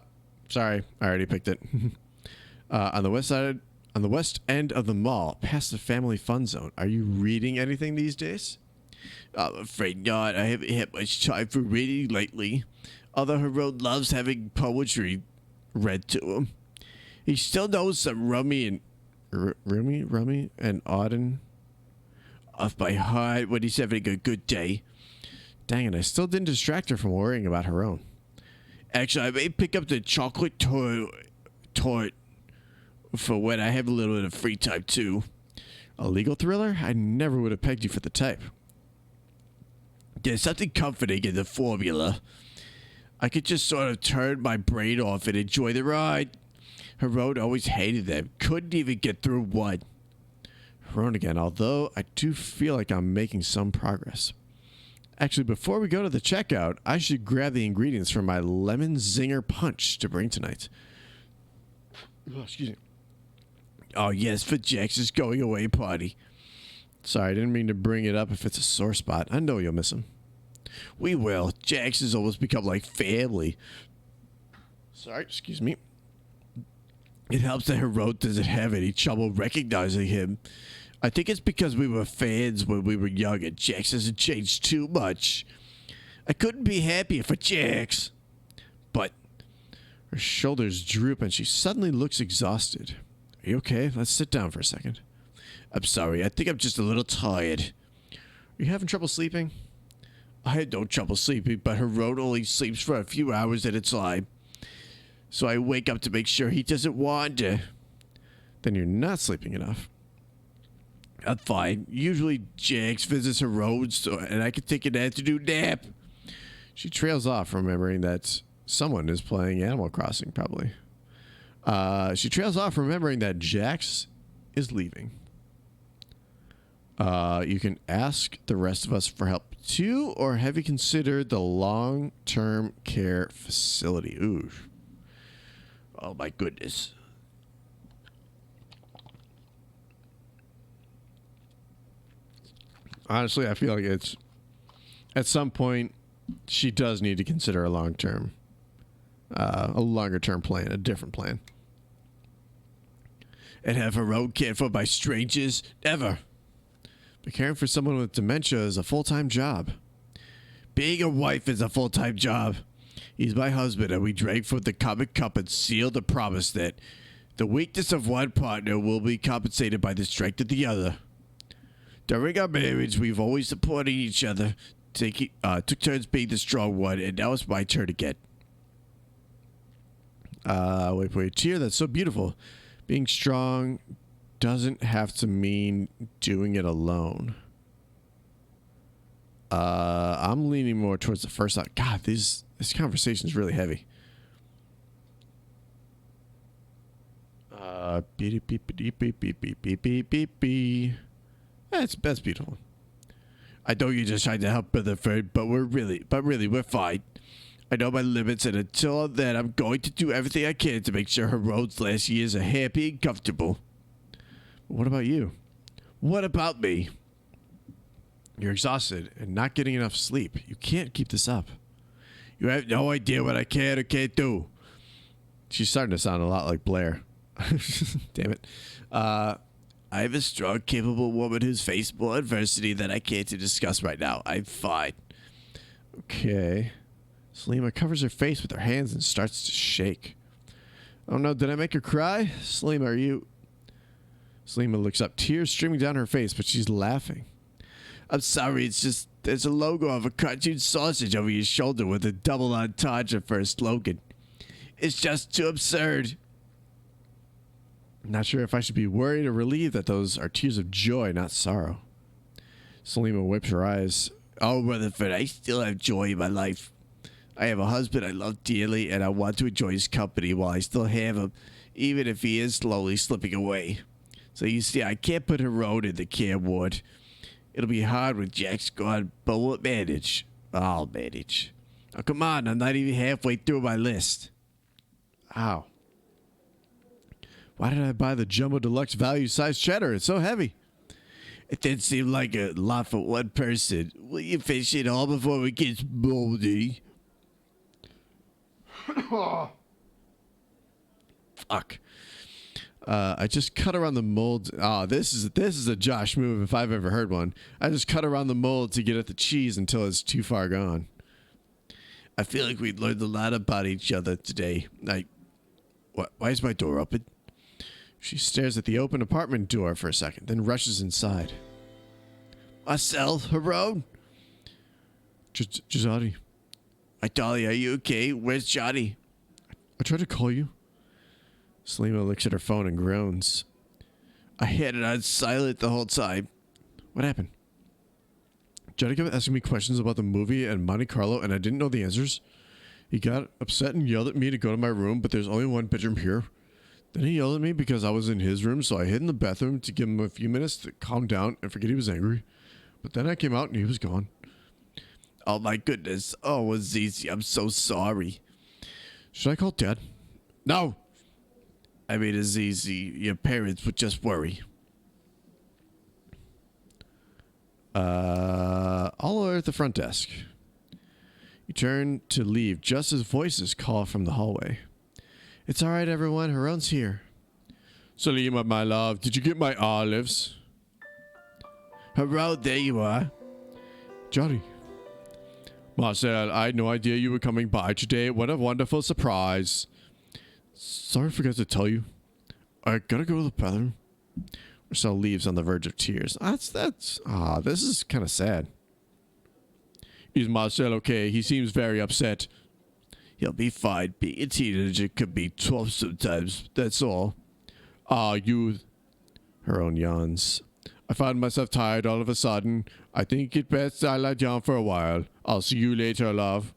sorry. I already picked it. On the west end of the mall, past the family fun zone. Are you reading anything these days? I'm afraid not. I haven't had much time for reading lately. Although Herod loves having poetry read to him. He still knows some Rummy and Auden off by heart when he's having a good day. Dang it, I still didn't distract her from worrying about her own. Actually, I may pick up the chocolate tort for when I have a little bit of free time too. A legal thriller? I never would have pegged you for the type. There's something comforting in the formula. I could just sort of turn my brain off and enjoy the ride. Herod always hated them. Couldn't even get through one. Herod again, although I do feel like I'm making some progress. Actually, before we go to the checkout, I should grab the ingredients for my lemon zinger punch to bring tonight. Oh, excuse me. Oh, yes, for Jax's going away party. Sorry, I didn't mean to bring it up if it's a sore spot. I know you'll miss him. We will. Jax has almost become like family. Sorry, excuse me. It helps that Herod doesn't have any trouble recognizing him. I think it's because we were fans when we were young and Jax hasn't changed too much. I couldn't be happier for Jax. But her shoulders droop and she suddenly looks exhausted. Are you okay? Let's sit down for a second. I'm sorry, I think I'm just a little tired. Are you having trouble sleeping? I had no trouble sleeping, but Herod only sleeps for a few hours at a time. So I wake up to make sure he doesn't wander. Then you're not sleeping enough. I'm fine. Usually Jax visits Herod, and I can take an afternoon nap. She trails off, remembering that someone is playing Animal Crossing, probably. She trails off, remembering that Jax is leaving. You can ask the rest of us for help too, or have you considered the long-term care facility? Ooh. Oh my goodness. Honestly, I feel like it's at some point she does need to consider a long-term, a longer-term plan, a different plan. And have her own cared for by strangers? Never. But caring for someone with dementia is a full-time job. Being a wife is a full-time job. He's my husband, and we drank from the common cup and sealed the promise that the weakness of one partner will be compensated by the strength of the other. During our marriage, we've always supported each other, took turns being the strong one, and now it's my turn again. Wait for a tear. That's so beautiful. Being strong doesn't have to mean doing it alone. I'm leaning more towards the first side. God, this conversation is really heavy. Beep beep beep beep beep beep beep beep beep beep. That's beautiful. I know you're just trying to help Rutherford, but really, we're fine. I know my limits, and until then, I'm going to do everything I can to make sure Herod's last years are happy and comfortable. What about you? What about me? You're exhausted and not getting enough sleep. You can't keep this up. You have no idea what I can or can't do. She's starting to sound a lot like Blair. Damn it. I have a strong, capable woman who's faced more adversity than I care to discuss right now. I'm fine. Okay. Selima covers her face with her hands and starts to shake. Oh no, did I make her cry? Selima, are you... Selima looks up, tears streaming down her face, but she's laughing. I'm sorry, it's just there's a logo of a cartoon sausage over your shoulder with a double entendre for a slogan. It's just too absurd. I'm not sure if I should be worried or relieved that those are tears of joy, not sorrow. Selima wipes her eyes. Oh, Rutherford, I still have joy in my life. I have a husband I love dearly, and I want to enjoy his company while I still have him, even if he is slowly slipping away. So you see, I can't put Herod in the care ward. It'll be hard with Jack's gone, but we'll manage. I'll manage. Oh, come on, I'm not even halfway through my list. Ow. Why did I buy the Jumbo Deluxe value size cheddar? It's so heavy. It did seem like a lot for one person. Will you finish it all before it gets moldy? Fuck. I just cut around the mold. Oh, this is a Josh move if I've ever heard one. I just cut around the mold to get at the cheese until it's too far gone. I feel like we learned a lot about each other today. What? Why is my door open? She stares at the open apartment door for a second, then rushes inside. Marcel, Harone? Gisotti. My dolly, are you okay? Where's Johnny? I tried to call you. Selima looks at her phone and groans. I had it on silent the whole time. What happened? Johnny kept asking me questions about the movie and Monte Carlo, and I didn't know the answers. He got upset and yelled at me to go to my room, but there's only one bedroom here. Then he yelled at me because I was in his room, so I hid in the bathroom to give him a few minutes to calm down and forget he was angry. But then I came out and he was gone. Oh my goodness. Oh, Azizi, I'm so sorry. Should I call Dad? No! I mean, Azizi, your parents would just worry. All are at the front desk. You turn to leave just as voices call from the hallway. It's alright, everyone. Harone's here. Selima, my love, did you get my olives? Harone, there you are. Johnny. Marcel, I had no idea you were coming by today. What a wonderful surprise. Sorry I forgot to tell you. I gotta go to the bathroom. Marcel leaves on the verge of tears. This is kind of sad. Is Marcel okay? He seems very upset. He'll be fine. Being a teenager could be tough sometimes. That's all. You... Harone yawns. I found myself tired all of a sudden. I think it best I lie down for a while. I'll see you later, love.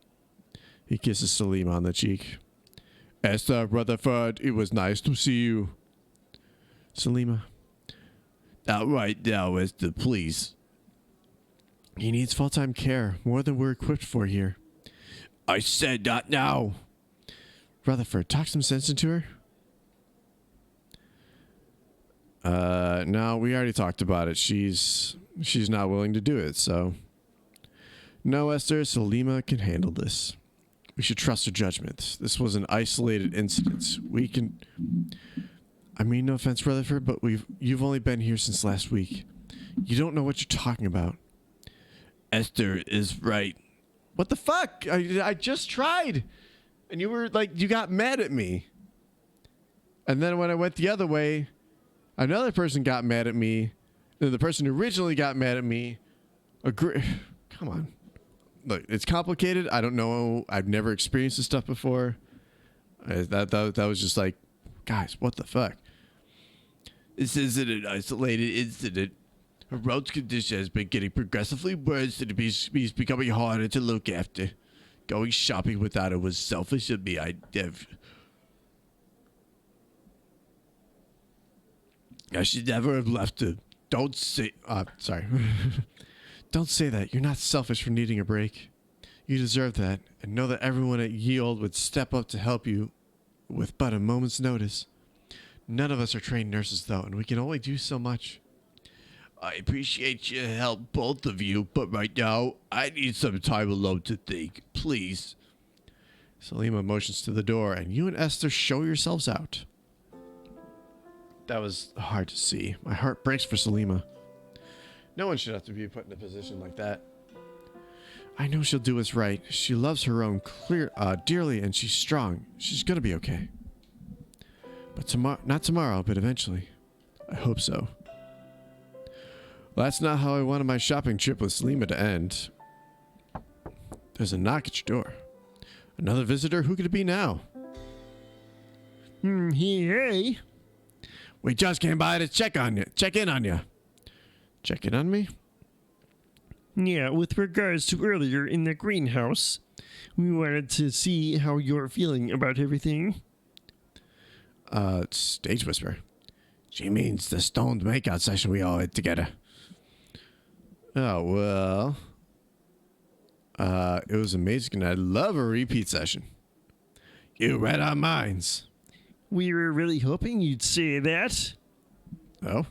He kisses Selima on the cheek. Esther, Rutherford, it was nice to see you. Selima. Not right now, Esther, please. He needs full-time care, more than we're equipped for here. I said not now. Rutherford, talk some sense into her. No, we already talked about it. She's not willing to do it, so. No, Esther, Selima can handle this. We should trust her judgment. This was an isolated incident. We can... I mean, no offense, Rutherford, but you've only been here since last week. You don't know what you're talking about. Esther is right. What the fuck? I just tried. And you were like, you got mad at me. And then when I went the other way, another person got mad at me. And the person who originally got mad at me come on. Look, it's complicated. I don't know. I've never experienced this stuff before. That was just like, guys, what the fuck? This isn't an isolated incident. Harone's condition has been getting progressively worse and he's becoming harder to look after. Going shopping without her was selfish of me. I should never have left her. Don't say... sorry. Don't say that. You're not selfish for needing a break. You deserve that. And know that everyone at Yield would step up to help you with but a moment's notice. None of us are trained nurses, though, and we can only do so much. I appreciate your help, both of you, but right now, I need some time alone to think. Please. Selima motions to the door, and you and Esther show yourselves out. That was hard to see. My heart breaks for Selima. No one should have to be put in a position like that. I know she'll do what's right. She loves her own dearly, and she's strong. She's gonna be okay. But not tomorrow, but eventually. I hope so. Well, that's not how I wanted my shopping trip with Selima to end. There's a knock at your door. Another visitor? Who could it be now? Hey. We just came by to check in on you. Check in on me? Yeah, with regards to earlier in the greenhouse, we wanted to see how you're feeling about everything. Stage whisper. She means the stoned makeout session we all had together. Oh, well. It was amazing, and I'd love a repeat session. You read our minds. We were really hoping you'd say that. Oh?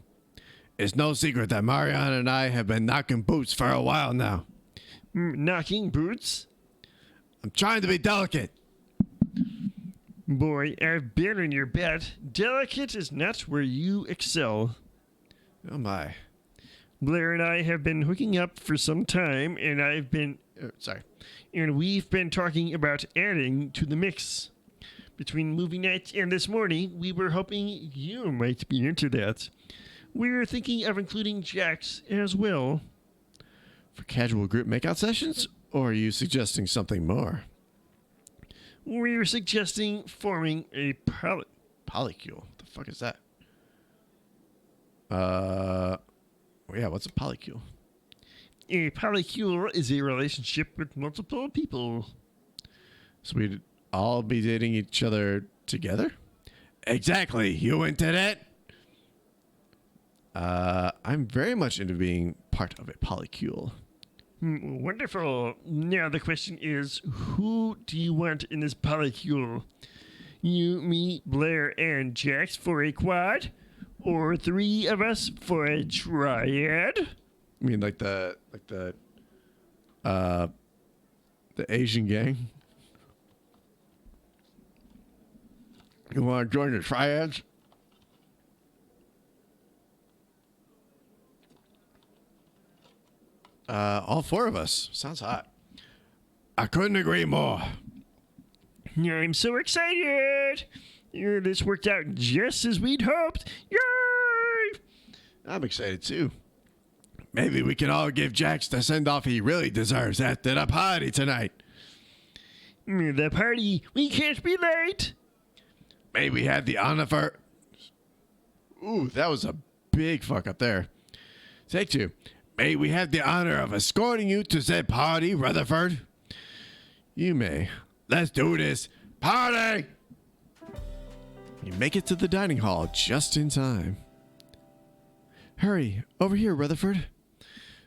It's no secret that Mariana and I have been knocking boots for a while now. Knocking boots? I'm trying to be delicate. Boy, I've been on your bet. Delicate is not where you excel. Oh, my. Blair and I have been hooking up for some time, and and we've been talking about adding to the mix. Between movie night and this morning, we were hoping you might be into that. We were thinking of including Jax as well. For casual group makeout sessions? Or are you suggesting something more? We were suggesting forming a polycule. What the fuck is that? Yeah, what's a polycule? A polycule is a relationship with multiple people. So we'd all be dating each other together? Exactly. You into that? I'm very much into being part of a polycule. Wonderful. Now the question is, who do you want in this polycule? You, me, Blair, and Jax for a quad? Or 3 of us for a triad? I mean, like the Asian gang? You want to join the triads? All 4 of us. Sounds hot. I couldn't agree more. I'm so excited. This worked out just as we'd hoped. Yay! I'm excited too. Maybe we can all give Jax the send-off he really deserves after the party tonight. The party? We can't be late. May we have the honor for... Ooh, that was a big fuck up there. Take 2. May we have the honor of escorting you to said party, Rutherford? You may. Let's do this. Party! You make it to the dining hall just in time. Hurry, over here, Rutherford.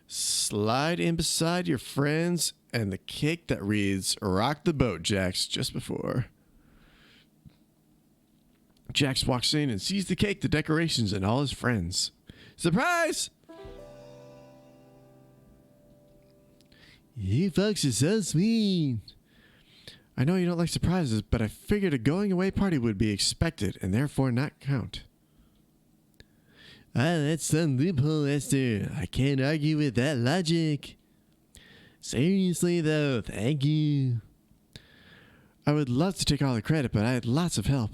Slide in beside your friends and the cake that reads, Rock the boat, Jax, just before. Jax walks in and sees the cake, the decorations, and all his friends. Surprise! You folks are so sweet. I know you don't like surprises, but I figured a going away party would be expected and therefore not count. Ah, that's some loophole, Esther. I can't argue with that logic. Seriously, though, thank you. I would love to take all the credit, but I had lots of help.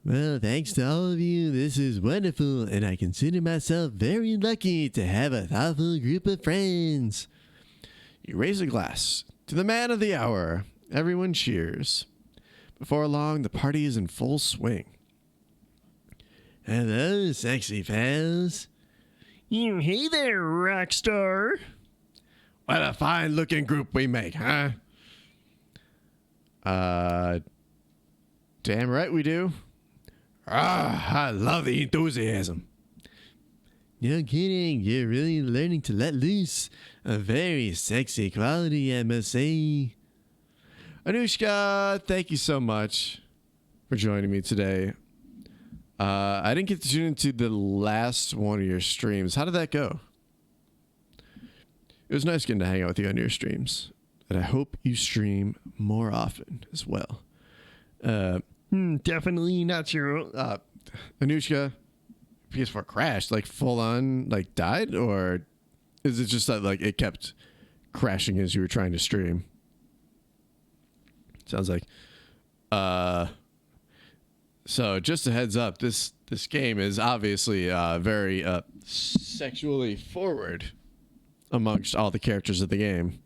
Well, thanks to all of you. This is wonderful, and I consider myself very lucky to have a thoughtful group of friends. You raise a glass to the man of the hour. Everyone cheers. Before long, the party is in full swing. Hello, sexy pals. Hey there, rock star. What a fine-looking group we make, huh? Damn right we do. I love the enthusiasm. No kidding, you're really learning to let loose. A very sexy quality, I must say. Anushka, thank you so much for joining me today. I didn't get to tune into the last one of your streams. How did that go? It was nice getting to hang out with you on your streams. And I hope you stream more often as well. Definitely natural. Anushka, PS4 crashed, like full on, like died? Or is it just that like it kept crashing as you were trying to stream? Sounds like. So just a heads up, this game is obviously very sexually forward amongst all the characters of the game.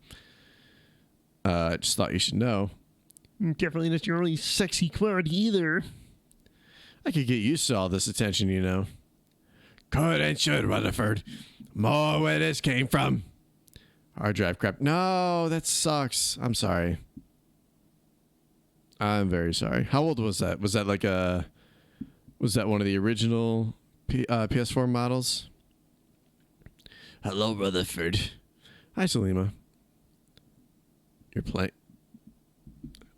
Just thought you should know. Definitely not your only sexy quality either. I could get used to all this attention, you know. Could and should, Rutherford. More where this came from. Hard drive crap. No, that sucks. I'm sorry. I'm very sorry. How old was that? Was that like was that one of the original PS4 models? Hello, Rutherford. Hi, Selima. You're playing.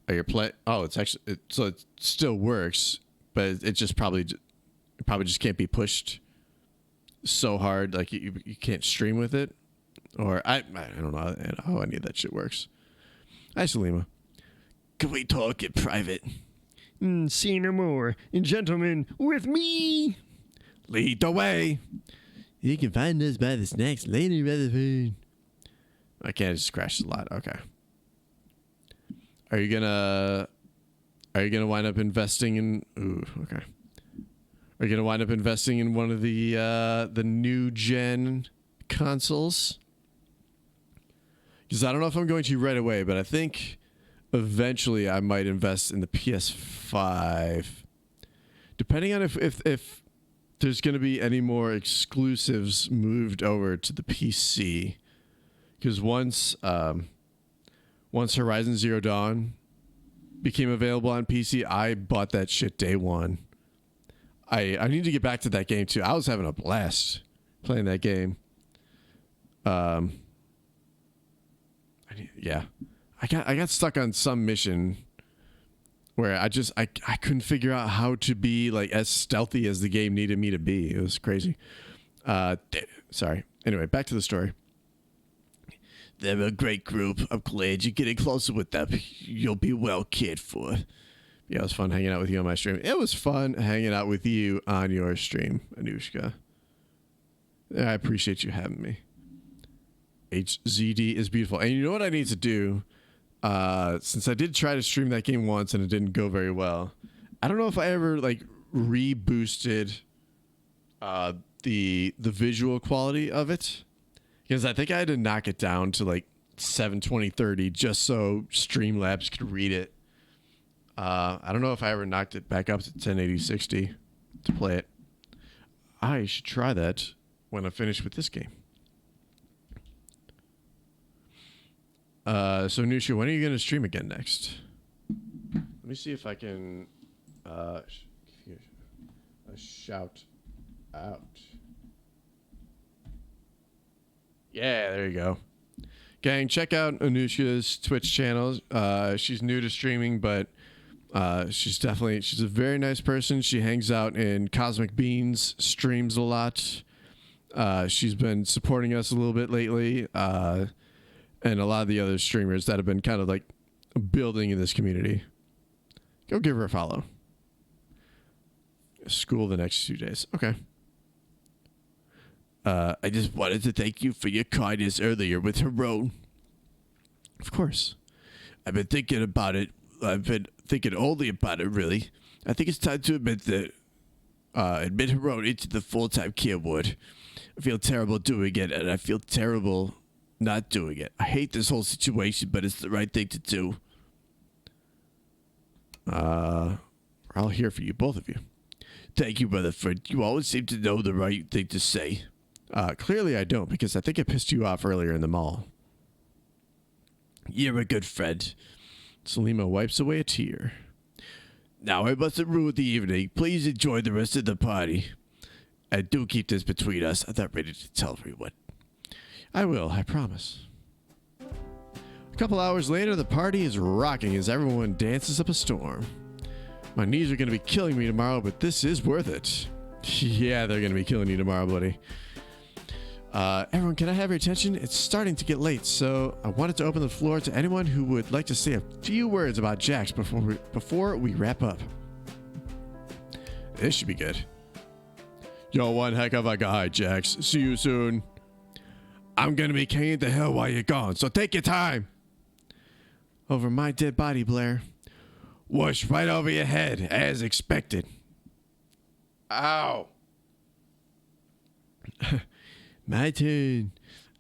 Oh, you're play. Oh, it's actually so it still works, but it just probably just can't be pushed so hard. Like you can't stream with it, or I don't know how any of that shit works. Hi, Selima. Can we talk in private? Say no more. And gentlemen, with me. Lead the way. You can find us by the snacks later, Rutherford. I can't just crash a lot. Okay. Are you gonna wind up investing in? Ooh, okay. Are you gonna wind up investing in one of the new gen consoles? Because I don't know if I'm going to right away, but I think eventually I might invest in the PS5, depending on if there's going to be any more exclusives moved over to the PC. Because once Horizon Zero Dawn became available on PC, I bought that shit day one. I need to get back to that game too. I was having a blast playing that game. I got stuck on some mission where I couldn't figure out how to be like as stealthy as the game needed me to be. It was crazy. Sorry. Anyway, back to the story. They're a great group. I'm glad you're getting closer with them. You'll be well cared for. Yeah, it was fun hanging out with you on my stream. It was fun hanging out with you on your stream, Anushka. I appreciate you having me. HZD is beautiful. And you know what I need to do? Since I did try to stream that game once and it didn't go very well, I don't know if I ever like reboosted the visual quality of it, because I think I had to knock it down to like 720/30 just so Streamlabs could read it. I don't know if I ever knocked it back up to 1080/60 to play it. I should try that when I finish with this game. So Nusha, when are you going to stream again next? Let me see if I can give you a shout out. Yeah, there you go. Gang, check out Anushka's Twitch channel. She's new to streaming, but she's a very nice person. She hangs out in Cosmic Beans, streams a lot. She's been supporting us a little bit lately. And a lot of the other streamers that have been kind of like building in this community. Go give her a follow. School the next 2 days. Okay. I just wanted to thank you for your kindness earlier with Heron. Of course. I've been thinking about it. I've been thinking only about it, really. I think it's time to admit Heron into the full-time care ward. I feel terrible doing it, and I feel terrible not doing it. I hate this whole situation, but it's the right thing to do. I'll hear for you, both of you. Thank you, Rutherford. You always seem to know the right thing to say. Clearly I don't, because I think I pissed you off earlier in the mall. You're a good friend. Selima wipes away a tear. Now I mustn't ruin the evening. Please enjoy the rest of the party. And do keep this between us. I'm not ready to tell everyone. I will, I promise. A couple hours later, the party is rocking as everyone dances up a storm. My knees are going to be killing me tomorrow, but this is worth it. Yeah, they're going to be killing you tomorrow, buddy. Everyone, can I have your attention? It's starting to get late, so I wanted to open the floor to anyone who would like to say a few words about Jax before we wrap up. This should be good. You're one heck of a guy, Jax. See you soon. I'm gonna be king of the hill while you're gone, so take your time. Over my dead body, Blair. Whoosh right over your head, as expected. Ow. My turn.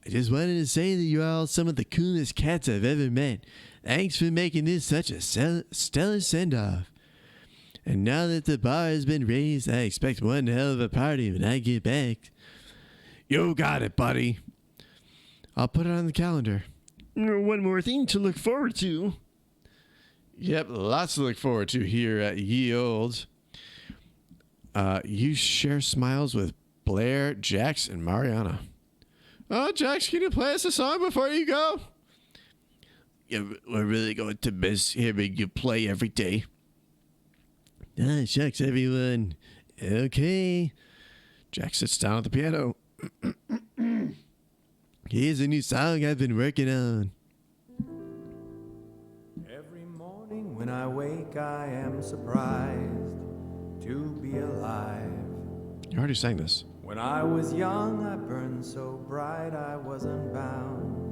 I just wanted to say that you're all some of the coolest cats I've ever met. Thanks for making this such a stellar send-off. And now that the bar has been raised, I expect one hell of a party when I get back. You got it, buddy. I'll put it on the calendar. One more thing to look forward to. Yep, lots to look forward to here at Ye Old. You share smiles with Blair, Jax, and Mariana. Oh, Jax, can you play us a song before you go? Yeah, we're really going to miss hearing you play every day. Ah, shucks, everyone. Okay. Jax sits down at the piano. Here's a new song I've been working on. Every morning when I wake, I am surprised to be alive. You already sang this. When I was young, I burned so bright I wasn't bound.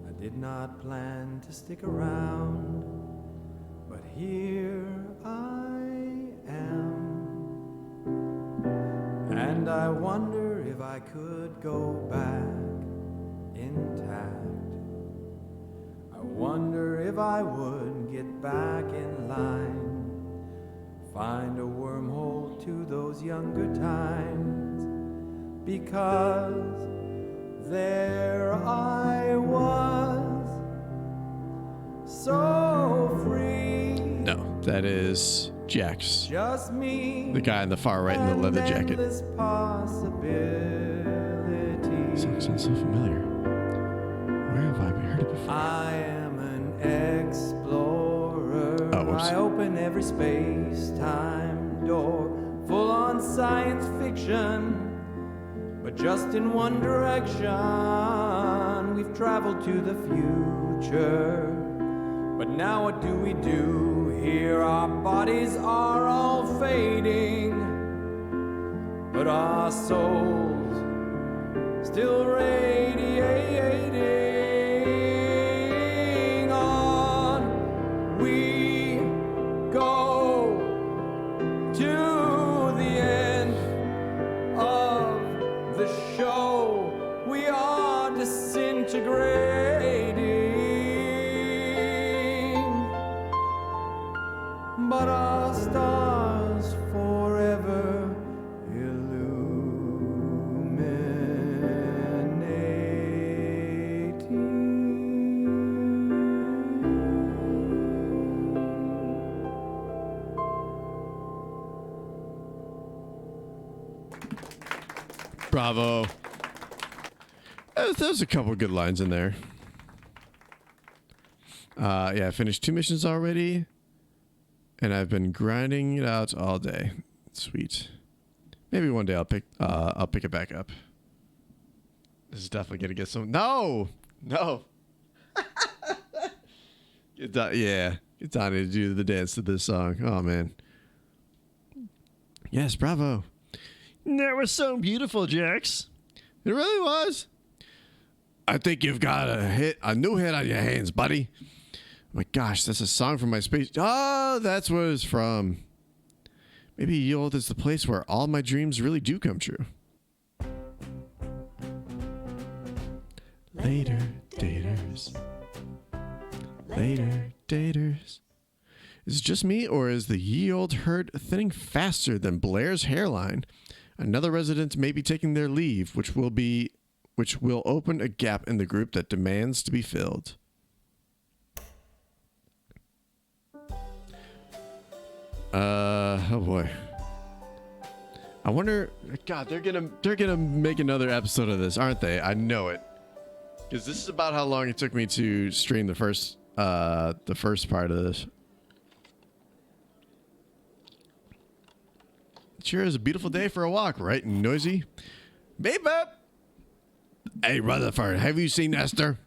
I did not plan to stick around, but here I am. And I wonder if I could go back intact. I wonder if I would get back in line, find a wormhole to those younger times, because there I was, so free. No, that is Jax. Just me. The guy on the far right in the leather jacket. Endless possibilities. Sounds so familiar. Where have I heard it before? I am an explorer. Oh, whoops. I open every space-time door, full on science fiction, but just in one direction. We've traveled to the future, but now what do we do here? Our bodies are all fading, but our souls still radiating on. We go to the end of the show. We are disintegrating, but our stars forever Bravo. There's a couple good lines in there. Yeah, I finished 2 missions already, and I've been grinding it out all day. Sweet. Maybe one day I'll pick it back up. This is definitely gonna get some. No. Get Donnie to do the dance to this song. Oh man. Yes, bravo. That was so beautiful, Jax. It really was. I think you've got a new hit on your hands, buddy. Oh my gosh, that's a song from my space. Oh, that's what it's from. Maybe Yield is the place where all my dreams really do come true. Later, daters. Later, daters. Is it just me, or is the ye old herd thinning faster than Blair's hairline? Another resident may be taking their leave, which will open a gap in the group that demands to be filled. Oh boy. I wonder. God, they're gonna make another episode of this, aren't they? I know it, because this is about how long it took me to stream the first part of this. Sure is a beautiful day for a walk, right? Noisy. Beep up. Hey, Rutherford, have you seen Esther?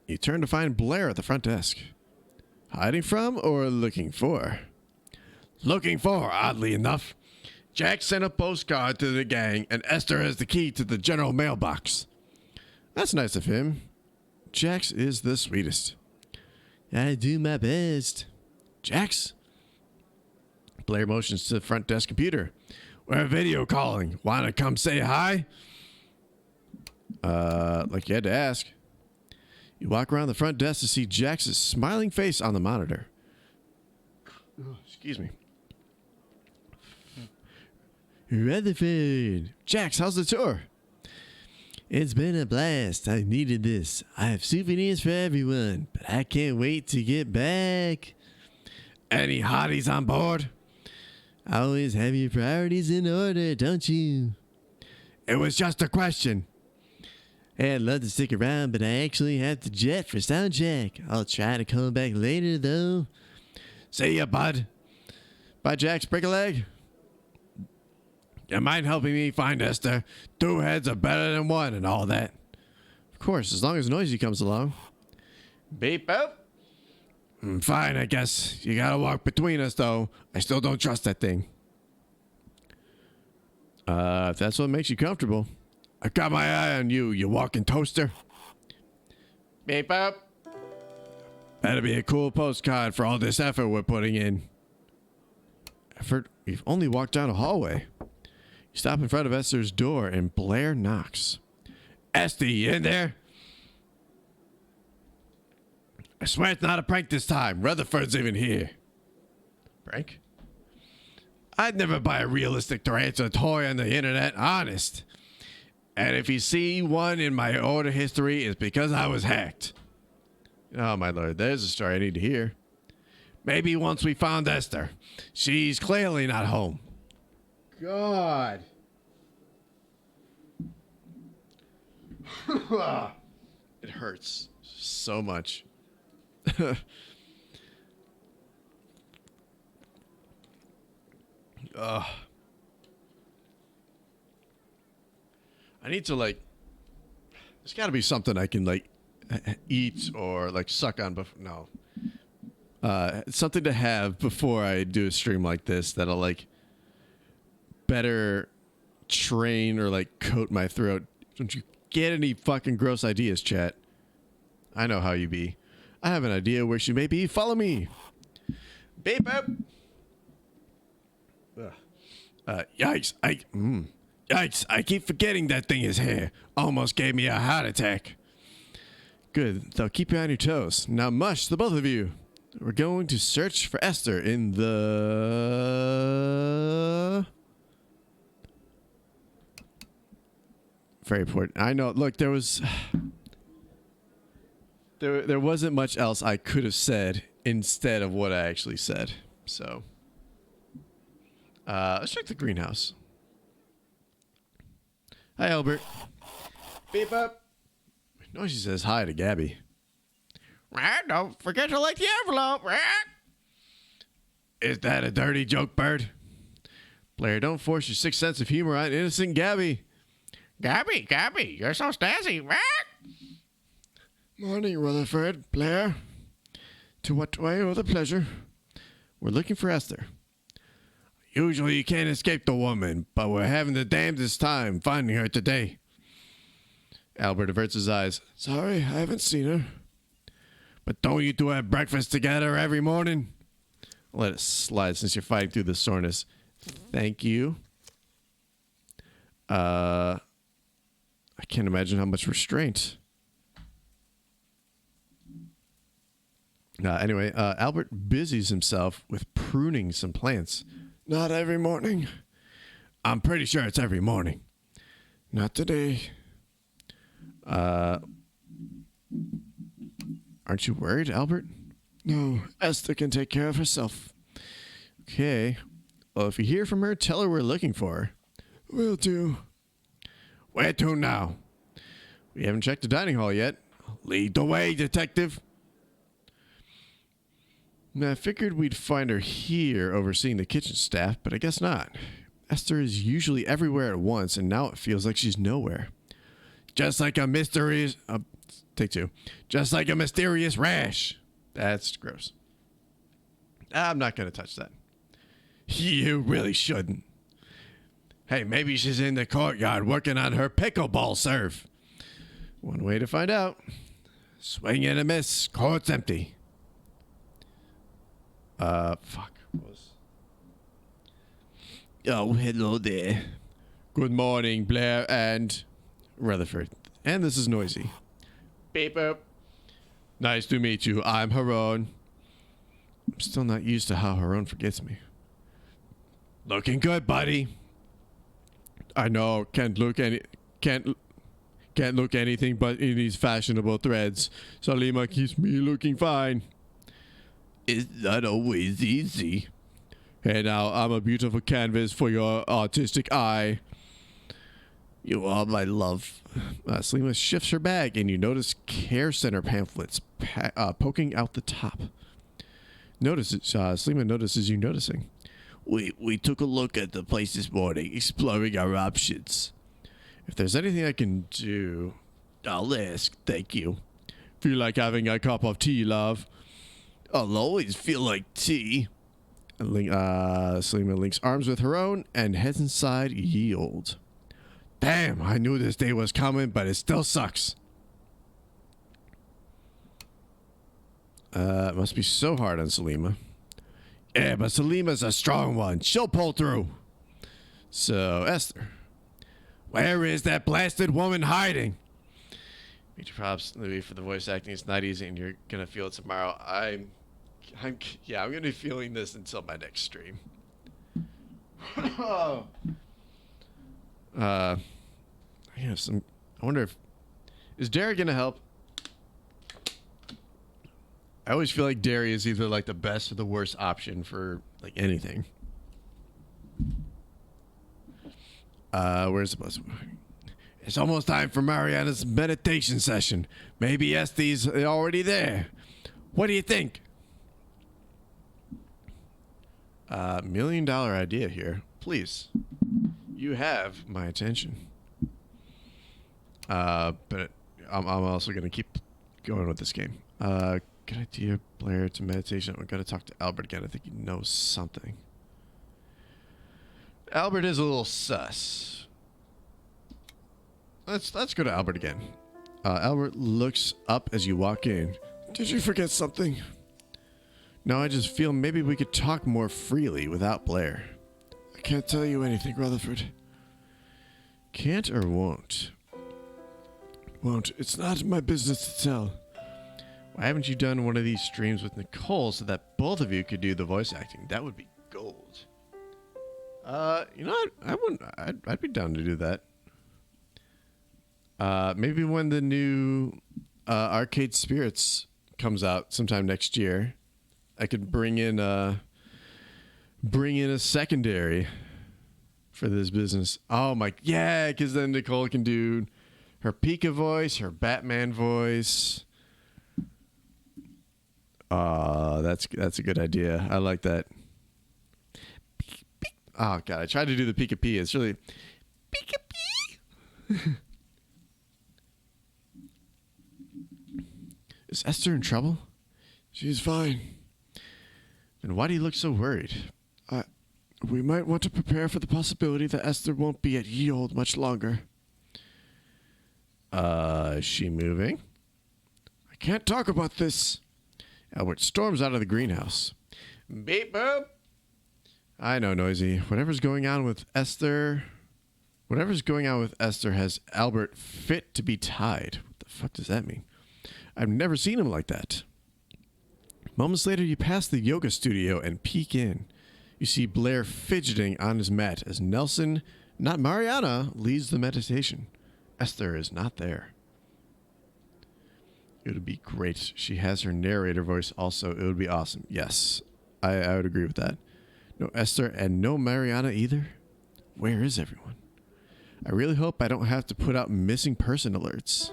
You turn to find Blair at the front desk. Hiding from or looking for? Looking for, oddly enough. Jack sent a postcard to the gang, and Esther has the key to the general mailbox. That's nice of him. Jax is the sweetest. I do my best. Jax? Blair motions to the front desk computer. We're video calling. Want to come say hi? Like you had to ask. You walk around the front desk to see Jax's smiling face on the monitor. Oh, excuse me. Rutherford. Jax, how's the tour? It's been a blast. I needed this. I have souvenirs for everyone, but I can't wait to get back. Any hotties on board? Always have your priorities in order, don't you? It was just a question. Hey, I'd love to stick around, but I actually have to jet for sound check. I'll try to come back later, though. See ya, bud. Bye, Jack. Break a leg. You mind helping me find Esther? 2 heads are better than 1 and all that. Of course, as long as Noisy comes along. Beep up. Fine, I guess. You gotta walk between us, though. I still don't trust that thing. If that's what makes you comfortable. I've got my eye on you, you walking toaster. Beep up. That'd be a cool postcard for all this effort we're putting in. Effort? We've only walked down a hallway. You stop in front of Esther's door and Blair knocks. Esther, you in there? I swear it's not a prank this time. Rutherford's even here. Prank? I'd never buy a realistic tarantula toy on the internet, honest. And if you see one in my order history, it's because I was hacked. Oh, my lord, there's a story I need to hear. Maybe once we found Esther. She's clearly not home. God. It hurts so much. Ugh. I need to, like, there's got to be something I can, like, eat or, like, suck on before. No. Something to have before I do a stream like this that'll, like, better train or, like, coat my throat. Don't you get any fucking gross ideas, chat? I know how you be. I have an idea where she may be. Follow me. Beep up. Yikes. Yikes. I keep forgetting that thing is here. Almost gave me a heart attack. Good. They'll keep you on your toes. Now, mush, the both of you. We're going to search for Esther in the... Very important. I know. Look, there was... There wasn't much else I could have said instead of what I actually said. So, let's check the greenhouse. Hi, Albert. Beep up. Noisy says hi to Gabby. Don't forget to lick the envelope. Is that a dirty joke, Bird? Blair, don't force your sixth sense of humor on innocent Gabby. Gabby, you're so snazzy. Morning, Rutherford. Blair. To what do I owe the pleasure? We're looking for Esther. Usually you can't escape the woman, but we're having the damnedest time finding her today. Albert averts his eyes. Sorry, I haven't seen her. But don't you two have breakfast together every morning? Let it slide since you're fighting through the soreness. Thank you. I can't imagine how much restraint. Anyway, Albert busies himself with pruning some plants. Not every morning. I'm pretty sure it's every morning. Not today. Aren't you worried, Albert? No, Esther can take care of herself. Okay. Well, if you hear from her, tell her we're looking for her. Will do. Where to now? We haven't checked the dining hall yet. Lead the way, detective. I figured we'd find her here overseeing the kitchen staff, but I guess not. Esther is usually everywhere at once, and now it feels like she's nowhere. Just like a mysterious... take 2. Just like a mysterious rash. That's gross. I'm not going to touch that. You really shouldn't. Hey, maybe she's in the courtyard working on her pickleball serve. One way to find out. Swing and a miss. Court's empty. Fuck. Oh, hello there. Good morning, Blair and Rutherford. And this is Noisy. Beep up. Nice to meet you. I'm Haron. I'm still not used to how Haron forgets me. Looking good, buddy. I know. Can't look anything but in these fashionable threads. Salima keeps me looking fine. It's not always easy. Hey, now, I'm a beautiful canvas for your artistic eye. You are my love. Selima shifts her bag, and you notice care center pamphlets poking out the top. Selima notices you noticing. We took a look at the place this morning, exploring our options. If there's anything I can do, I'll ask, thank you. feel like having a cup of tea, love. I'll always feel like tea. Selima links arms with her own and heads inside. Yield. Damn, I knew this day was coming, but it still sucks. It must be so hard on Selima. Yeah, but Selima's a strong one. She'll pull through. So, Esther. Where is that blasted woman hiding? Major props, Looby, for the voice acting. It's not easy, and you're gonna feel it tomorrow. I'm gonna be feeling this until my next stream. I wonder if is Derry gonna help? I always feel like Derry is either like the best or the worst option for like anything. Where's the bus? It's almost time for Mariana's meditation session. Maybe Este's already there. What do you think? $1 million idea here. Please. You have my attention. But I'm also going to keep going with this game. Good idea, Blair, to meditation. We've got to talk to Albert again. I think he knows something. Albert is a little sus. Let's go to Albert again. Albert looks up as you walk in. Did you forget something? No, I just feel maybe we could talk more freely without Blair. I can't tell you anything, Rutherford. Can't or won't? Won't. It's not my business to tell. Why haven't you done one of these streams with Nicole so that both of you could do the voice acting? That would be gold. You know what? I'd be down to do that. Maybe when the new Arcade Spirits comes out sometime next year, I could bring in a secondary for this business. Oh my, yeah, because then Nicole can do her Pika voice, her Batman voice. That's a good idea. I like that. Oh god, I tried to do the Pika P. It's really Pika P. Is Esther in trouble? She's fine. Then why do you look so worried? We might want to prepare for the possibility that Esther won't be at Ye Olde much longer. Is she moving? I can't talk about this. Albert storms out of the greenhouse. Beep boop. I know, Noisy. Whatever's going on with Esther has Albert fit to be tied. What the fuck does that mean? I've never seen him like that. Moments later, you pass the yoga studio and peek in. You see Blair fidgeting on his mat as Nelson, not Mariana, leads the meditation. Esther is not there. It would be great. She has her narrator voice also. It would be awesome. Yes, I would agree with that. No Esther and no Mariana either? Where is everyone? I really hope I don't have to put out missing person alerts.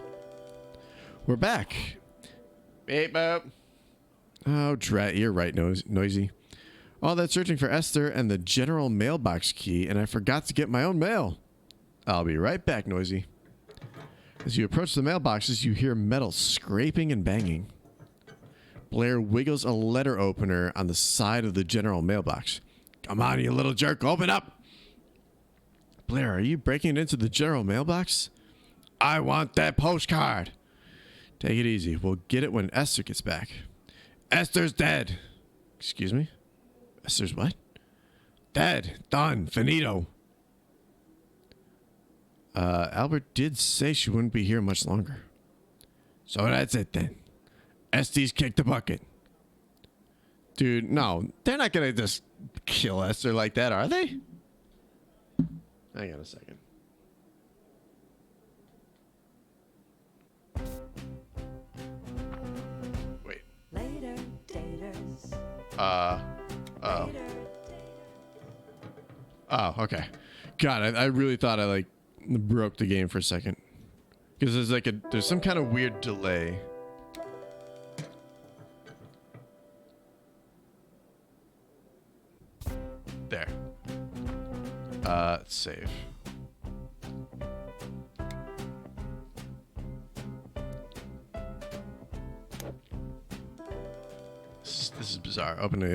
We're back. Beep boop. Oh, drat. You're right, Noisy. All that searching for Esther and the general mailbox key, and I forgot to get my own mail. I'll be right back, Noisy. As you approach the mailboxes, you hear metal scraping and banging. Blair wiggles a letter opener on the side of the general mailbox. Come on, you little jerk, open up! Blair, are you breaking into the general mailbox? I want that postcard. Take it easy. We'll get it when Esther gets back. Esther's dead. Excuse me? Esther's what? Dead. Done. Finito. Albert did say she wouldn't be here much longer. So that's it then. Este's kicked the bucket. Dude, no. They're not going to just kill Esther like that, are they? Hang on a second. Wait. Later, daters. Oh. Oh, okay. God, I really thought I broke the game for a second. Because there's some kind of weird delay. There. Save. This is bizarre. Open it.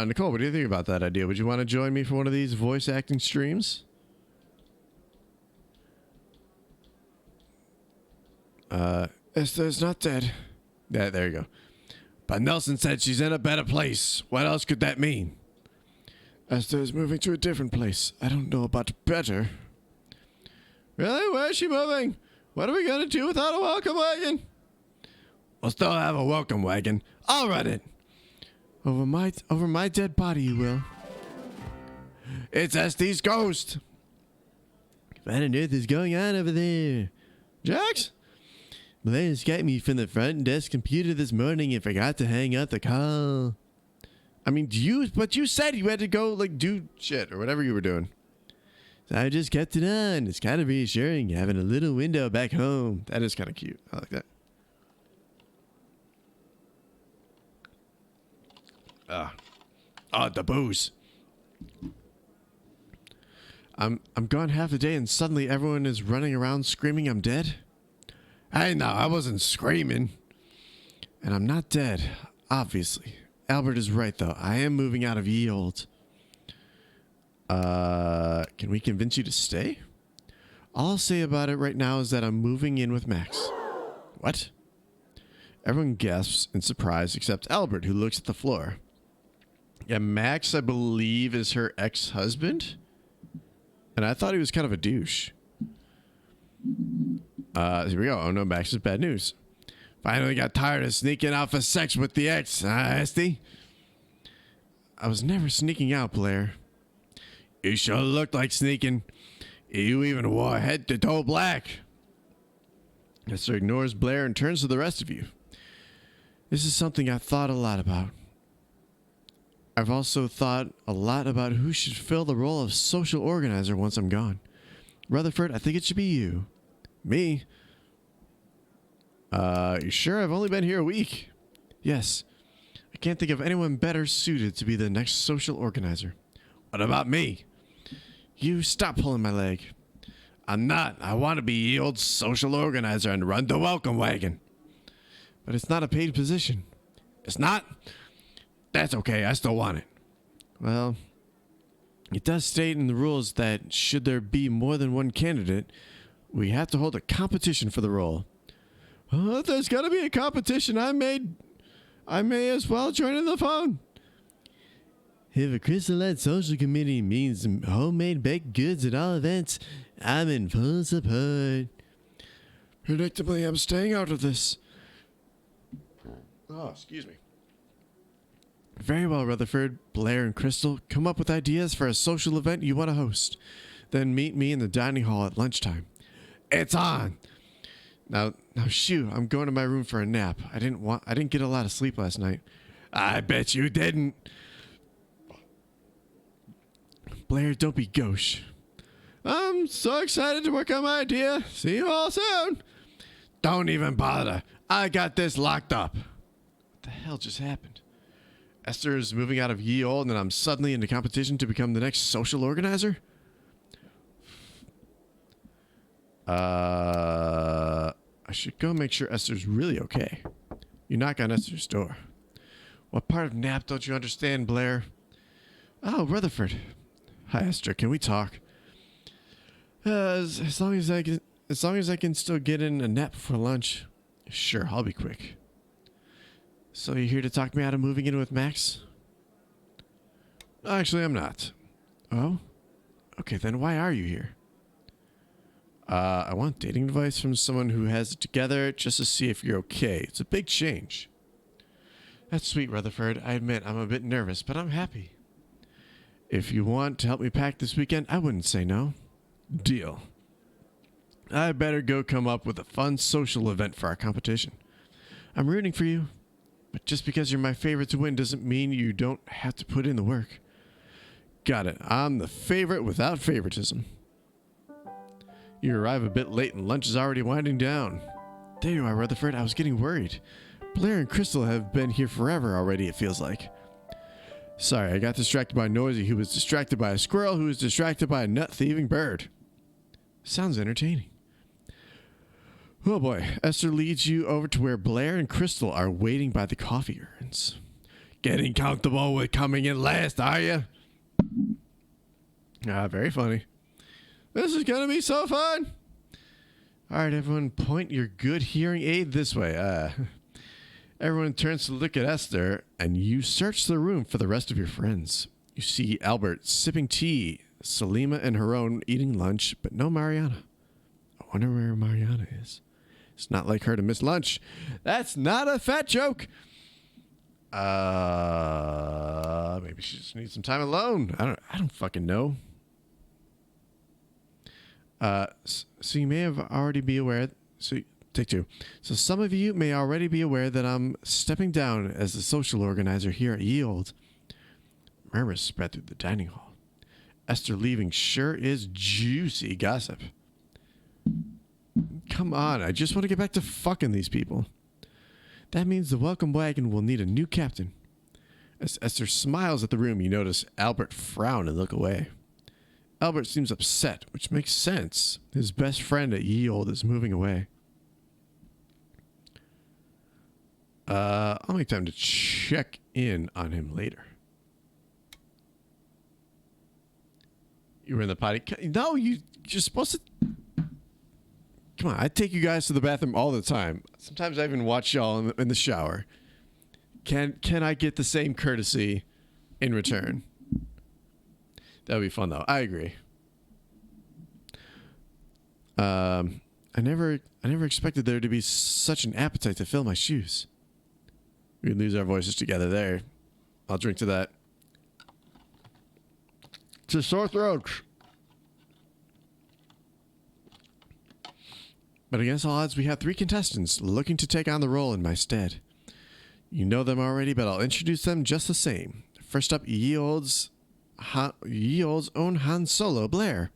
Nicole, what do you think about that idea? Would you want to join me for one of these voice acting streams? Esther's not dead. Yeah, there you go. But Nelson said she's in a better place. What else could that mean? Esther is moving to a different place. I don't know about better. Really? Where is she moving? What are we going to do without a welcome wagon? We'll still have a welcome wagon. I'll run it. Over my dead body, you will. It's Estes' ghost. What on earth is going on over there? Jax? Blair Skyped me from the front desk computer this morning and forgot to hang up the call. I mean, but you said you had to go, like, do shit or whatever you were doing. So I just kept it on. It's kind of reassuring having a little window back home. That is kind of cute. I like that. The booze. I'm gone half the day and suddenly everyone is running around screaming I'm dead. Hey, no, I wasn't screaming. And I'm not dead, obviously. Albert is right, though. I am moving out of ye old. Can we convince you to stay? All I'll say about it right now is that I'm moving in with Max. What? Everyone gasps in surprise except Albert, who looks at the floor. Yeah, Max, I believe, is her ex-husband. And I thought he was kind of a douche. Here we go. Oh no, Max is bad news. Finally got tired of sneaking out for sex with the ex, Esty? I was never sneaking out, Blair. You sure looked like sneaking. You even wore head to toe black. Esther ignores Blair and turns to the rest of you. This is something I've thought a lot about. I've also thought a lot about who should fill the role of social organizer once I'm gone. Rutherford, I think it should be you. Me? You sure? I've only been here a week. Yes. I can't think of anyone better suited to be the next social organizer. What about me? You stop pulling my leg. I'm not. I want to be the old social organizer and run the welcome wagon. But it's not a paid position. It's not? That's okay. I still want it. Well, it does state in the rules that should there be more than one candidate, we have to hold a competition for the role. Well, if there's got to be a competition, I may as well join in the fun. If a Crystal-led social committee means homemade baked goods at all events, I'm in full support. Predictably, I'm staying out of this. Oh, excuse me. Very well, Rutherford, Blair, and Crystal. Come up with ideas for a social event you want to host. Then meet me in the dining hall at lunchtime. It's on! Now, shoo, I'm going to my room for a nap. I didn't get a lot of sleep last night. I bet you didn't. Blair, don't be gauche. I'm so excited to work on my idea. See you all soon. Don't even bother. I got this locked up. What the hell just happened? Esther is moving out of ye old and I'm suddenly into competition to become the next social organizer? I should go make sure Esther's really okay. You knock on Esther's door. What part of nap don't you understand, Blair? Oh, Rutherford. Hi, Esther. Can we talk? As long as I can still get in a nap before lunch. Sure, I'll be quick. So you're here to talk me out of moving in with Max? Actually, I'm not. Oh? Okay, then why are you here? I want dating advice from someone who has it together just to see if you're okay. It's a big change. That's sweet, Rutherford. I admit I'm a bit nervous, but I'm happy. If you want to help me pack this weekend, I wouldn't say no. Deal. I better go come up with a fun social event for our competition. I'm rooting for you, but just because you're my favorite to win doesn't mean you don't have to put in the work. Got it. I'm the favorite without favoritism. You arrive a bit late and lunch is already winding down. There you are, Rutherford. I was getting worried. Blair and Crystal have been here forever already, it feels like. Sorry, I got distracted by Noisy, who was distracted by a squirrel, who was distracted by a nut-thieving bird. Sounds entertaining. Oh boy, Esther leads you over to where Blair and Crystal are waiting by the coffee urns. Getting comfortable with coming in last, are you? Ah, very funny. This is gonna be so fun. All right, everyone, point your good hearing aid this way. Everyone turns to look at Esther, and you search the room for the rest of your friends. You see Albert sipping tea, Salima and Haron eating lunch, but no Mariana. I wonder where Mariana is. It's not like her to miss lunch. That's not a fat joke. Maybe she just needs some time alone. I don't fucking know. So you may have already be aware. Take two. So some of you may already be aware that I'm stepping down as the social organizer here at Yield. Murmurs spread through the dining hall. Esther leaving sure is juicy gossip. Come on, I just want to get back to fucking these people. That means the welcome wagon will need a new captain. As Esther smiles at the room, you notice Albert frown and look away. Albert seems upset, which makes sense. His best friend at Ye Olde is moving away. I'll make time to check in on him later. You were in the potty? No, you're supposed to... Come on, I take you guys to the bathroom all the time. Sometimes I even watch y'all in the shower. Can I get the same courtesy in return? That would be fun, though. I agree. I never expected there to be such an appetite to fill my shoes. We lose our voices together there. I'll drink to that. To sore throats. But against all odds, we have 3 contestants looking to take on the role in my stead. You know them already, but I'll introduce them just the same. First up, Ye Olde's own Han Solo, Blair.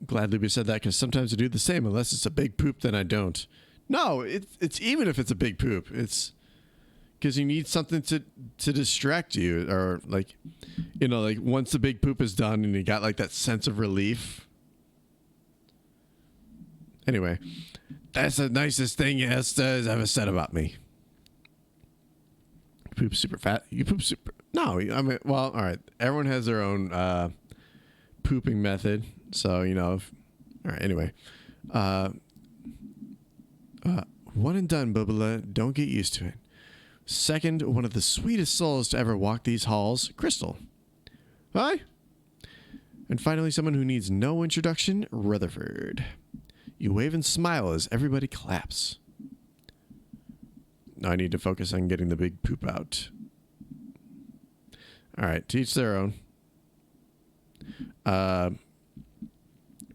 Glad Looby said that, because sometimes I do the same. Unless it's a big poop, then I don't. No, it's even if it's a big poop. It's because you need something to distract you. Or, like, you know, like once the big poop is done and you got, like, that sense of relief. Anyway, that's the nicest thing Esther has ever said about me. You poop super fat. You poop super... No, I mean, well, all right. Everyone has their own pooping method. So, you know, all right, anyway. One and done, Bubba. Don't get used to it. Second, one of the sweetest souls to ever walk these halls, Crystal. Hi. And finally, someone who needs no introduction, Rutherford. You wave and smile as everybody claps. Now I need to focus on getting the big poop out. All right, to each their own.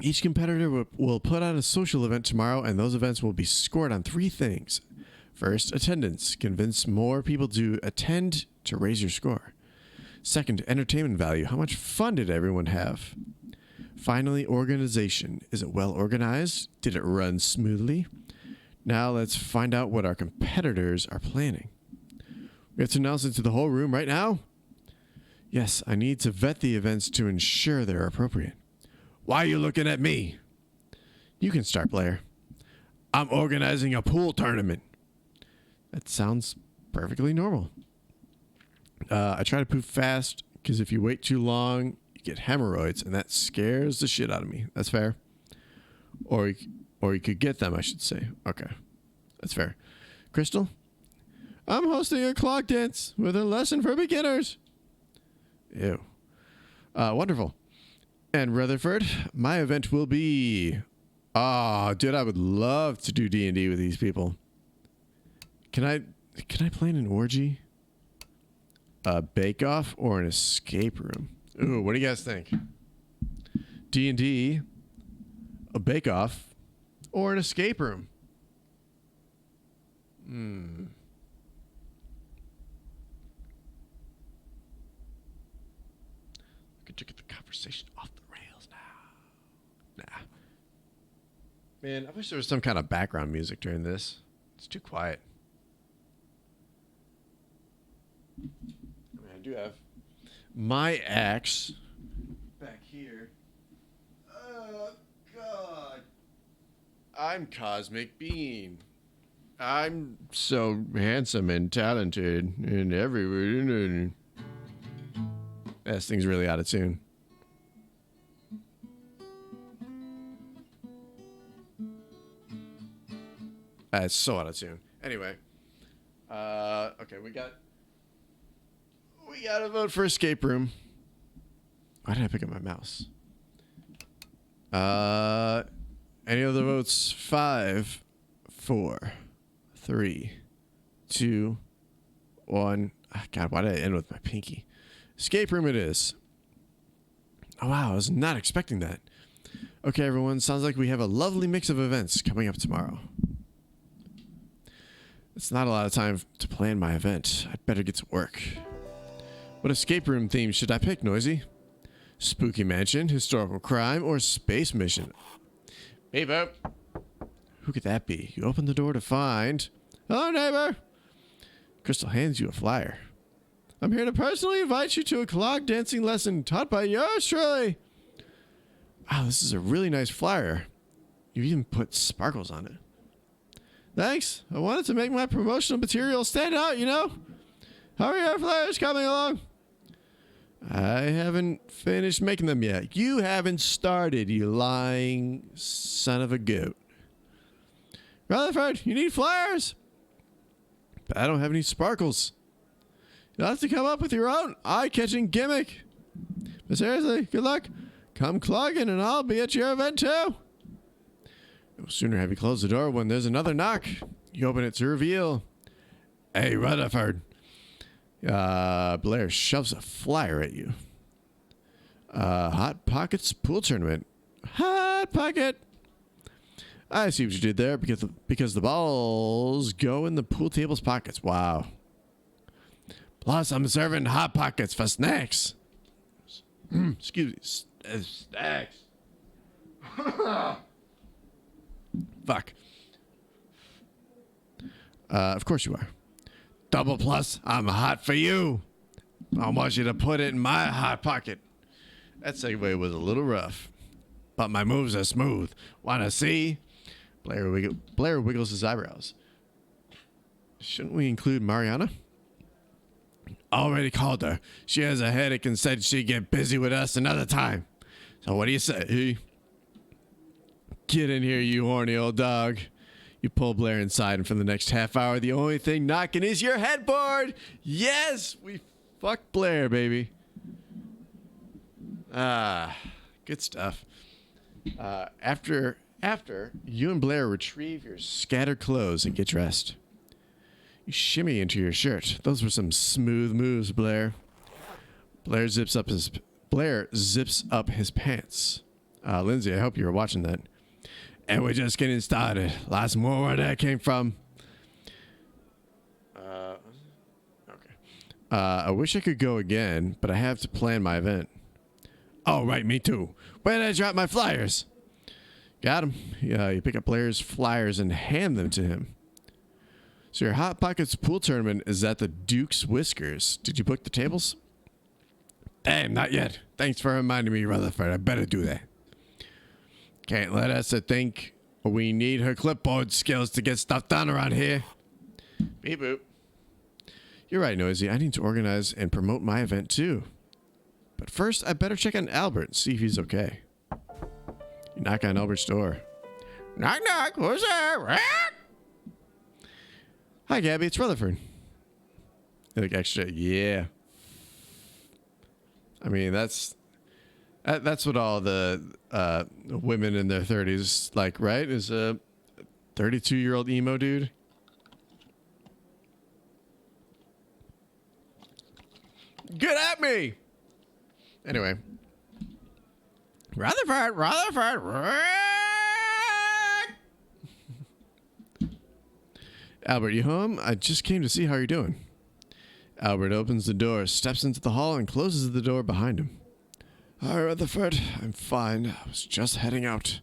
Each competitor will put on a social event tomorrow, and those events will be scored on 3 things. First, attendance. Convince more people to attend to raise your score. Second, entertainment value. How much fun did everyone have? Finally, organization. Is it well organized? Did it run smoothly? Now let's find out what our competitors are planning. We have to announce it to the whole room right now? Yes, I need to vet the events to ensure they're appropriate. Why are you looking at me? You can start, Blair. I'm organizing a pool tournament. That sounds perfectly normal. I try to poop fast because if you wait too long, you get hemorrhoids, and that scares the shit out of me. That's fair. Or you could get them, I should say. Okay, that's fair. Crystal? I'm hosting a clock dance with a lesson for beginners. Ew. Wonderful. And Rutherford, my event will be... Oh, dude, I would love to do D&D with these people. Can I plan an orgy? A bake-off or an escape room? Ooh, what do you guys think? D&D, a bake-off, or an escape room? Looking to get the conversation off the rails now. Nah. Man, I wish there was some kind of background music during this. It's too quiet. I mean, I do have my axe back here. Oh, God. I'm Cosmic Bean. I'm so handsome and talented and everywhere. This thing's really out of tune. It's so out of tune. Anyway, okay, we got a vote for escape room. Why did I pick up my mouse? Any other votes? 5, 4, 3, 2, 1. Oh, God, why did I end with my pinky? Escape room it is. Oh, wow, I was not expecting that. Okay, everyone, sounds like we have a lovely mix of events coming up tomorrow. It's not a lot of time to plan my event. I'd better get to work. What escape room theme should I pick, Noisy? Spooky mansion, historical crime, or space mission? Beep boop. Who could that be? You open the door to find... Hello, neighbor. Crystal hands you a flyer. I'm here to personally invite you to a clog dancing lesson taught by yours truly. Wow, this is a really nice flyer. You even put sparkles on it. Thanks. I wanted to make my promotional material stand out, you know? How are your flyers coming along? I haven't finished making them yet. You haven't started, you lying son of a goat. Rutherford, you need flyers? But I don't have any sparkles. You'll have to come up with your own eye-catching gimmick. But seriously, good luck. Come clogging and I'll be at your event too. No sooner have you closed the door when there's another knock. You open it to reveal. Hey, Rutherford. Blair shoves a flyer at you. Hot Pockets pool tournament. Hot Pocket. I see what you did there because the balls go in the pool table's pockets. Wow. Plus, I'm serving Hot Pockets for snacks. Excuse me. Snacks. Fuck. Of course you are. Double plus, I'm hot for you. I want you to put it in my hot pocket. That segue was a little rough, but my moves are smooth. Wanna see? Blair wiggles his eyebrows. Shouldn't we include Mariana? Already called her. She has a headache and said she'd get busy with us another time. So what do you say? Get in here, you horny old dog. You pull Blair inside, and for the next half hour, the only thing knocking is your headboard. Yes, we fucked Blair, baby. Good stuff. After you and Blair retrieve your scattered clothes and get dressed, you shimmy into your shirt. Those were some smooth moves, Blair. Blair zips up his pants. Lindsay, I hope you were watching that. And we're just getting started. Lots more where that came from. Okay. I wish I could go again, but I have to plan my event. Oh, right, me too. Where did I drop my flyers? Got him. Yeah, you pick up Blair's flyers and hand them to him. So your Hot Pockets pool tournament is at the Duke's Whiskers. Did you book the tables? Damn, not yet. Thanks for reminding me, Rutherford. I better do that. Can't let Esther think we need her clipboard skills to get stuff done around here. Beep boop. You're right, Noisy. I need to organize and promote my event too. But first, I better check on Albert and see if he's okay. You knock on Albert's door. Knock, knock. Who's there? Hi, Gabby. It's Rutherford. You look extra. Yeah. I mean, that's what all the women in their 30s like, right? Is a 32-year-old emo dude. Get at me! Anyway. Rutherford! Albert, you home? I just came to see how you're doing. Albert opens the door, steps into the hall, and closes the door behind him. Hi, Rutherford. I'm fine. I was just heading out.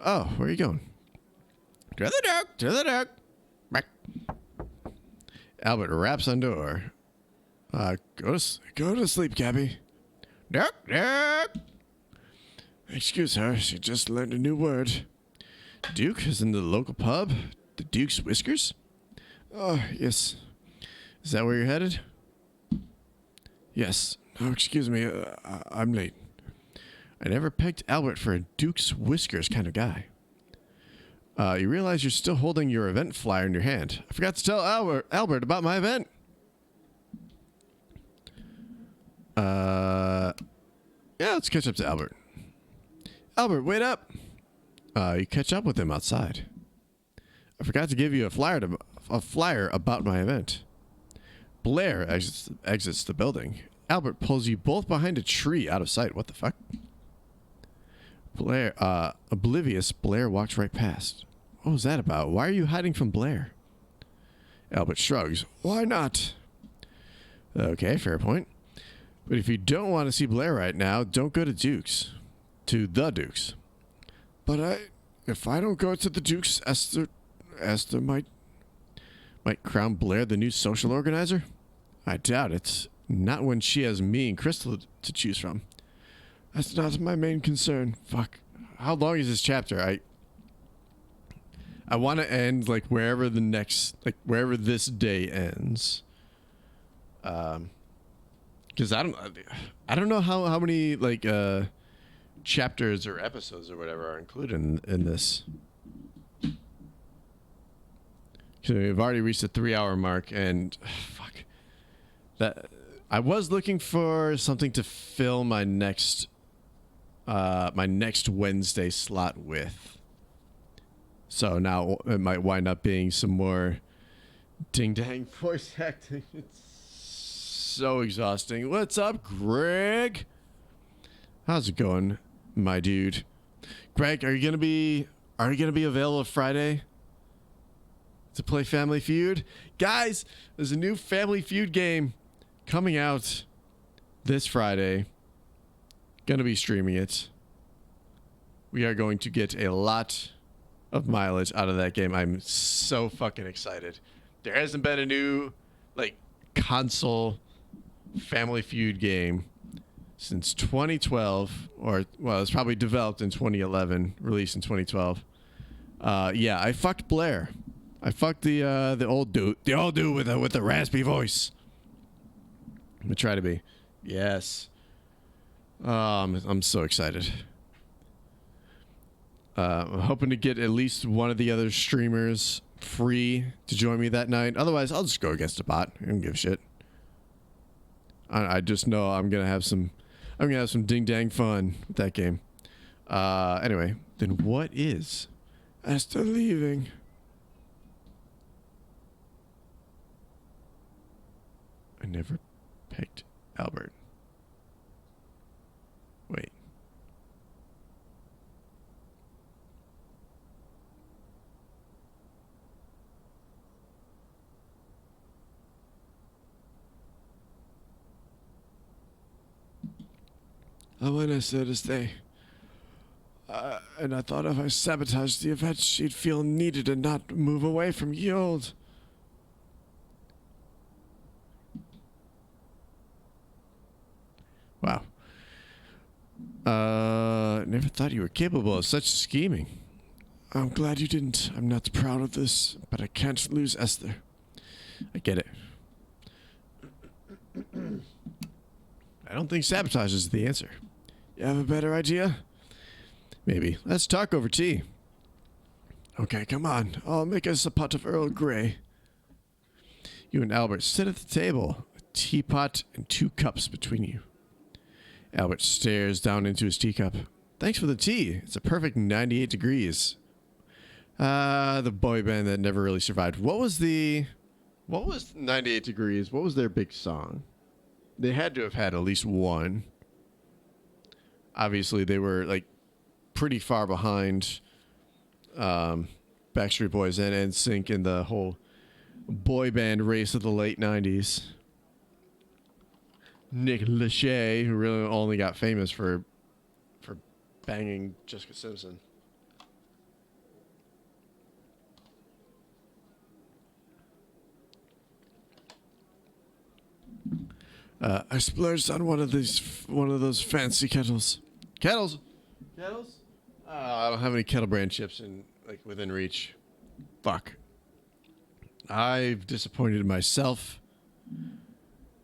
Oh, where are you going? To the duck, to the duck. Back. Albert raps on door. Go to sleep, Gabby. Duck, duck. Excuse her, she just learned a new word. Duke is in the local pub. The Duke's Whiskers? Oh, yes. Is that where you're headed? Yes. Oh, excuse me. I'm late. I never pegged Albert for a Duke's Whiskers kind of guy. You realize you're still holding your event flyer in your hand. I forgot to tell Albert about my event. Yeah, let's catch up to Albert. Albert, wait up. You catch up with him outside. I forgot to give you a flyer about my event. Blair exits the building. Albert pulls you both behind a tree out of sight. What the fuck? Blair, oblivious, Blair walks right past. What was that about? Why are you hiding from Blair? Albert shrugs. Why not? Okay, fair point. But if you don't want to see Blair right now, don't go to Duke's. To the Duke's. But if I don't go to the Duke's, Esther might crown Blair the new social organizer? I doubt it. Not when she has me and Crystal to choose from. That's not my main concern. Fuck. How long is this chapter? I want to end like wherever this day ends. Because I don't know how many like chapters or episodes or whatever are included in this. So we've already reached the 3-hour mark, and fuck that. I was looking for something to fill my next Wednesday slot with. So now it might wind up being some more ding dang voice acting. It's so exhausting. What's up, Greg? How's it going, my dude? Greg, are you gonna be available Friday to play Family Feud? Guys, there's a new Family Feud game coming out this Friday. Gonna be streaming it. We are going to get a lot of mileage out of that game. I'm so fucking excited. There hasn't been a new like console Family Feud game since 2012, or well, it's probably developed in 2011, released in 2012. Yeah, I fucked Blair. I fucked the old dude with the raspy voice. I'm gonna try to be. Yes. I'm so excited. I'm hoping to get at least one of the other streamers free to join me that night. Otherwise, I'll just go against a bot. I don't give a shit. I just know I'm gonna have some ding dang fun with that game. Anyway, then what is Esther leaving? I never picked Albert. Wait. I want Esther to stay. And I thought if I sabotaged the event, she'd feel needed and not move away from Yield. Wow. Never thought you were capable of such scheming. I'm glad you didn't. I'm not proud of this, but I can't lose Esther. I get it. I don't think sabotage is the answer. You have a better idea? Maybe. Let's talk over tea. Okay, come on. I'll make us a pot of Earl Grey. You and Albert sit at the table, a teapot and 2 cups between you. Albert stares down into his teacup. Thanks for the tea. It's a perfect 98 degrees. The boy band that never really survived. What was 98 degrees? What was their big song? They had to have had at least one. Obviously, they were like pretty far behind Backstreet Boys and NSYNC in the whole boy band race of the late 90s. Nick Lachey, who really only got famous for banging Jessica Simpson. I splurged on one of those fancy kettles. Kettles? I don't have any Kettle Brand chips within reach. Fuck. I've disappointed myself.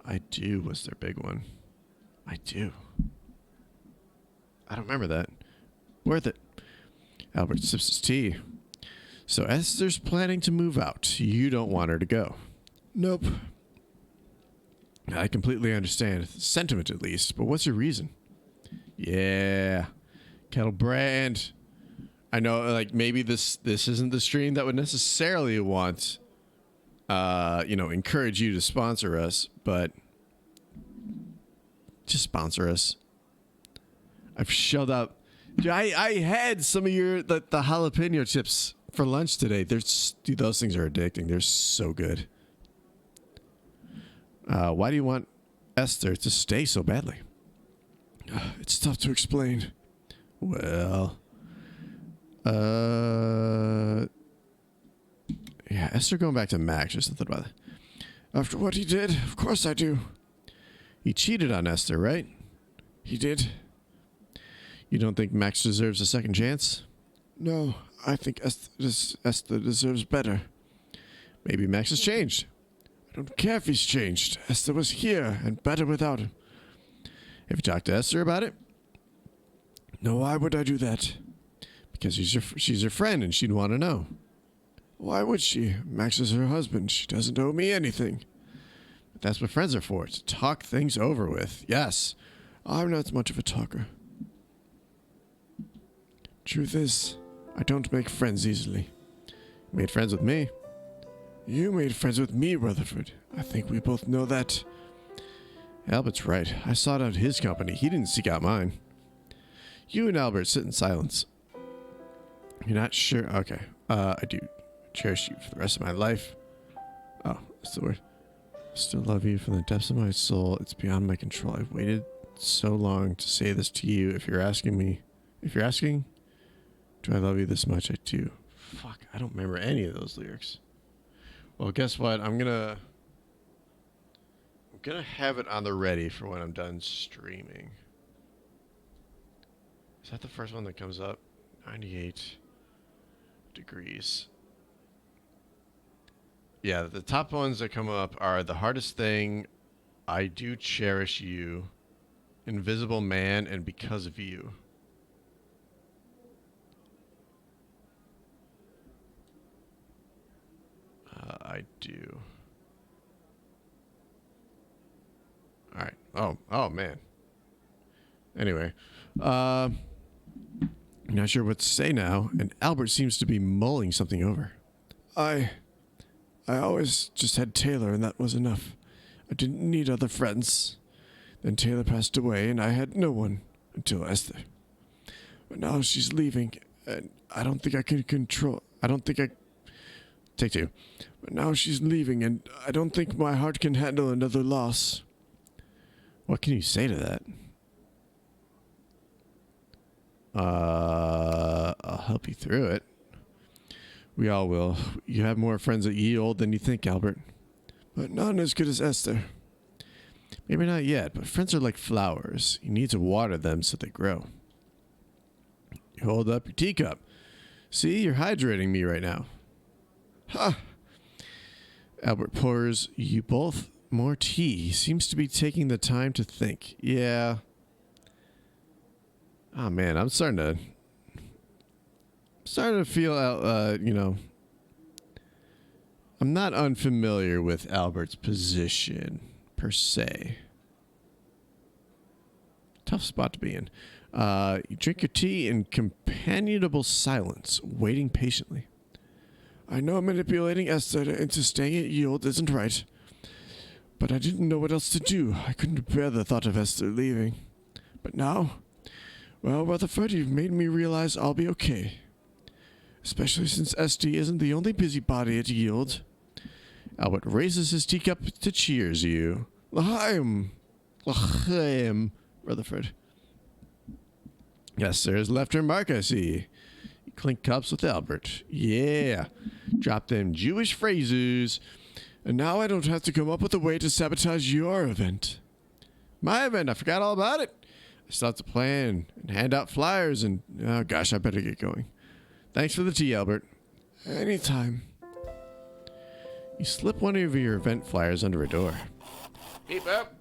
I do was their big one. I do. I don't remember that. Worth it. Albert sips his tea. So Esther's planning to move out. You don't want her to go. Nope. I completely understand. Sentiment at least. But what's your reason? Yeah. Kettle Brand. I know, maybe this isn't the stream that would necessarily want, encourage you to sponsor us, but just sponsor us. I've shelled out. Dude, I had some of the jalapeno chips for lunch today. Dude, those things are addicting. They're so good. Why do you want Esther to stay so badly? It's tough to explain. Well, yeah, Esther going back to Max. Just something about that. After what he did, of course I do. He cheated on Esther, right? He did. You don't think Max deserves a second chance? No, I think Esther deserves better. Maybe Max has changed. I don't care if he's changed. Esther was here and better without him. Have you talked to Esther about it? No, why would I do that? Because she's your friend and she'd want to know. Why would she? Max is her husband. She doesn't owe me anything. But that's what friends are for, to talk things over with. Yes, I'm not much of a talker. Truth is, I don't make friends easily. You made friends with me. You made friends with me, Rutherford. I think we both know that. Albert's right. I sought out his company. He didn't seek out mine. You and Albert sit in silence. You're not sure? Okay. I do cherish you for the rest of my life. Oh, that's the word. I still love you from the depths of my soul. It's beyond my control. I've waited so long to say this to you. If you're asking, do I love you this much? I do. Fuck, I don't remember any of those lyrics. Well, guess what? I'm gonna have it on the ready for when I'm done streaming. Is that the first one that comes up? 98 degrees. Yeah, the top ones that come up are The Hardest Thing, I Do Cherish You, Invisible Man, and Because of You. I do. Alright. Oh man. Anyway. I'm not sure what to say now, and Albert seems to be mulling something over. I always just had Taylor, and that was enough. I didn't need other friends. Then Taylor passed away, and I had no one until Esther. But now she's leaving, and I don't think I can control... Take two. But now she's leaving, and I don't think my heart can handle another loss. What can you say to that? I'll help you through it. We all will. You have more friends at Ye Old than you think, Albert. But none as good as Esther. Maybe not yet, but friends are like flowers. You need to water them so they grow. You hold up your teacup. See, you're hydrating me right now. Huh. Albert pours you both more tea. He seems to be taking the time to think. Yeah. Oh man, I'm starting to feel, I'm not unfamiliar with Albert's position per se. Tough spot to be in. You drink your tea in companionable silence, waiting patiently. I know manipulating Esther into staying at Yield isn't right, but I didn't know what else to do. I couldn't bear the thought of Esther leaving. But now, well, Rutherford, you've made me realize I'll be okay. Especially since Esty isn't the only busybody at Yield. Albert raises his teacup to cheers you. L'chaim! Rutherford. Yes, sir. Has left her mark, I see. Clink cups with Albert. Yeah. Drop them Jewish phrases. And now I don't have to come up with a way to sabotage your event. My event, I forgot all about it. I still have to plan and hand out flyers and... Oh, gosh, I better get going. Thanks for the tea, Albert. Anytime. You slip one of your event flyers under a door. Beep up.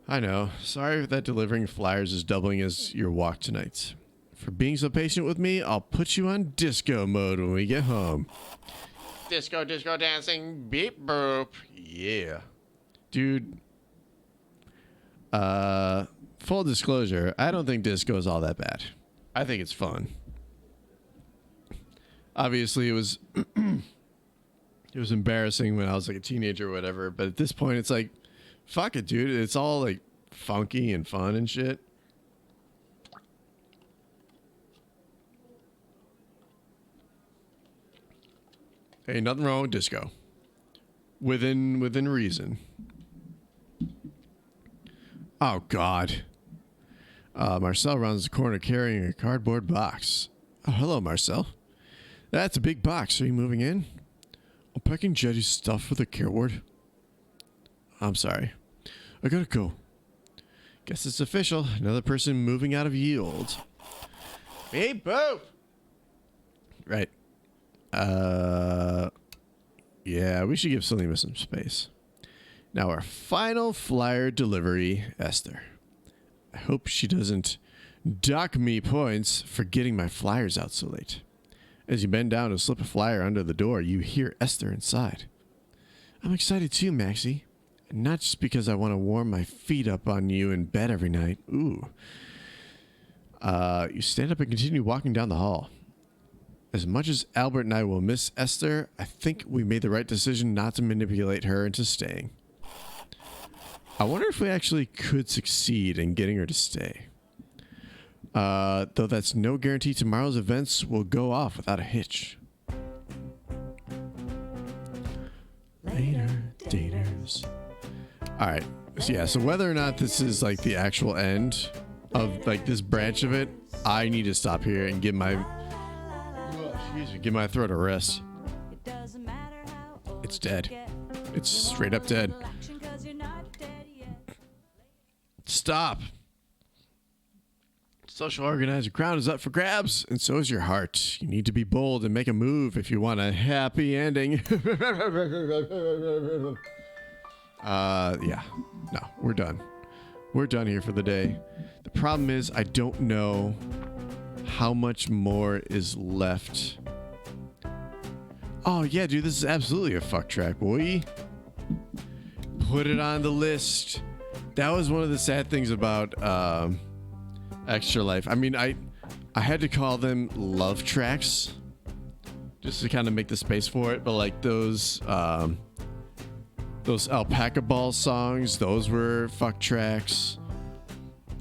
I know. Sorry that delivering flyers is doubling as your walk tonight. For being so patient with me, I'll put you on disco mode when we get home. Disco, disco dancing, beep boop. Yeah. Dude. Full disclosure, I don't think disco is all that bad. I think it's fun. Obviously, it was it was embarrassing when I was like a teenager or whatever, but at this point, it's like, fuck it, dude. It's all like funky and fun and shit. Hey, nothing wrong with disco. Within reason. Oh, God. Marcel rounds the corner carrying a cardboard box. Oh, hello, Marcel. That's a big box. Are you moving in? I'm packing Jetty's stuff for the care ward. I'm sorry. I gotta go. Guess it's official. Another person moving out of yield. Hey, boop! Right. Yeah, we should give Selima some space. Now our final flyer delivery, Esther. I hope she doesn't dock me points for getting my flyers out so late. As you bend down to slip a flyer under the door, you hear Esther inside. I'm excited too, Maxie. And not just because I want to warm my feet up on you in bed every night. Ooh. You stand up and continue walking down the hall. As much as Albert and I will miss Esther, I think we made the right decision not to manipulate her into staying. I wonder if we actually could succeed in getting her to stay. Though that's no guarantee tomorrow's events will go off without a hitch. Later, daters. Alright, so yeah, so whether or not this is like the actual end of like this branch of it, I need to stop here and give my... give my throat a rest. It's dead. It's straight up dead. Stop. Social organizer crown is up for grabs, and so is your heart. You need to be bold and make a move if you want a happy ending. Yeah. No, we're done. We're done here for the day. The problem is I don't know how much more is left. Oh, yeah, dude, this is absolutely a fuck track, boy. Put it on the list. That was one of the sad things about Extra Life. I mean, I had to call them love tracks just to kind of make the space for it, but like those Alpaca Ball songs, those were fuck tracks.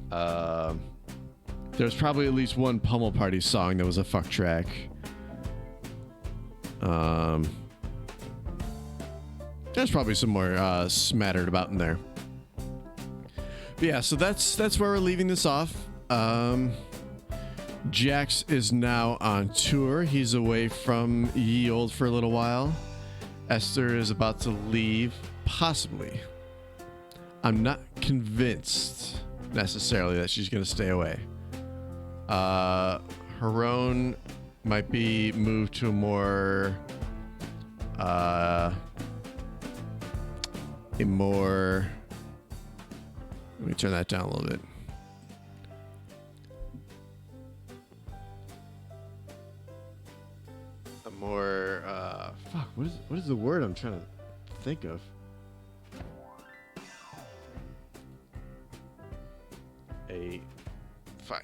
There's probably at least one Pummel Party song that was a fuck track. There's probably some more smattered about in there. But yeah, so that's where we're leaving this off. Jax is now on tour. He's away from Ye Olde for a little while. Esther is about to leave, possibly. I'm not convinced necessarily that she's going to stay away. Haron might be moved to a more let me turn that down a little bit. A more fuck, what is the word I'm trying to think of?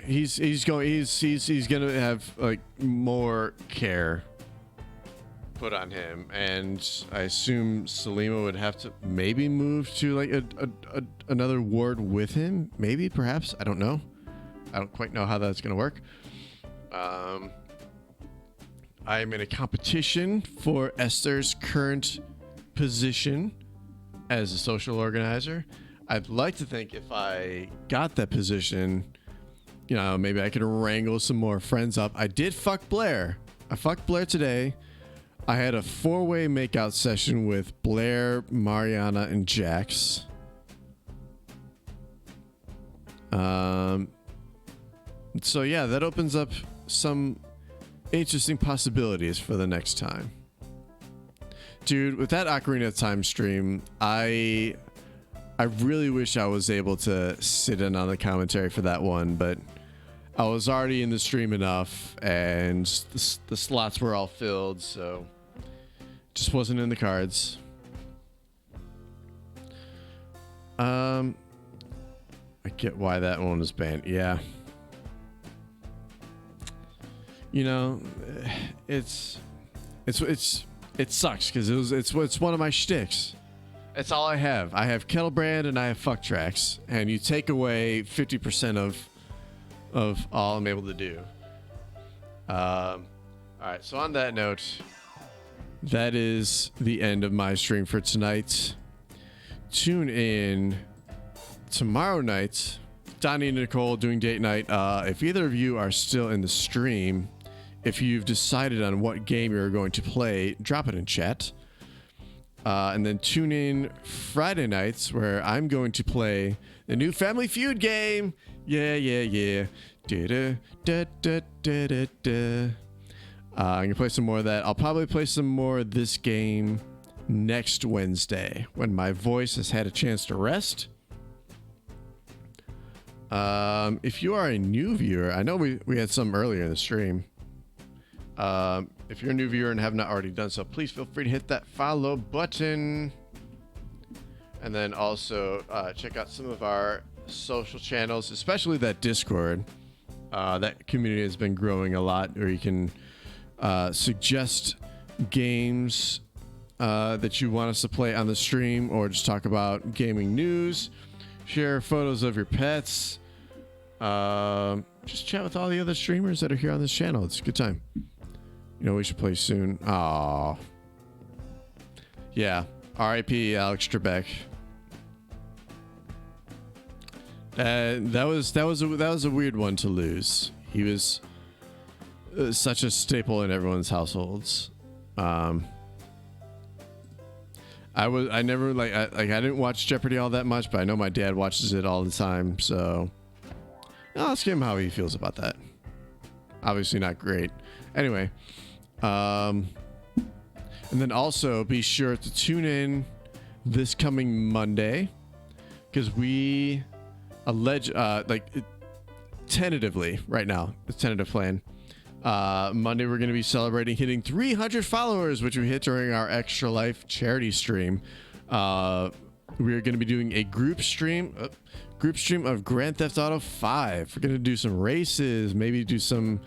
He's gonna have like more care put on him, and I assume Selima would have to maybe move to like another ward with him, maybe, perhaps, I don't know. I don't quite know how that's gonna work. I am in a competition for Esther's current position as a social organizer. I'd like to think if I got that position, you know, maybe I could wrangle some more friends up. I did fuck Blair. I fucked Blair today. I had a 4-way makeout session with Blair, Mariana, and Jax. So yeah, that opens up some interesting possibilities for the next time. Dude, with that Ocarina of Time stream, I really wish I was able to sit in on the commentary for that one, but I was already in the stream enough, and the slots were all filled, so just wasn't in the cards. I get why that one was banned. Yeah. You know, it sucks because it's one of my shticks. It's all I have. I have Kettlebrand and I have fuck tracks, and you take away 50% of all I'm able to do. All right. So on that note, that is the end of my stream for tonight. Tune in tomorrow night. Donnie and Nicole doing date night. If either of you are still in the stream, if you've decided on what game you're going to play, drop it in chat. And then tune in Friday nights where I'm going to play the new Family Feud game. Yeah. I'm going to play some more of that. I'll probably play some more of this game next Wednesday when my voice has had a chance to rest. If you are a new viewer, I know we had some earlier in the stream. If you're a new viewer and have not already done so, please feel free to hit that follow button. And then also check out some of our social channels, especially that Discord. That community has been growing a lot, where you can suggest games that you want us to play on the stream, or just talk about gaming news, share photos of your pets, just chat with all the other streamers that are here on this channel. It's a good time. You know, we should play soon. Aww. Yeah. R.I.P. Alex Trebek. That was a weird one to lose. He was such a staple in everyone's households. I didn't watch Jeopardy all that much, but I know my dad watches it all the time. So I'll ask him how he feels about that. Obviously not great. Anyway, and then also be sure to tune in this coming Monday, because we tentatively right now, the tentative plan. Monday we're going to be celebrating hitting 300 followers, which we hit during our Extra Life charity stream. We're going to be doing a group stream of Grand Theft Auto 5. We're going to do some races, maybe do some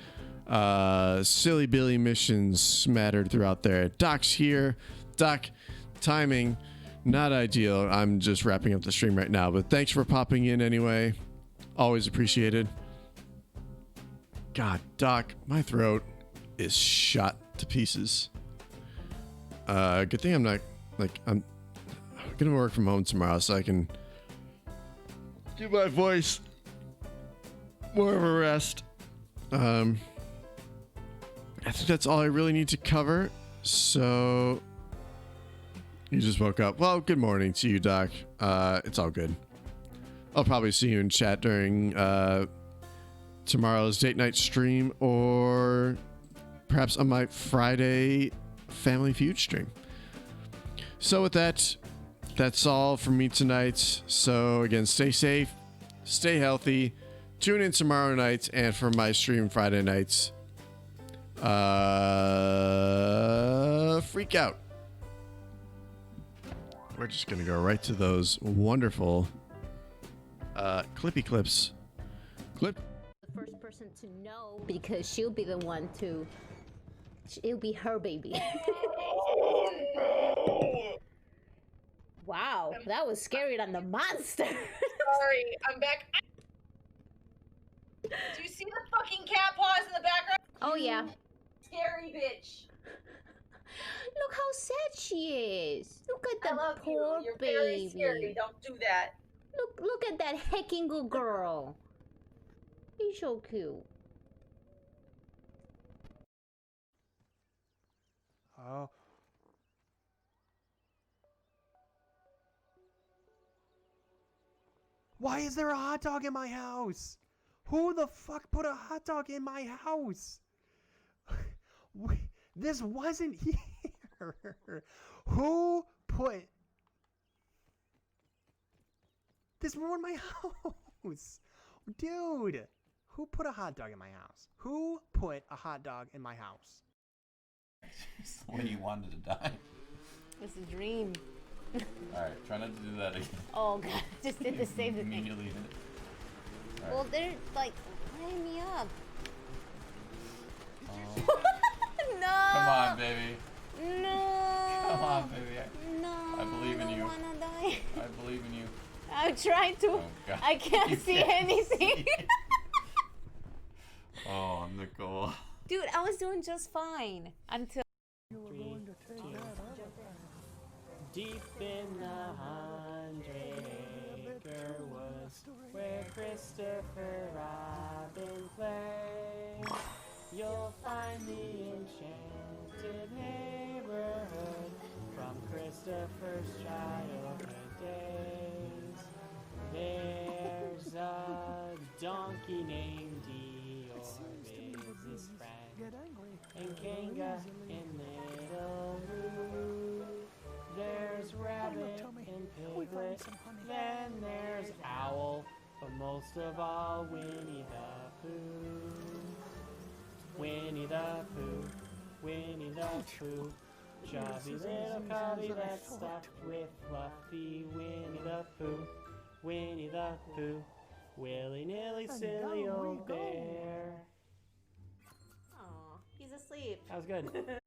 silly Billy missions smattered throughout there. Doc's here. Doc, timing not ideal. I'm just wrapping up the stream right now, but thanks for popping in anyway. Always appreciated. God, Doc, my throat is shot to pieces. Good thing I'm not, I'm gonna work from home tomorrow, so I can give my voice more of a rest. I think that's all I really need to cover. So you just woke up. Well, good morning to you, Doc. It's all good. I'll probably see you in chat during tomorrow's date night stream, or perhaps on my Friday Family Feud stream. So with that, that's all from me tonight. So again, stay safe, stay healthy, tune in tomorrow night, and for my stream Friday nights, freak out. We're just gonna go right to those wonderful clippy clips. Clip. The first person to know, because she'll be the one to. It'll be her baby. Wow, that was scarier than the monster. Sorry, I'm back. Do you see the fucking cat paws in the background? Oh yeah. Scary bitch. Look how sad she is. Look at I the love poor you. You're baby. very scary. Don't do that. Look at that hecking good girl. He's so cute. Oh. Why is there a hot dog in my house? Who the fuck put a hot dog in my house? This wasn't here. Who put... This ruined my house. Dude, who put a hot dog in my house? Who put a hot dog in my house? It's the way you wanted to die. It's a dream. Alright, try not to do that again. Oh god, just did the same thing. Immediately hit it. Well, they're like lining me up. No! Come on, baby. No! Come on, baby. No! I believe in I you. don't wanna die. I believe in you. I'm trying to. Oh, God. I can't You see can't anything. Oh, Nicole. Dude, I was doing just fine until. Deep in the 100-acre woods, where Christopher Robin plays, you'll find the enchanted neighborhood from Christopher's childhood days. There's a donkey named Eeyore, his friend, and Kanga and Little Roo. There's Rabbit and Piglet, then there's Owl, but most of all Winnie the Pooh. Winnie the Pooh, Winnie the Pooh, chubby little cubby that's stuffed with fluffy Winnie the Pooh. Winnie the Pooh, willy-nilly silly old bear. Aw, he's asleep. That was good.